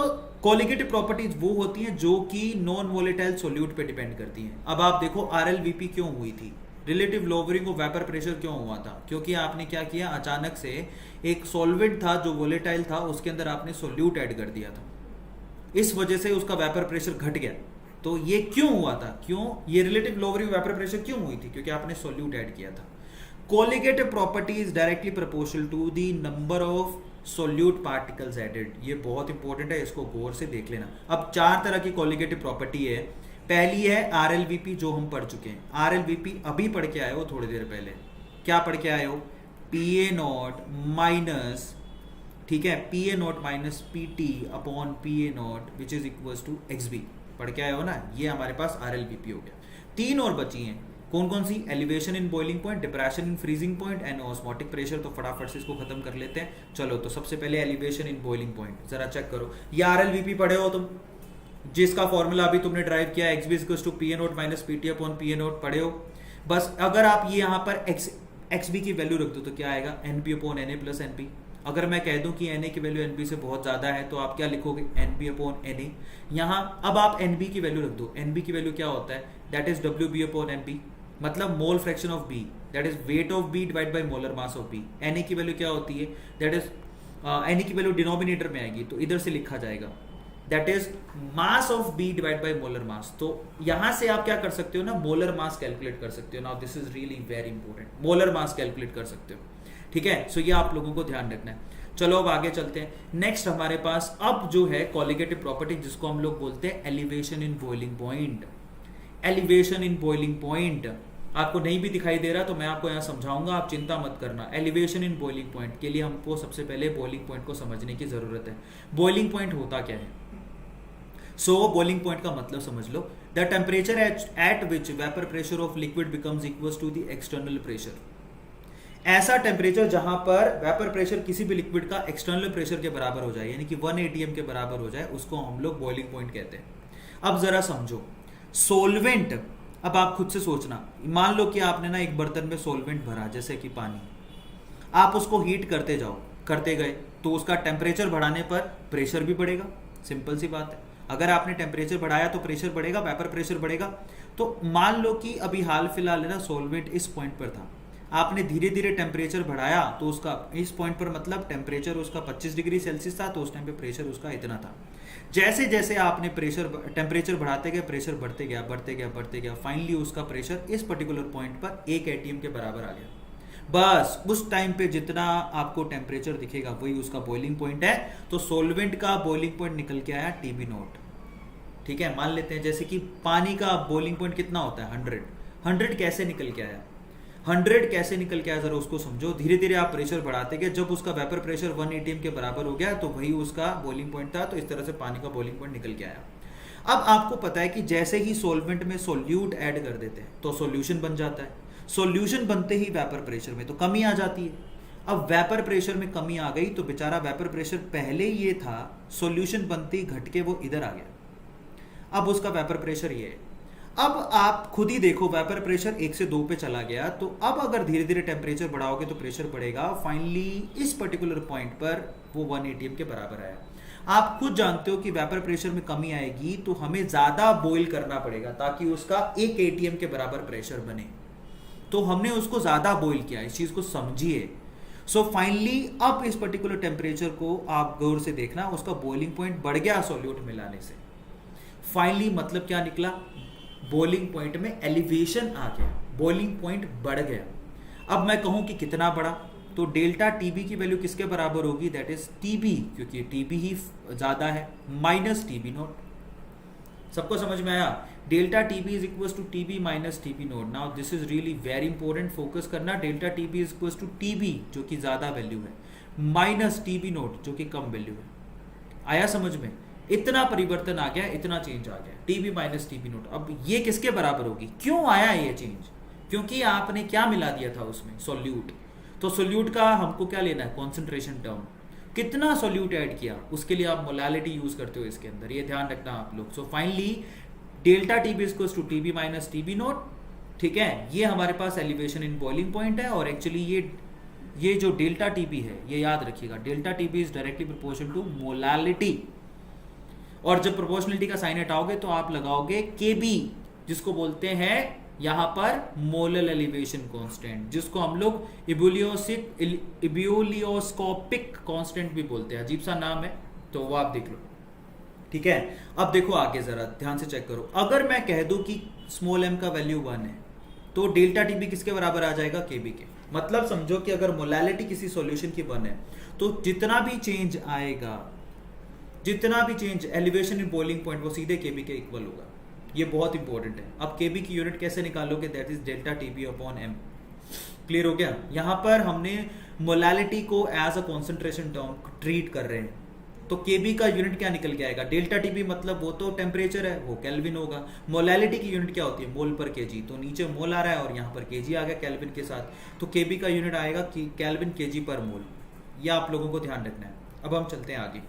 colligative properties वो होती हैं जो कि non-volatile solute पे डिपेंड करती हैं। अब आप देखो RLVP क्यों हुई थी, relative lowering of vapour pressure क्यों हुआ था? क्योंकि आपने क्या किया, अचानक से एक सॉल्वेंट था जो वोलेटाइल था, उसके अंदर आपने सोल्यूट ऐड कर दिया था, इस वजह से उसका वेपर प्रेशर घट गया। तो ये क्यों हुआ था? ये रिलेटिव लोवरिंग वेपर प्रेशर क्यों हुई थी? क्योंकि आपने सोल्यूट ऐड किया था। Colligative property is directly proportional to the number of solute particles added. ये बहुत इंपॉर्टेंट है, इसको गौर से देख लेना। अब 4 तरह की कोलिगेटिव प्रॉपर्टी है। पहली है RLVP, जो हम पढ़ चुके हैं। RLVP अभी पढ़ के आए हो, थोड़ी देर पहले। क्या पढ़ के आए हो? PA नॉट माइनस, ठीक है, PA naught minus PT upon PA naught which is equals to XB, पढ़ के आए हो ना। ये हमारे पास RLVP हो गया। 3 और बची हैं। कौन कौन सी? Elevation in boiling point, depression in freezing point and osmotic pressure. तो फटाफट से इसको खत्म कर लेते हैं। चलो, तो सबसे पहले एलिवेशन इन बॉइलिंग पॉइंट जरा चेक करो। ये RLVP पढ़े हो तुम, जिसका फॉर्मूला अभी तुमने ड्राइव किया, XB equals to PA naught minus PT upon PA naught पढ़े हो। बस अगर आप ये यहाँ पर XB की वैल्यू रख दो तो क्या आएगा, NB upon Na plus NB। अगर मैं कह दूं कि Na की वैल्यू NB से बहुत ज्यादा है तो आप क्या लिखोगे, NB अपॉन Na। यहाँ अब आप NB की वैल्यू रख दो। NB की वैल्यू क्या होता है, that is WB upon NB, मतलब mole fraction of B, that is weight of B divide by molar mass of B। Na की वैल्यू क्या होती है, दैट इज Na की वैल्यू डिनोमिनेटर में आएगी तो इधर से लिखा जाएगा, that is mass of B divide by molar mass. तो यहां से आप क्या कर सकते हो ना, मोलर मास कैलकुलेट कर सकते हो। Now this is really very important, molar mass calculate कर सकते हो, ठीक है। सो ये आप लोगों को ध्यान रखना है। चलो अब आगे चलते हैं। नेक्स्ट हमारे पास अब जो है कॉलिगेटिव प्रॉपर्टी, जिसको हम लोग बोलते हैं elevation in boiling point. Elevation in boiling point आपको नहीं भी दिखाई दे रहा तो मैं आपको यहां समझाऊंगा, आप चिंता मत करना। एलिवेशन इन बॉइलिंग पॉइंट के लिए हमको सबसे पहले बॉइलिंग पॉइंट को समझने की जरूरत है। बॉइलिंग पॉइंट होता क्या है? बॉइलिंग पॉइंट का मतलब समझ लो, the temperature at which vapour pressure of liquid becomes equal to the external pressure. ऐसा टेम्परेचर जहां पर वेपर प्रेशर किसी भी लिक्विड का एक्सटर्नल प्रेशर के बराबर हो जाए, यानी कि 1 atm के बराबर हो जाए, उसको हम लोग बॉइलिंग पॉइंट कहते हैं। अब जरा समझो, सोलवेंट, अब आप खुद से सोचना, मान लो कि आपने ना एक बर्तन में सोलवेंट भरा, जैसे कि पानी, आप उसको हीट करते जाओ, करते गए, तो उसका टेम्परेचर बढ़ाने पर प्रेशर भी बढ़ेगा। सिंपल सी बात है, अगर आपने टेम्परेचर बढ़ाया तो प्रेशर बढ़ेगा, वेपर प्रेशर बढ़ेगा। तो मान लो कि अभी हाल फिलहाल ना सोलवेंट इस पॉइंट पर था, आपने धीरे धीरे टेम्परेचर बढ़ाया तो उसका इस पॉइंट पर मतलब टेम्परेचर उसका 25 डिग्री सेल्सियस था, तो उस टाइम पे प्रेशर उसका इतना था। जैसे जैसे आपने टेम्परेचर बढ़ाते गए, प्रेशर बढ़ते गया, फाइनली उसका प्रेशर इस पर्टिकुलर पॉइंट पर 1 atm के बराबर आ गया। बस उस टाइम पे जितना आपको टेम्परेचर दिखेगा वही उसका बॉइलिंग पॉइंट है। तो सोलवेंट का बॉइलिंग पॉइंट निकल के आया TB नोट, ठीक है। मान लेते हैं जैसे कि पानी का बॉइलिंग पॉइंट कितना होता है, 100 कैसे निकल के आया, 100 कैसे निकल के आया, जरा उसको समझो। धीरे धीरे आप प्रेशर बढ़ाते गए, जब उसका वेपर प्रेशर 1 atm के बराबर हो गया तो वही उसका बॉइलिंग पॉइंट था। तो इस तरह से पानी का बॉइलिंग पॉइंट निकल के आया। अब आपको पता है कि जैसे ही सोलवेंट में सोल्यूट ऐड कर देते हैं तो सॉल्यूशन बन जाता है। सॉल्यूशन बनते ही वेपर प्रेशर में तो कमी आ जाती है। अब वेपर प्रेशर में कमी आ गई तो बेचारा वेपर प्रेशर पहले ये था, सॉल्यूशन बनते ही घट के वो इधर आ गया। अब उसका वेपर प्रेशर ये है। अब आप खुद ही देखो, वेपर प्रेशर 1 से 2 पे चला गया, तो अब अगर धीरे धीरे टेम्परेचर बढ़ाओगे तो प्रेशर बढ़ेगा। फाइनली इस पर्टिकुलर पॉइंट पर वो 1 atm के बराबर आया। आप खुद जानते हो कि वेपर प्रेशर में कमी आएगी तो हमें ज्यादा बॉईल करना पड़ेगा ताकि उसका 1 एटीएम के बराबर प्रेशर बने। तो हमने उसको ज्यादा बॉईल किया, इस चीज को समझिए। सो फाइनली अब इस पर्टिकुलर टेम्परेचर को आप गौर से देखना, उसका बॉइलिंग पॉइंट बढ़ गया सॉल्यूट मिलाने से। फाइनली मतलब क्या निकला, बॉइलिंग पॉइंट में एलिवेशन आ गया, बॉइलिंग पॉइंट बढ़ गया। अब मैं कहूं कि कितना बढ़ा, तो डेल्टा टीबी की वैल्यू किसके बराबर होगी, दैट इज टीबी, क्योंकि टीबी ही ज्यादा है, माइनस टीबी नॉट। सबको समझ में आया, delta TB is equal to TB minus TB not. Now this is really very important, focus करना। Delta TB is equal to TB जो कि ज्यादा वैल्यू है, माइनस टीबी नॉट जो कि कम वैल्यू है। आया समझ में, इतना परिवर्तन आ गया, इतना चेंज आ गया, टीबी माइनस टीबी नॉट। अब ये किसके बराबर होगी, क्यों आया ये चेंज, क्योंकि आपने क्या मिला दिया था उसमें, सोल्यूट। तो सोल्यूट का हमको क्या लेना है, कॉन्सेंट्रेशन टर्म, कितना सोल्यूट ऐड किया, उसके लिए आप मोलालिटी यूज करते हो इसके अंदर, ये ध्यान रखना आप लोग। So finally delta TB equals to TB minus TB naught, ठीक है। ये हमारे पास एलिवेशन इन बॉइलिंग पॉइंट है, और एक्चुअली ये जो डेल्टा टीबी है, ये याद रखिएगा, delta TB is directly proportional to molality. और जब प्रोपोर्शनलिटी का साइन हटाओगे तो आप लगाओगे केबी, जिसको बोलते हैं यहां पर मोलर एलिवेशन कांस्टेंट, जिसको हम लोग इब्यूलियोस्कोपिक कांस्टेंट भी बोलते हैं। अजीब सा नाम है, तो वो आप देख लो, ठीक है। अब देखो आगे जरा ध्यान से चेक करो, अगर मैं कह दूं कि स्मॉल m का वैल्यू 1 है तो डेल्टा टीबी किसके बराबर आ जाएगा, केबी के। मतलब समझो कि अगर मोलालिटी किसी सॉल्यूशन की 1 है तो जितना भी चेंज आएगा, जितना भी change elevation in boiling point, वो सीधे केबी के इक्वल होगा। ये बहुत इंपॉर्टेंट है। अब केबी की यूनिट कैसे निकालोगे, that is delta TB upon M. Clear हो गया। यहां पर हमने मोलालिटी को as a concentration term treat कर रहे हैं, तो केबी का यूनिट क्या निकल के आएगा, डेल्टा टीबी मतलब वो तो टेम्परेचर है, वो केल्विन होगा। मोलालिटी की यूनिट क्या होती है, मोल पर केजी, तो नीचे मोल आ रहा है और यहाँ पर केजी आ गया केल्विन के साथ, तो केबी का यूनिट आएगा कि केल्विन केजी पर मोल। यह आप लोगों को ध्यान रखना है। अब हम चलते हैं आगे।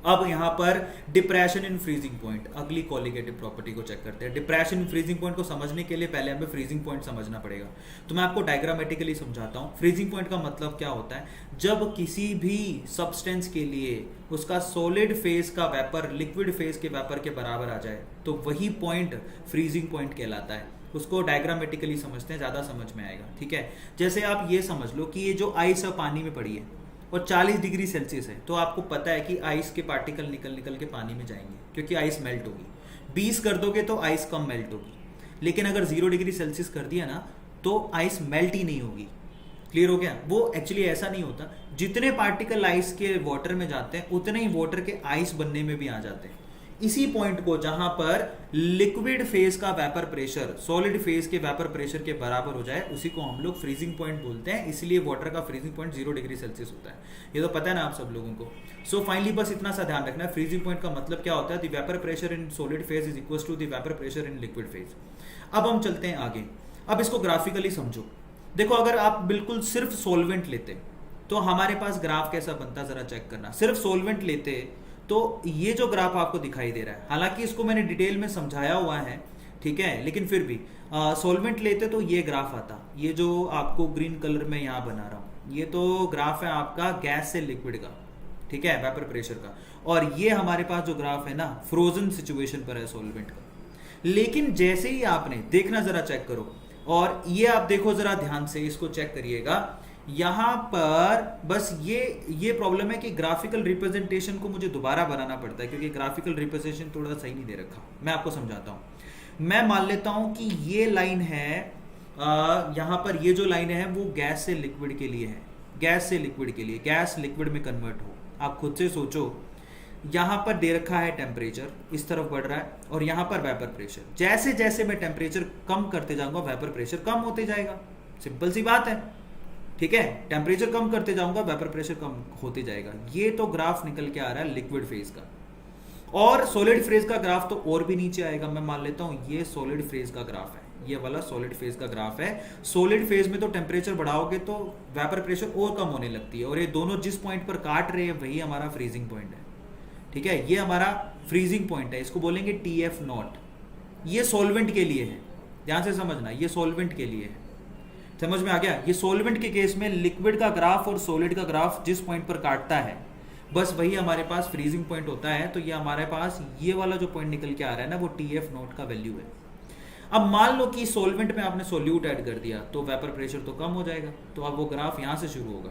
अब यहां पर डिप्रेशन इन फ्रीजिंग पॉइंट, अगली कोलिगेटिव प्रॉपर्टी को चेक करते हैं। डिप्रेशन इन फ्रीजिंग पॉइंट को समझने के लिए पहले हमें फ्रीजिंग पॉइंट समझना पड़ेगा, तो मैं आपको डायग्रामेटिकली समझाता हूं। फ्रीजिंग पॉइंट का मतलब क्या होता है, जब किसी भी सब्सटेंस के लिए उसका सॉलिड फेज का वेपर लिक्विड फेज के वेपर के बराबर आ जाए, तो वही पॉइंट फ्रीजिंग पॉइंट कहलाता है। उसको डायग्रामेटिकली समझते हैं, ज्यादा समझ में आएगा, ठीक है। जैसे आप ये समझ लो कि ये जो आइस है पानी में पड़ी है और 40 डिग्री सेल्सियस है, तो आपको पता है कि आइस के पार्टिकल निकल निकल के पानी में जाएंगे, क्योंकि आइस मेल्ट होगी। 20 कर दोगे तो आइस कम मेल्ट होगी, लेकिन अगर 0 डिग्री सेल्सियस कर दिया ना तो आइस मेल्ट ही नहीं होगी। क्लियर हो गया। वो एक्चुअली ऐसा नहीं होता, जितने पार्टिकल आइस के वाटर में जाते हैं उतने ही वाटर के आइस बनने में भी आ जाते हैं। इसी पॉइंट को जहां पर लिक्विड फेज का वेपर प्रेशर सॉलिड फेज के वेपर प्रेशर के बराबर हो जाए, उसी को हम लोग फ्रीजिंग पॉइंट बोलते हैं। इसलिए वाटर का फ्रीजिंग पॉइंट 0 डिग्री सेल्सियस होता है, ये तो पता है ना आप सब लोगों को। सो फाइनली बस इतना सा ध्यान रखना है, फ्रीजिंग पॉइंट का मतलब क्या होता है, the vapour pressure in solid phase is equal to the vapour pressure in liquid phase. अब हम चलते हैं आगे। अब इसको ग्राफिकली समझो। देखो, अगर आप बिल्कुल सिर्फ सॉल्वेंट लेते तो हमारे पास ग्राफ कैसा बनता, जरा चेक करना। सिर्फ सॉल्वेंट लेते तो ये जो ग्राफ आपको दिखाई दे रहा है, हालांकि इसको मैंने डिटेल में समझाया हुआ है, ठीक है, लेकिन फिर भी सॉल्वेंट लेते तो ये ग्राफ आता। ये जो आपको ग्रीन कलर में यहाँ बना रहा हूं, ये तो ग्राफ है आपका गैस से लिक्विड का, ठीक है, वेपर प्रेशर का। और ये हमारे पास जो ग्राफ है ना, फ्रोजन सिचुएशन पर है सॉल्वेंट का। लेकिन जैसे ही आपने देखना, जरा चेक करो, और ये आप देखो जरा ध्यान से, इसको चेक करिएगा। यहां पर बस ये प्रॉब्लम है कि ग्राफिकल रिप्रेजेंटेशन को मुझे दोबारा बनाना पड़ता है, क्योंकि ग्राफिकल रिप्रेजेंटेशन थोड़ा सही नहीं दे रखा। मैं आपको समझाता हूं। मैं मान लेता हूं कि ये लाइन है, यहां पर ये जो लाइन है वो गैस से लिक्विड के लिए है, गैस से लिक्विड के लिए, गैस लिक्विड में कन्वर्ट हो। आप खुद से सोचो, यहां पर दे रखा है टेम्परेचर, इस तरफ बढ़ रहा है, और यहां पर वेपर प्रेशर। जैसे जैसे मैं टेम्परेचर कम करते जाऊंगा, वेपर प्रेशर कम होते जाएगा। सिंपल सी बात है, ठीक है। टेम्परेचर कम करते जाऊंगा, वेपर प्रेशर कम होते जाएगा। ये तो ग्राफ निकल के आ रहा है लिक्विड फेज का। और सॉलिड फेज का ग्राफ तो और भी नीचे आएगा। मैं मान लेता हूं ये सॉलिड फेज का ग्राफ है, ये वाला सॉलिड फेज का ग्राफ है। सॉलिड फेज में तो टेम्परेचर बढ़ाओगे तो वेपर प्रेशर और कम होने लगती है, और ये दोनों जिस पॉइंट पर काट रहे हैं वही हमारा फ्रीजिंग पॉइंट है, ठीक है। ये हमारा फ्रीजिंग पॉइंट है, इसको बोलेंगे TF0। ये सॉल्वेंट के लिए है, ध्यान से समझना, ये सॉल्वेंट के लिए है। समझ में आ गया। ये सॉल्वेंट के केस में लिक्विड का ग्राफ और सॉलिड का ग्राफ जिस पॉइंट पर काटता है बस वही हमारे पास फ्रीजिंग पॉइंट होता है, तो ये हमारे पास ये वाला जो पॉइंट निकल के आ रहा है ना, वो टी एफ नोट का वैल्यू है। अब मान लो कि सॉल्वेंट में आपने सोल्यूट ऐड कर दिया तो वेपर प्रेशर तो कम हो जाएगा, तो अब वो ग्राफ यहाँ से शुरू होगा।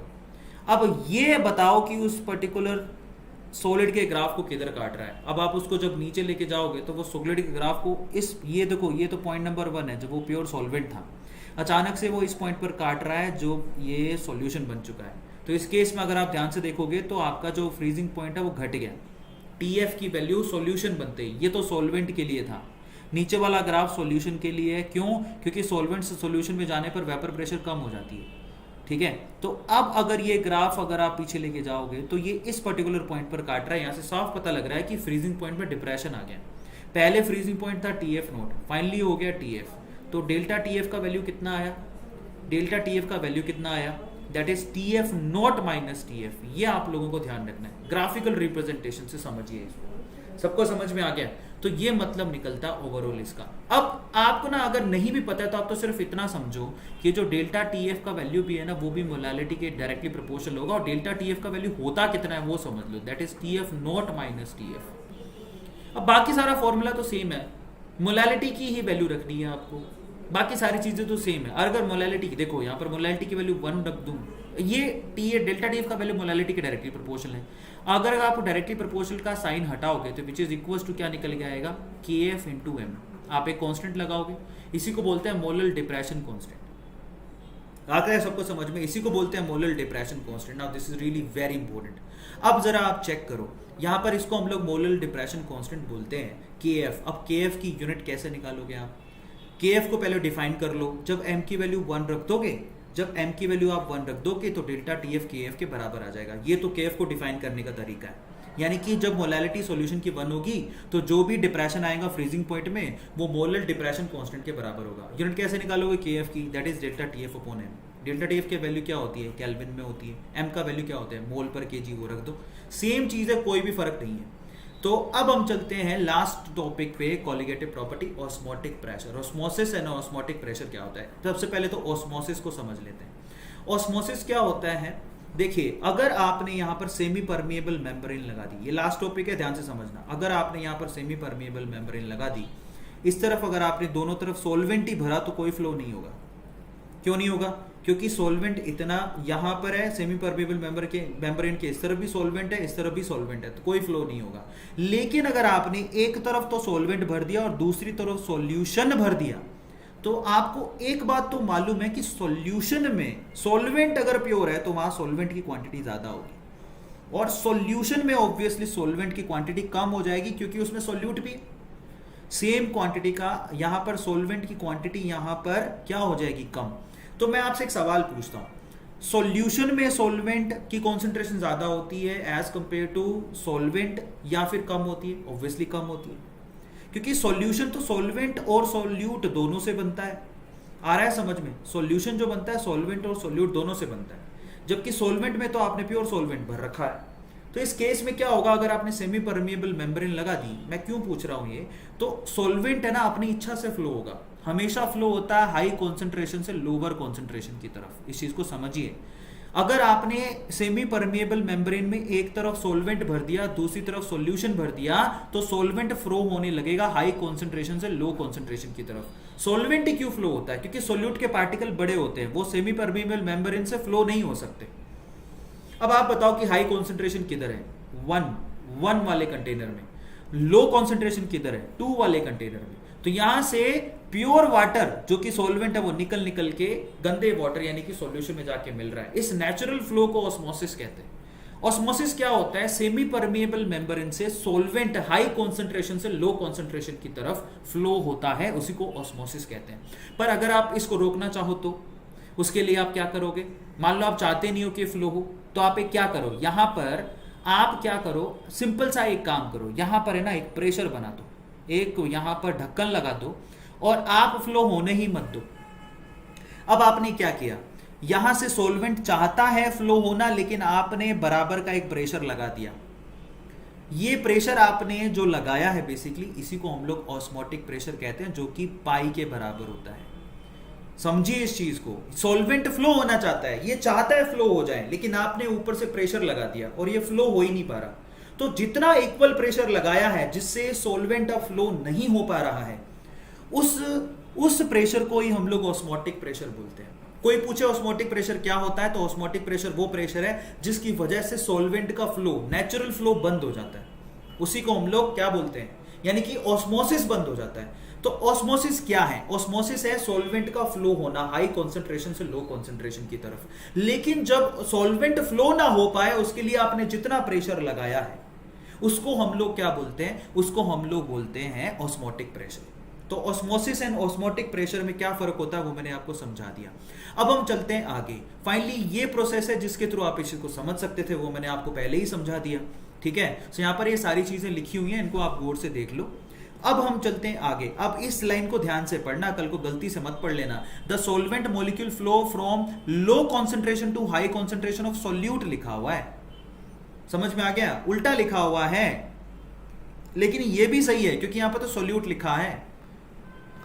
अब ये बताओ कि उस पर्टिकुलर सॉलिड के ग्राफ को किधर काट रहा है। अब आप उसको जब नीचे लेके जाओगे तो वो सॉलिड के ग्राफ को इस, ये देखो ये तो पॉइंट नंबर 1 है जब वो प्योर सॉल्वेंट था, अचानक से वो इस पॉइंट पर काट रहा है जो ये सॉल्यूशन बन चुका है। तो इस केस में अगर आप ध्यान से देखोगे तो आपका जो फ्रीजिंग पॉइंट है वो घट गया, टीएफ की वैल्यू सॉल्यूशन बनते ही, ये तो सॉल्वेंट के लिए था, नीचे वाला ग्राफ सॉल्यूशन के लिए है। क्यों? क्योंकि सॉल्वेंट से सॉल्यूशन में जाने पर वेपर प्रेशर कम हो जाती है, ठीक है। तो अब अगर ये ग्राफ अगर आप पीछे लेके जाओगे तो ये इस पर्टिकुलर पॉइंट पर काट रहा है, यहाँ से साफ पता लग रहा है कि फ्रीजिंग पॉइंट में डिप्रेशन आ गया। पहले फ्रीजिंग पॉइंट था टीएफ नोट, फाइनली हो गया टीएफ। तो डेल्टा टीएफ का वैल्यू कितना आया? डेल्टा टीएफ का वैल्यू कितना आया? That is TF not minus TF. ये आप लोगों को ध्यान रखना है, ग्राफिकल रिप्रेजेंटेशन से समझिए इसको। सबको समझ में आ गया? तो ये मतलब निकलता ओवरऑल इसका। अब आपको ना अगर नहीं भी पता है तो आप तो सिर्फ इतना समझो कि जो डेल्टा टीएफ का वैल्यू भी है ना, वो भी मोलालिटी के डायरेक्टली प्रोपोर्शनल होगा, और डेल्टा टीएफ का वैल्यू होता कितना है वो समझ लो, that is TF not minus TF. अब बाकी सारा फॉर्मूला तो सेम है, मोलालिटी की ही वैल्यू रखनी है आपको, बाकी सारी चीजें तो सेम है। अगर मोलालिटी की देखो, यहाँ पर मोलालिटी की वैल्यू 1 रख दूं, ये डेल्टा टीएफ का वैल्यू मोलालिटी के डायरेक्टली प्रोपोर्शनल है। अगर आप डायरेक्टली प्रोपोर्शनल का साइन हटाओगे तो विच इज इक्वल टू क्या निकल के आएगा? के एफ इंटू एम। आप एक कांस्टेंट लगाओगे, इसी को बोलते हैं मोलल डिप्रेशन कांस्टेंट। आता है सबको समझ में? इसी को बोलते हैं molal depression constant. Now this is really very important. अब जरा आप चेक करो, यहाँ पर इसको हम लोग मोलल डिप्रेशन कांस्टेंट बोलते हैं, के एफ। अब के एफ की यूनिट कैसे निकालोगे आप? के एफ को पहले डिफाइन कर लो। जब एम की वैल्यू 1 रख दोगे, जब m की वैल्यू आप 1 रख दोगे तो डेल्टा टीएफ के एफ के बराबर आ जाएगा। ये तो के एफ को डिफाइन करने का तरीका है, यानी कि जब मोलालिटी सॉल्यूशन की 1 होगी तो जो भी डिप्रेशन आएगा फ्रीजिंग पॉइंट में वो मोलल डिप्रेशन कांस्टेंट के बराबर होगा। यूनिट कैसे निकालोगे के एफ की? That is delta TF upon M. Delta TF की वैल्यू क्या होती है? केल्विन में होती है। एम का वैल्यू क्या होता है? मोल पर केजी, वो रख दो, सेम चीज है, कोई भी फर्क नहीं है। तो अब हम चलते हैं लास्ट टॉपिक पे, colligative property, osmotic pressure. Osmosis and osmotic pressure क्या होता है? सबसे पहले तो ऑस्मोसिस को समझ लेते हैं। ऑस्मोसिस क्या होता है? देखिए, अगर आपने यहाँ पर सेमी परमिएबल मेम्ब्रेन लगा दी, ये लास्ट टॉपिक है, ध्यान से समझना। अगर आपने यहाँ पर सेमी परमिएबल मेम्ब्रेन लगा दी, इस तरफ अगर आपने दोनों तरफ सोल्वेंट ही भरा तो कोई फ्लो नहीं होगा। क्यों नहीं होगा? क्योंकि सोल्वेंट इतना यहाँ पर है, सेमी परमिएबल मेम्ब्रेन के इस तरफ भी सोल्वेंट है, इस तरफ भी सोल्वेंट है, तो कोई फ्लो नहीं होगा। लेकिन अगर आपने एक तरफ तो सोल्वेंट भर दिया और दूसरी तरफ सॉल्यूशन भर दिया, तो आपको एक बात तो मालूम है कि सॉल्यूशन में सॉल्वेंट अगर प्योर है तो वहां सॉल्वेंट की क्वांटिटी ज्यादा होगी, और सॉल्यूशन में ऑब्वियसली सॉल्वेंट की क्वांटिटी कम हो जाएगी, क्योंकि उसमें सॉल्यूट भी सेम क्वांटिटी का, यहां पर सॉल्वेंट की क्वांटिटी यहां पर क्या हो जाएगी? कम। तो मैं आपसे एक सवाल पूछता हूं, सॉल्यूशन में सॉल्वेंट की कॉन्सेंट्रेशन ज्यादा होती है एज कंपेयर टू सॉल्वेंट, या फिर कम होती है? ऑब्वियसली कम होती है, क्योंकि सॉल्यूशन तो सॉल्वेंट और सॉल्यूट दोनों से बनता है। आ रहा है समझ में? सॉल्यूशन जो बनता है सॉल्वेंट और सॉल्यूट दोनों से बनता है, जबकि सॉल्वेंट में तो आपने प्योर सॉल्वेंट भर रखा है। तो इस केस में क्या होगा? अगर आपने सेमी परमिएबल मेम्ब्रेन लगा दी, मैं क्यों पूछ रहा हूं ये, तो सॉल्वेंट है ना अपनी इच्छा से फ्लो होगा, हमेशा फ्लो होता है हाई कॉन्सेंट्रेशन से लोअर कॉन्सेंट्रेशन की तरफ। इस चीज को समझिए। अगर आपने सेमी परमिएबल मेम्ब्रेन में एक तरफ सॉल्वेंट भर दिया, दूसरी तरफ सॉल्यूशन भर दिया, तो सॉल्वेंट फ्लो होने लगेगा हाई कॉन्सेंट्रेशन से लो कॉन्सेंट्रेशन की तरफ। सॉल्वेंट ही क्यों फ्लो होता है? क्योंकि सॉल्यूट के पार्टिकल बड़े होते हैं, वो सेमी परमिएबल मेम्ब्रेन से फ्लो नहीं हो सकते। अब आप बताओ कि हाई कॉन्सेंट्रेशन किधर है? 1 वाले कंटेनर में। लो कॉन्सेंट्रेशन किधर है? 2 वाले कंटेनर में। तो यहां से प्योर वाटर जो कि सॉल्वेंट है वो निकल के गंदे वाटर यानी कि सॉल्यूशन में जाके मिल रहा है। इस नेचुरल फ्लो को ऑस्मोसिस कहते हैं। ऑस्मोसिस क्या होता है? सेमी परमिएबल मेम्ब्रेन से सॉल्वेंट हाई कॉन्सेंट्रेशन से लो कॉन्सेंट्रेशन की तरफ फ्लो होता है, उसी को ऑस्मोसिस कहते हैं। पर अगर आप इसको रोकना चाहो तो उसके लिए आप क्या करोगे? मान लो आप चाहते नहीं हो कि फ्लो हो, तो आप एक क्या करो, यहां पर आप क्या करो, सिंपल सा एक काम करो, यहां पर है ना एक प्रेशर बना दो, एक यहां पर ढक्कन लगा दो और आप फ्लो होने ही मत दो। अब आपने क्या किया, यहां से सॉल्वेंट चाहता है फ्लो होना, लेकिन आपने बराबर का एक प्रेशर लगा दिया। ये प्रेशर आपने जो लगाया है बेसिकली इसी को हम लोग ऑस्मोटिक प्रेशर कहते हैं, जो कि पाई के बराबर होता है। समझिए इस चीज को, सॉल्वेंट फ्लो होना चाहता है, ये चाहता है फ्लो हो जाए, लेकिन आपने ऊपर से प्रेशर लगा दिया और ये फ्लो हो ही नहीं पा रहा। तो जितना इक्वल प्रेशर लगाया है जिससे सॉल्वेंट अब फ्लो नहीं हो पा रहा है, उस प्रेशर को ही हम लोग ऑस्मोटिक प्रेशर बोलते हैं। कोई पूछे ऑस्मोटिक प्रेशर क्या होता है, तो ऑस्मोटिक प्रेशर वो प्रेशर है जिसकी वजह से सॉल्वेंट का फ्लो, नेचुरल फ्लो बंद हो जाता है, उसी को हम लोग क्या बोलते हैं, यानी कि ऑस्मोसिस बंद हो जाता है। तो ऑस्मोसिस क्या है? ऑस्मोसिस है सॉल्वेंट का फ्लो होना हाई कॉन्सेंट्रेशन से लो कॉन्सेंट्रेशन की तरफ। लेकिन जब सॉल्वेंट फ्लो ना हो पाए, उसके लिए आपने जितना प्रेशर लगाया है उसको हम लोग क्या बोलते हैं, उसको हम लोग बोलते हैं ऑस्मोटिक प्रेशर। तो ऑस्मोसिस एंड ऑस्मोटिक प्रेशर में क्या फर्क होता है वो मैंने आपको समझा दिया। अब हम चलते हैं आगे। फाइनली ये प्रोसेस है जिसके थ्रू आप इसको समझ सकते थे, वो मैंने आपको पहले ही समझा दिया, ठीक है। तो यहां पर ये सारी चीजें लिखी हुई हैं, इनको आप गौर से देख लो। अब हम चलते हैं आगे। अब इस लाइन को ध्यान से पढ़ना, कल को गलती से मत पढ़ लेना। The solvent molecule flow from low concentration to high concentration of solute लिखा हुआ है, समझ में आ गया? उल्टा लिखा हुआ है, लेकिन ये भी सही है क्योंकि यहां पर तो सोल्यूट लिखा है।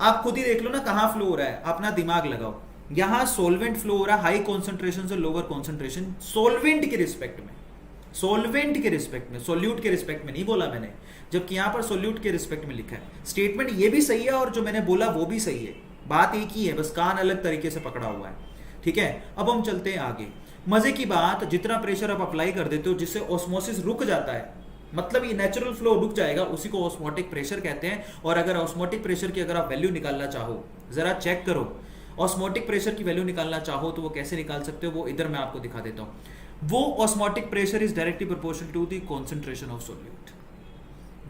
आप खुद ही देख लो ना कहां फ्लो हो रहा है, अपना दिमाग लगाओ। यहां सॉल्वेंट फ्लो हो रहा है हाई कॉन्सेंट्रेशन से लोअर कॉन्सेंट्रेशन, सॉल्वेंट के रिस्पेक्ट में, सॉल्वेंट के रिस्पेक्ट में, सोल्यूट के रिस्पेक्ट में नहीं बोला मैंने, जबकि यहां पर सोल्यूट के रिस्पेक्ट में लिखा है। स्टेटमेंट ये भी सही है और जो मैंने बोला वो भी सही है, बात एक ही है, बस कान अलग तरीके से पकड़ा हुआ है, ठीक है। अब हम चलते हैं आगे। मजे की बात, जितना प्रेशर आप अप्लाई कर देते हो जिससे ऑस्मोसिस रुक जाता है, मतलब ये नेचुरल फ्लो रुक जाएगा, उसी को ऑस्मोटिक प्रेशर कहते हैं। और अगर ऑस्मोटिक प्रेशर की अगर आप वैल्यू निकालना चाहो, जरा चेक करो, ऑस्मोटिक प्रेशर की वैल्यू निकालना चाहो तो वो कैसे निकाल सकते हो, वो इधर मैं आपको दिखा देता हूं। वो osmotic pressure is directly proportional to the concentration of solute,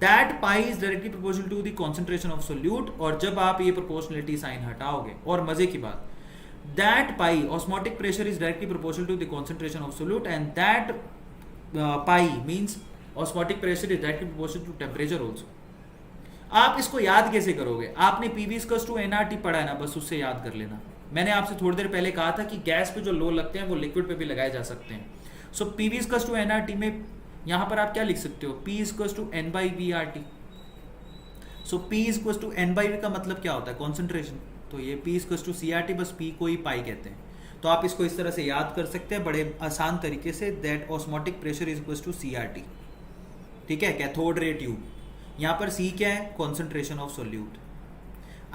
that pi is directly proportional to the concentration of solute. और जब आप ये प्रोपोर्शनलिटी साइन हटाओगे, और मजे की बात, that pi osmotic pressure is directly proportional to the concentration of solute and that pi means osmotic pressure is directly proportional to temperature also. आप इसको याद कैसे करोगे? आपने पीवी इक्वल्स टू एनआरटी पढ़ा है ना, बस उससे याद कर लेना। मैंने आपसे थोड़ी देर पहले कहा था कि गैस पे जो लो लगते हैं वो लिक्विड पे भी लगाए जा सकते हैं। So PV equals to NRT में यहां पर आप क्या लिख सकते हो, P equals to N by V R T. So P equals to N by V का मतलब क्या होता है, कॉन्सेंट्रेशन। तो ये P equals to C R T, बस पी को ही पाई कहते हैं। तो आप इसको इस तरह से याद कर सकते हैं बड़े आसान तरीके से, that osmotic pressure is equals to C R T, ठीक है। कैथोड रे ट्यूब, यहां पर सी क्या है, कॉन्सेंट्रेशन ऑफ सोल्यूट,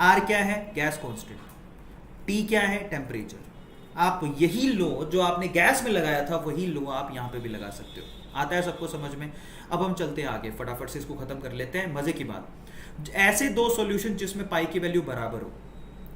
आर क्या है, गैस कांस्टेंट, टी क्या है, टेम्परेचर। आप यही लो जो आपने गैस में लगाया था वही लो आप यहां पे भी लगा सकते हो। आता है सबको समझ में? अब हम चलते हैं आगे, फटाफट से इसको खत्म कर लेते हैं। मजे की बात, ऐसे दो सॉल्यूशन जिसमें पाई की वैल्यू बराबर हो,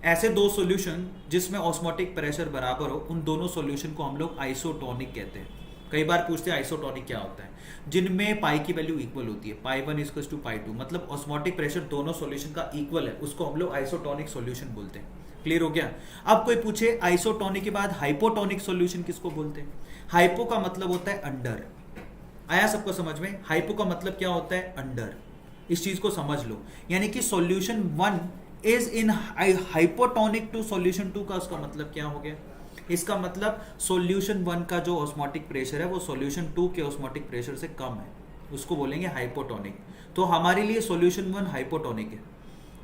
ऐसे दो सॉल्यूशन जिसमें ऑस्मोटिक प्रेशर बराबर हो, उन दोनों सॉल्यूशन को हम लोग आइसोटोनिक कहते हैं। कई बार पूछते हैं आइसोटोनिक क्या होता है, जिनमें पाई की वैल्यू इक्वल होती है, पाई 1 इक्वल्स टू पाई 2, मतलब ऑस्मोटिक प्रेशर दोनों सॉल्यूशन का इक्वल है, उसको हम लोग आइसोटोनिक सॉल्यूशन बोलते हैं। क्लियर हो गया? अब कोई पूछे आइसोटोनिक के बाद हाइपोटोनिक सॉल्यूशन किसको बोलते हैं? हाइपो का मतलब होता है अंडर, आया सबको समझ में? हाइपो का मतलब क्या होता है, अंडर। इस चीज को समझ लो, यानी कि solution 1 is in hypotonic to solution 2 का उसका मतलब क्या हो गया? इसका मतलब सॉल्यूशन 1 का जो ऑस्मोटिक प्रेशर है वो सॉल्यूशन 2 के ऑस्मोटिक प्रेशर से कम है, उसको बोलेंगे हाइपोटोनिक। तो हमारे लिए सॉल्यूशन 1 हाइपोटोनिक है,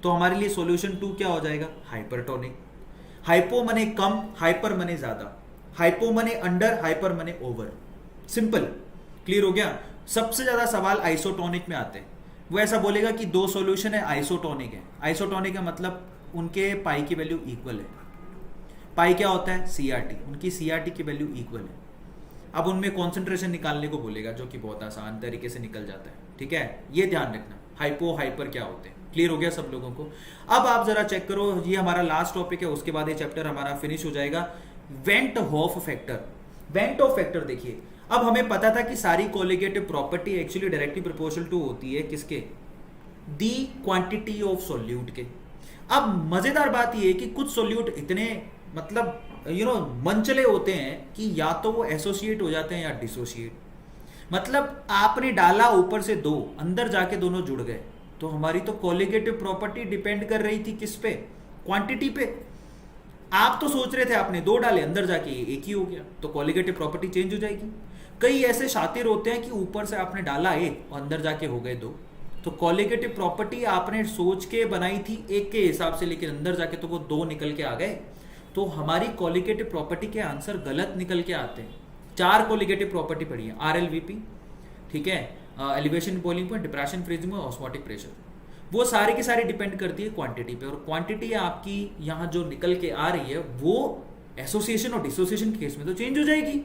तो हमारे लिए सॉल्यूशन 2 क्या हो जाएगा, हाइपरटोनिक। हाइपो मने कम, हाइपर मने ज्यादा, हाइपो मने अंडर, हाइपर मने ओवर, सिंपल। क्लियर हो गया? सबसे ज्यादा सवाल आइसोटोनिक में आते हैं। वो ऐसा बोलेगा कि दो सॉल्यूशन है, आइसोटोनिक है। आइसोटोनिक का मतलब उनके पाई की वैल्यू इक्वल है। पाई क्या होता है, सीआरटी, उनकी सीआरटी की वैल्यू इक्वल है। अब उनमें कॉन्सेंट्रेशन निकालने को बोलेगा, जो कि बहुत आसान तरीके से निकल जाता है, ठीक है। ये ध्यान रखना, हाइपो हाइपर क्या होते हैं। क्लियर हो गया सब लोगों को? अब आप जरा चेक करो, ये हमारा लास्ट टॉपिक है, उसके बाद ये चैप्टर हमारा फिनिश हो जाएगा। Van't Hoff factor, van't Hoff factor देखिए, अब हमें पता था कि सारी colligative property actually directly proportional to होती है किसके, दी क्वांटिटी ऑफ सोल्यूट के। अब मजेदार बात यह है कि कुछ सोल्यूट इतने मतलब मनचले होते हैं कि या तो वो एसोसिएट हो जाते हैं या डिसोसिएट, मतलब आपने डाला ऊपर से दो, अंदर जाके दोनों जुड़ गए। तो हमारी तो कोलिगेटिव प्रॉपर्टी डिपेंड कर रही थी किस पे, क्वांटिटी पे। आप तो सोच रहे थे आपने दो डाले, अंदर जाके एक ही हो गया, तो कोलिगेटिव प्रॉपर्टी चेंज हो जाएगी। कई ऐसे शातिर होते हैं कि ऊपर से आपने डाला एक और अंदर जाके हो गए दो, तो कोलिगेटिव प्रॉपर्टी आपने सोच के बनाई थी एक के हिसाब से, लेकिन अंदर जाके तो वो दो निकल के आ गए। तो हमारी कॉलिगेटिव प्रॉपर्टी के आंसर गलत निकल के आते हैं। 4 कॉलिगेटिव प्रॉपर्टी पढ़ी है, RLVP, ठीक है, elevation boiling point, depression freezing और ऑस्मोटिक प्रेशर, वो सारे की सारी डिपेंड करती है क्वांटिटी पे, और क्वांटिटी आपकी यहाँ जो निकल के आ रही है वो एसोसिएशन और डिसोसिएशन के केस में तो चेंज हो जाएगी,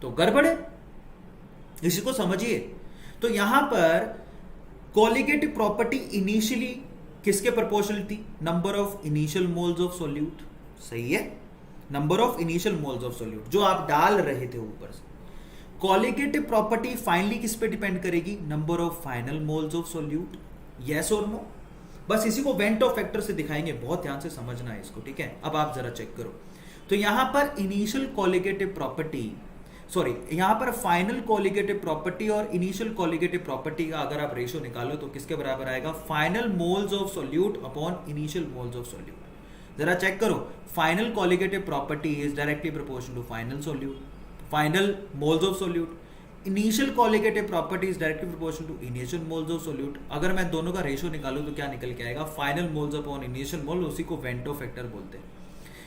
तो गड़बड़ है, इसी को समझिए। तो यहां पर कॉलिगेटिव प्रॉपर्टी इनिशियली किसके प्रोपोर्शनल थी? Number of initial moles of solute, सही है, number of initial moles of solute जो आप डाल रहे थे ऊपर से। कॉलिगेटिव प्रॉपर्टी फाइनली किस पे डिपेंड करेगी? Number of final moles of solute, yes और नो। बस इसी को वेंटो फैक्टर से दिखाएंगे, बहुत ध्यान से समझना है इसको, ठीक है। अब आप जरा चेक करो, तो यहां पर इनिशियल कॉलिगेटिव प्रॉपर्टी, सॉरी यहां पर फाइनल कॉलिगेटिव प्रॉपर्टी और इनिशियल कॉलिगेटिव प्रॉपर्टी का अगर आप रेशियो निकालो तो किसके बराबर आएगा? Final moles of solute upon initial moles of solute. जरा चेक करो, final colligative property is directly proportional to final solute, final moles of solute. Initial colligative property is directly proportional to initial moles of solute. अगर मैं दोनों का ratio निकालूं तो क्या निकल के आएगा? फाइनल मोल्स अपॉन इनिशियल मोल, उसी को वेंटो फैक्टर बोलते हैं।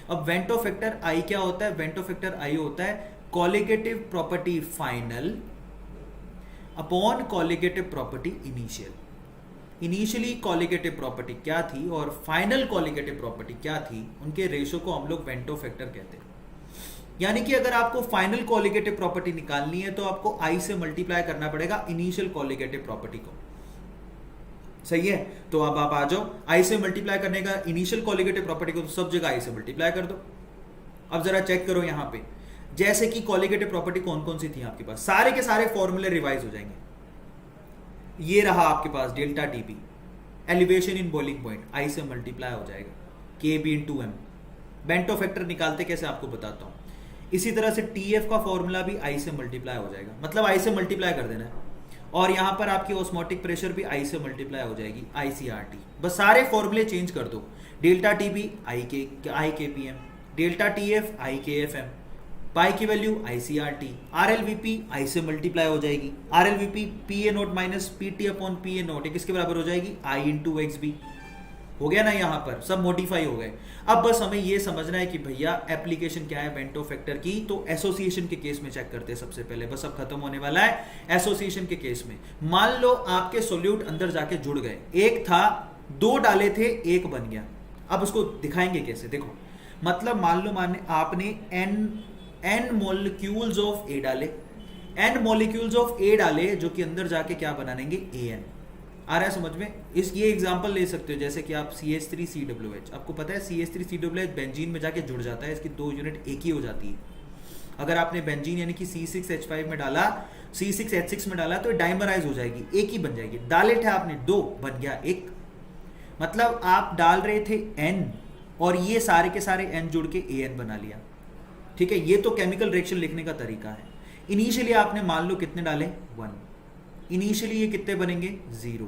अब वेंटो फैक्टर आई क्या होता है? वेंटो फैक्टर आई होता है colligative property final upon colligative property initial. Initially colligative property क्या थी और फाइनल कॉलिगेटिव प्रॉपर्टी क्या थी, उनके रेशियो को हम लोग वेंटो फैक्टर कहते हैं। यानी कि अगर आपको फाइनल कॉलिगेटिव प्रॉपर्टी निकालनी है तो आपको आई से मल्टीप्लाई करना पड़ेगा इनिशियल कॉलिगेटिव प्रॉपर्टी को, सही है। तो अब आप आ जाओ, आई से मल्टीप्लाई करने का इनिशियल कॉलिगेटिव प्रॉपर्टी को, तो सब जगह आई से मल्टीप्लाई कर दो। अब जरा चेक करो यहां पे, जैसे कि कॉलिगेटिव प्रॉपर्टी कौन कौन सी थी आपके पास, सारे के सारे फॉर्मूले रिवाइज हो जाएंगे। ये रहा आपके पास delta TP, elevation in boiling point, I से मल्टीप्लाई हो जाएगा, के बी इंटू एम। बेंटो फैक्टर निकालते कैसे आपको बताता हूं। इसी तरह से टीएफ का फॉर्मूला भी आई से मल्टीप्लाई हो जाएगा, मतलब आई से मल्टीप्लाई कर देना है। और यहां पर आपकी ऑस्मोटिक प्रेशर भी आई से मल्टीप्लाई हो जाएगी, आईसीआरटी। बस सारे फॉर्मूले चेंज कर दो, डेल्टा टीबी आई के पी एम, डेल्टा टीएफ आई के एफ एम, पाई की वैल्यू आईसीआरटी, आरएलवीपी आई से मल्टीप्लाई हो जाएगी, RLVP P A not minus P T upon P A not किसके बराबर हो जाएगी? I into X B. हो गया ना, यहां पर सब मॉडिफाई हो गए। अब बस हमें यह समझना है कि भैया एप्लीकेशन क्या है बेंटो फैक्टर की। तो एसोसिएशन के केस में चेक करते हैं सबसे पहले, बस अब खत्म होने वाला है। एसोसिएशन के केस में मान लो आपके सोल्यूट अंदर जाके जुड़ गए, एक था, 2 डाले थे, 1 बन गया। अब उसको दिखाएंगे कैसे, देखो, मतलब मान लो आपने n मॉलिक्यूल्स ऑफ ए डाले, n मॉलिक्यूल्स ऑफ ए डाले, जो कि अंदर जाके क्या बना देंगे? an। आ रहा है समझ में? ये एग्जांपल ले सकते हो, जैसे कि आप CH3COOH, आपको पता है CH3COOH बेंजीन में जाके जुड़ जाता है, इसकी 2 यूनिट एक ही हो जाती है। अगर आपने बेंजीन यानी कि C6H5 में डाला, C6H6 में डाला तो डाइमराइज हो जाएगी, एक ही बन जाएगी। डाले थे आपने 2, बन गया 1। मतलब आप डाल रहे थे n और ये सारे के सारे n जुड़ के an बना लिया, ठीक है। ये तो केमिकल रिएक्शन लिखने का तरीका है। इनिशियली आपने मान लो कितने डाले? 1। इनिशियली ये कितने बनेंगे? 0।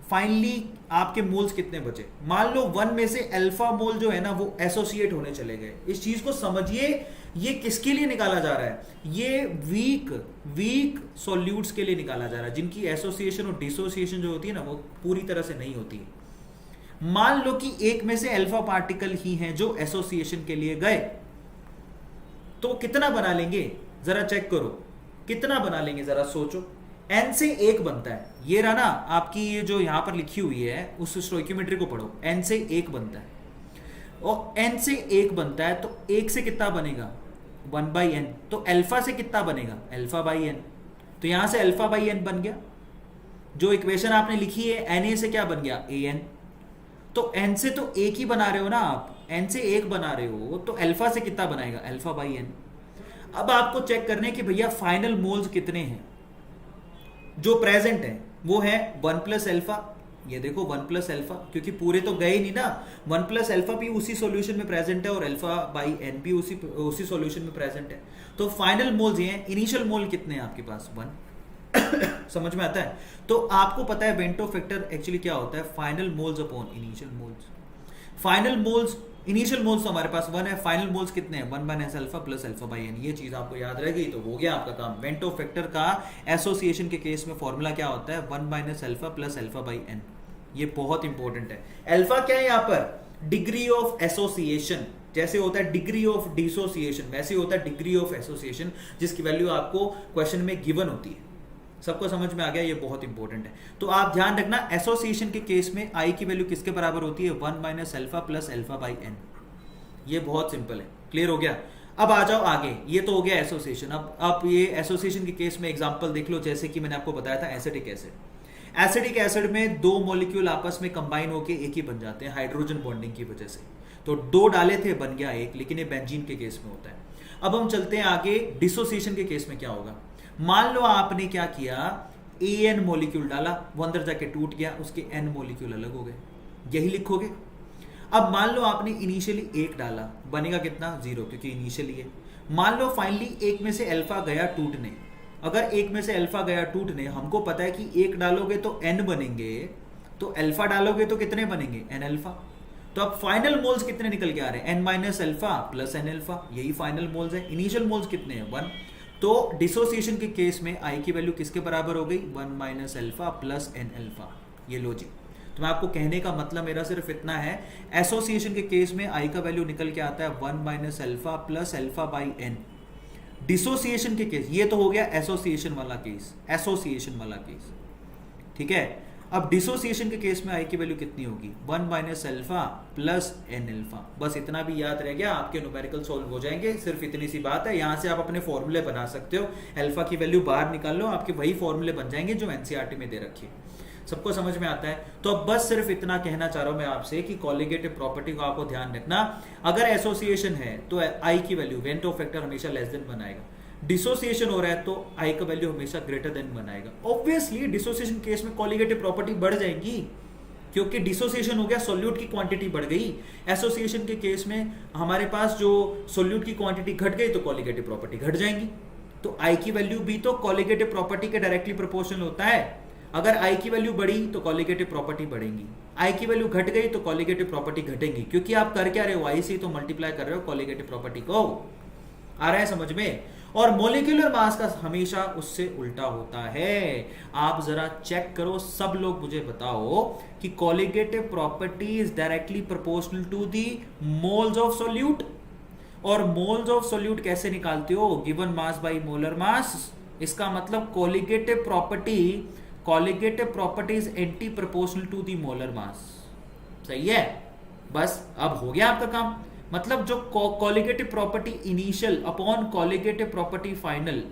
फाइनली आपके मोल्स कितने बचे? मान लो 1 में से अल्फा मोल जो है ना वो एसोसिएट होने चले गए। इस चीज को समझिए, ये किसके लिए निकाला जा रहा है? ये वीक सॉल्यूट्स के लिए निकाला जा रहा है, जिनकी एसोसिएशन और डिसोसिएशन जो होती है ना वो पूरी तरह से नहीं होती है। मान लो कि एक में से अल्फा पार्टिकल ही हैं जो एसोसिएशन के लिए गए, तो कितना बना लेंगे? जरा चेक करो कितना बना लेंगे, जरा सोचो। n से 1 बनता है, ये रहा ना आपकी ये जो यहां पर लिखी हुई है, उस स्टोइकियोमेट्री को पढ़ो। n से 1 बनता है, और n से 1 बनता है तो 1 से कितना बनेगा? 1/n। तो अल्फा से कितना बनेगा? अल्फा/n। तो यहां से अल्फा/n बन गया। जो इक्वेशन आपने लिखी है Na से क्या बन गया? an। तो n से तो 1 ही बना रहे हो ना आप, n से 1 बना रहे हो, तो अल्फा से कितना बनाएगा? अल्फा/n। अब आपको चेक करने कि भैया फाइनल मोल्स कितने हैं जो प्रेजेंट है, वो है 1 प्लस अल्फा। ये देखो 1 प्लस अल्फा, क्योंकि पूरे तो गए नहीं ना, 1 प्लस अल्फा भी उसी सॉल्यूशन में प्रेजेंट है और अल्फा/n भी उसी सॉल्यूशन में प्रेजेंट है। तो फाइनल मोल्स ये हैं। इनिशियल मोल कितने हैं आपके पास? 1। समझ में आता है? तो आपको पता है बेंटो फैक्टर एक्चुअली क्या होता है? Final moles upon initial moles. Final moles, initial moles तो हमारे पास 1 है, फाइनल मोल्स कितने हैं? 1/s alpha plus अल्फा/n। ये चीज आपको याद रह गई तो हो गया आपका काम। बेंटो फैक्टर का एसोसिएशन के केस में फॉर्मूला क्या होता है? 1/s alpha plus अल्फा/n। ये बहुत इंपॉर्टेंट है। अल्फा क्या है यहाँ पर? डिग्री ऑफ एसोसिएशन, जैसे होता है डिग्री ऑफ डिसोसिएशन, वैसे होता है डिग्री ऑफ एसोसिएशन, जिसकी वैल्यू आपको क्वेश्चन में गिवन होती है। सबको समझ में आ गया, ये बहुत इंपॉर्टेंट है। तो आप ध्यान रखना, एसोसिएशन के केस में आई की वैल्यू किसके बराबर होती है? 1 minus alpha plus alpha by n. ये बहुत सिंपल है, क्लियर हो गया। अब आ जाओ आगे, ये तो हो गया एसोसिएशन। अब आप ये एसोसिएशन के केस में एग्जांपल देख लो, जैसे कि मैंने आपको बताया था एसिटिक एसिड। एसिडिक एसिड में दो मॉलिक्यूल आपस में कंबाइन होकर एक ही बन जाते हैं हाइड्रोजन बॉन्डिंग की वजह से। तो दो डाले थे, बन गया एक, लेकिन ये बेंजीन के केस में होता है। अब हम चलते हैं आगे, डिसोसिएशन के केस में क्या होगा। मान लो आपने क्या किया, एन मॉलिक्यूल डाला, वो अंदर जाके टूट गया, उसके एन मॉलिक्यूल अलग हो गए, यही लिखोगे। अब मान लो आपने इनिशियली एक डाला, बनेगा कितना? 0, क्योंकि इनिशियली है। मान लो फाइनली एक में से अल्फा गया टूटने, अगर एक में से अल्फा गया टूटने, हमको पता है कि एक डालोगे तो एन बनेंगे, तो अल्फा डालोगे तो कितने बनेंगे? N alpha. तो अब फाइनल मोल्स कितने निकल के आ रहे हैं? N minus alpha plus n alpha, यही फाइनल मोल्स है। इनिशियल मोल्स कितने हैं? 1। तो डिसोसिएशन के केस में आई की वैल्यू किसके बराबर हो गई? 1 minus alpha plus n alpha. ये लॉजिक। तो मैं आपको कहने का मतलब मेरा सिर्फ इतना है, एसोसिएशन के केस में आई का वैल्यू निकल के आता है 1 minus alpha plus alpha by n. Dissociation के केस, ये तो हो गया एसोसिएशन वाला केस, एसोसिएशन वाला केस, ठीक है। अब डिसोसिएशन के केस में आई की वैल्यू कितनी होगी? 1 minus alpha plus n alpha. बस इतना भी याद रह गया, आपके न्यूमेरिकल सॉल्व हो जाएंगे। सिर्फ इतनी सी बात है, यहां से आप अपने फॉर्मूले बना सकते हो, अल्फा की वैल्यू बाहर निकाल लो, आपके वही फॉर्मूले बन जाएंगे जो एनसीईआरटी में दे रखी है। सबको समझ में आता है। तो अब बस सिर्फ इतना कहना चाह रहा हूं मैं आपसे कि कॉलिगेटिव प्रॉपर्टी को आपको ध्यान रखना, अगर एसोसिएशन है तो आई की वैल्यू वेंटो फैक्टर हमेशा लेस देन बनाएगा, डिसोसिएशन हो रहा है तो आई का वैल्यू हमेशा ग्रेटर देन बनाएगा। ऑब्वियसली डिसोसिएशन केस में कॉलिगेटिव प्रॉपर्टी बढ़ जाएगी, क्योंकि डिसोसिएशन हो गया, सोल्यूट की क्वांटिटी बढ़ गई। एसोसिएशन के केस में हमारे पास जो सोल्यूट की क्वांटिटी घट गई तो कॉलिगेटिव प्रॉपर्टी घट जाएंगी। तो आई की वैल्यू भी तो कॉलिगेटिव प्रॉपर्टी के डायरेक्टली प्रोपोर्शनल होता है। अगर आई की वैल्यू बढ़ी तो कॉलिगेटिव प्रॉपर्टी बढ़ेगी, आई की वैल्यू घट गई तो कॉलिगेटिव प्रॉपर्टी घटेगी, क्योंकि आप कर क्या रहे हो? आई से तो मल्टीप्लाई कर रहे हो कॉलिगेटिव प्रॉपर्टी को। आ रहा है समझ में? और मोलिकुलर मास का हमेशा उससे उल्टा होता है। आप जरा चेक करो, सब लोग मुझे बताओ कि colligative property is directly proportional to the moles of solute. और मोल्स ऑफ सोल्यूट कैसे निकालते हो? Given mass by molar mass. इसका मतलब colligative property is anti proportional to the molar mass. सही है? बस अब हो गया आपका काम। मतलब जो colligative property initial upon colligative property final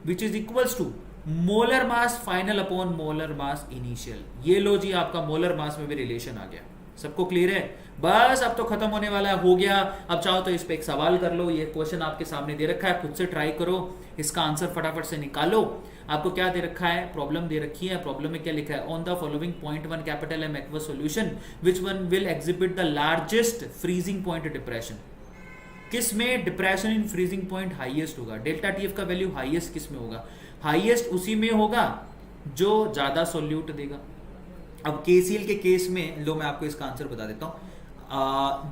which is equals to molar mass final upon molar mass initial. ये लो जी, आपका मोलर मास में भी रिलेशन आ गया। सबको क्लियर है? बस अब तो खत्म होने वाला है, हो गया। अब चाहो तो इस पे एक सवाल कर लो, ये क्वेश्चन आपके सामने दे रखा है, खुद से ट्राई करो, इसका आंसर फटाफट से निकालो। आपको क्या दे रखा है? प्रॉब्लम दे रखी है। प्रॉब्लम में क्या लिखा है? On the following point 1 capital M aqueous solution which one will exhibit the largest freezing point depression. किस में depression in freezing point highest होगा? डेल्टा टीएफ का वैल्यू हाईएस्ट किस में होगा? हाईएस्ट उसी में होगा जो ज्यादा सोल्यूट देगा। अब केसीएल के केस में लो, मैं आपको इसका आंसर बता देता हूं।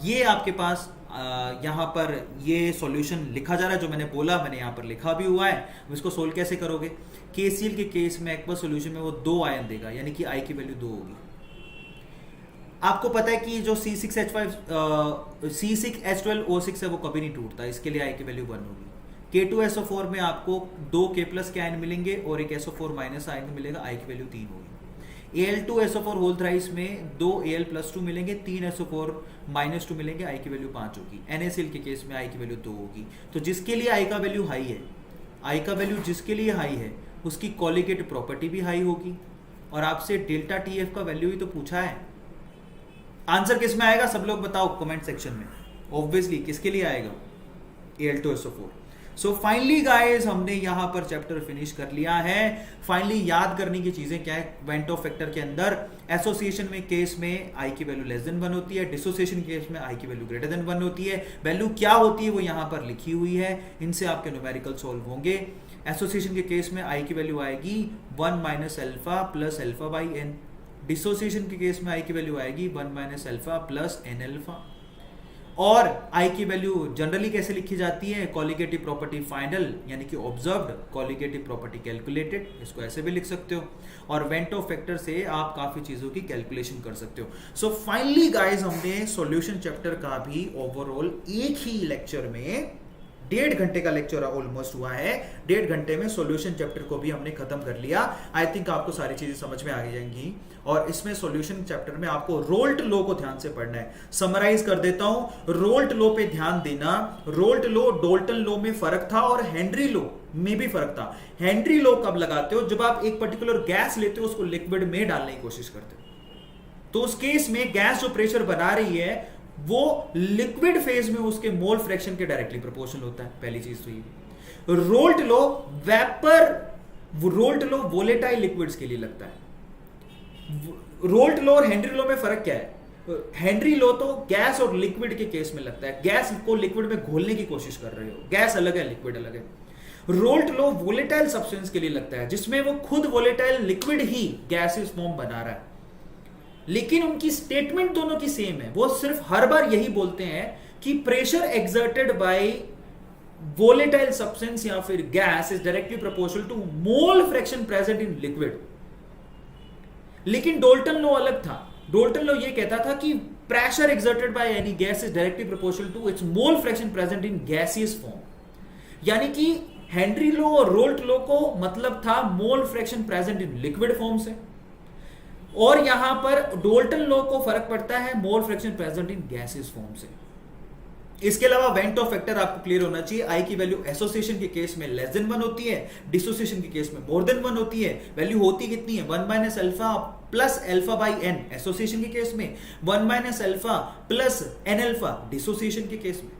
ये आपके पास यहां पर ये सॉल्यूशन लिखा जा रहा है, जो मैंने बोला मैंने यहां पर लिखा भी हुआ है। अब इसको सोल्व कैसे करोगे? केसीएल के केस में एक्वस सॉल्यूशन में वो 2 आयन देगा, यानी कि आई की वैल्यू 2 होगी। आपको पता है कि जो C6H12O6 है वो कभी नहीं टूटता, इसके लिए आई की वैल्यू 1 होगी। K2SO4 में आपको 2 K+ के आयन मिलेंगे और एक SO4- आयन मिलेगा, आई की वैल्यू 3 होगी। Al2SO4 होल थ्राइस में 2 Al+2 मिलेंगे, 3 SO4- मिलेंगे, आई की वैल्यू 5 होगी। NaCl के केस में आई की वैल्यू 2 होगी। तो जिसके लिए आई का वैल्यू हाई है, आई का वैल्यू जिसके लिए हाई है उसकी कॉलिगेटिव प्रॉपर्टी भी हाई होगी। और आपसे डेल्टा टीएफ का वैल्यू ही तो पूछा है। आंसर किस में आएगा? सब लोग बताओ कमेंट सेक्शन में। ऑब्वियसली किसके लिए आएगा? Al2SO4। सो फाइनली गाइस, हमने यहां पर चैप्टर फिनिश कर लिया है। फाइनली याद करने की चीजें क्या है? वेंट ऑफ फैक्टर के अंदर एसोसिएशन में केस में आई की वैल्यू लेस देन 1 होती है, डिसोसिएशन केस में आई की वैल्यू ग्रेटर देन 1 होती है। वैल्यू क्या होती है वो यहां पर लिखी हुई है, इनसे आपके न्यूमेरिकल सॉल्व होंगे। एसोसिएशन के केस में आई की वैल्यू आएगी 1 minus alpha plus alpha by n. Dissociation के केस में आई की वैल्यू आएगी 1 minus alpha plus n alpha. और आई की वैल्यू जनरली कैसे लिखी जाती है, कॉलिगेटिव प्रॉपर्टी फाइनल यानी कि ऑब्जर्व्ड, कॉलिगेटिव प्रॉपर्टी कैलकुलेटेड, इसको ऐसे भी लिख सकते हो। और वेंट ऑफ फैक्टर से आप काफी चीजों की कैलकुलेशन कर सकते हो। सो फाइनली गाइस हमने सॉल्यूशन चैप्टर का भी ओवरऑल एक ही लेक्चर में 1.5 घंटे का लेक्चर ऑलमोस्ट हुआ है, 1.5 घंटे में सॉल्यूशन चैप्टर को भी हमने खत्म कर लिया। आई थिंक आपको सारी चीजें समझ में आ जाएंगी। और इसमें सॉल्यूशन चैप्टर में आपको रोल्ट लॉ को ध्यान से पढ़ना है। समराइज कर देता हूं, रोल्ट लॉ पे ध्यान देना। रोल्ट लॉ डाल्टन लॉ में फर्क था और हेनरी लॉ में भी फर्क था। हेनरी लॉ कब लगाते हो, जब आप एक पर्टिकुलर गैस लेते हो, उसको लिक्विड में डालने की कोशिश करते हो। तो उस केस में गैस जो प्रेशर बना रही है वो लिक्विड फेज में उसके मोल फ्रैक्शन के डायरेक्टली प्रोपोर्शनल होता है। पहली चीज तो ये। Raoult law vapour, Raoult law volatile liquids के लिए लगता है। रोल्ट लॉ और हेनरी लॉ में फर्क क्या है, हेनरी लॉ तो गैस और लिक्विड के केस में लगता है, गैस को लिक्विड में घोलने की कोशिश कर रहे हो, गैस अलग है लिक्विड अलग है। रोल्ट लॉ वोलेटाइल सब्सटेंस के लिए लगता है, जिसमें वो खुद वोलेटाइल लिक्विड ही गैसियस फॉर्म बना रहा है, लेकिन उनकी स्टेटमेंट दोनों की सेम है। वो सिर्फ हर बार यही बोलते हैं कि pressure exerted by volatile substance या फिर gas is directly proportional to mole fraction present in liquid. लेकिन डाल्टन लॉ अलग था। डाल्टन लॉ ये कहता था कि pressure exerted by any gas is directly proportional to its mole fraction present in gaseous form. यानी कि हेनरी लॉ और रोल्ट लॉ को मतलब था mole fraction present in liquid form से, और यहां पर डाल्टन लॉ को फर्क पड़ता है mole fraction present in gaseous form से। इसके अलावा वेंट ऑफ फैक्टर आपको क्लियर होना चाहिए। आई की वैल्यू एसोसिएशन के केस में लेस देन 1 होती है, डिसोसिएशन के केस में मोर देन 1 होती है। वैल्यू होती कितनी है, 1 minus alpha plus alpha by n association के केस में, 1 minus alpha plus n alpha dissociation के केस में।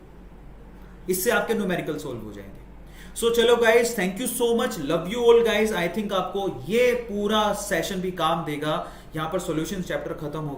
इससे आपके न्यूमेरिकल सोल्व हो जाएंगे। सो चलो guys, thank you so much, love you all guys. I think आपको ये पूरा सेशन भी काम देगा। यहां पर सॉल्यूशन चैप्टर खत्म हो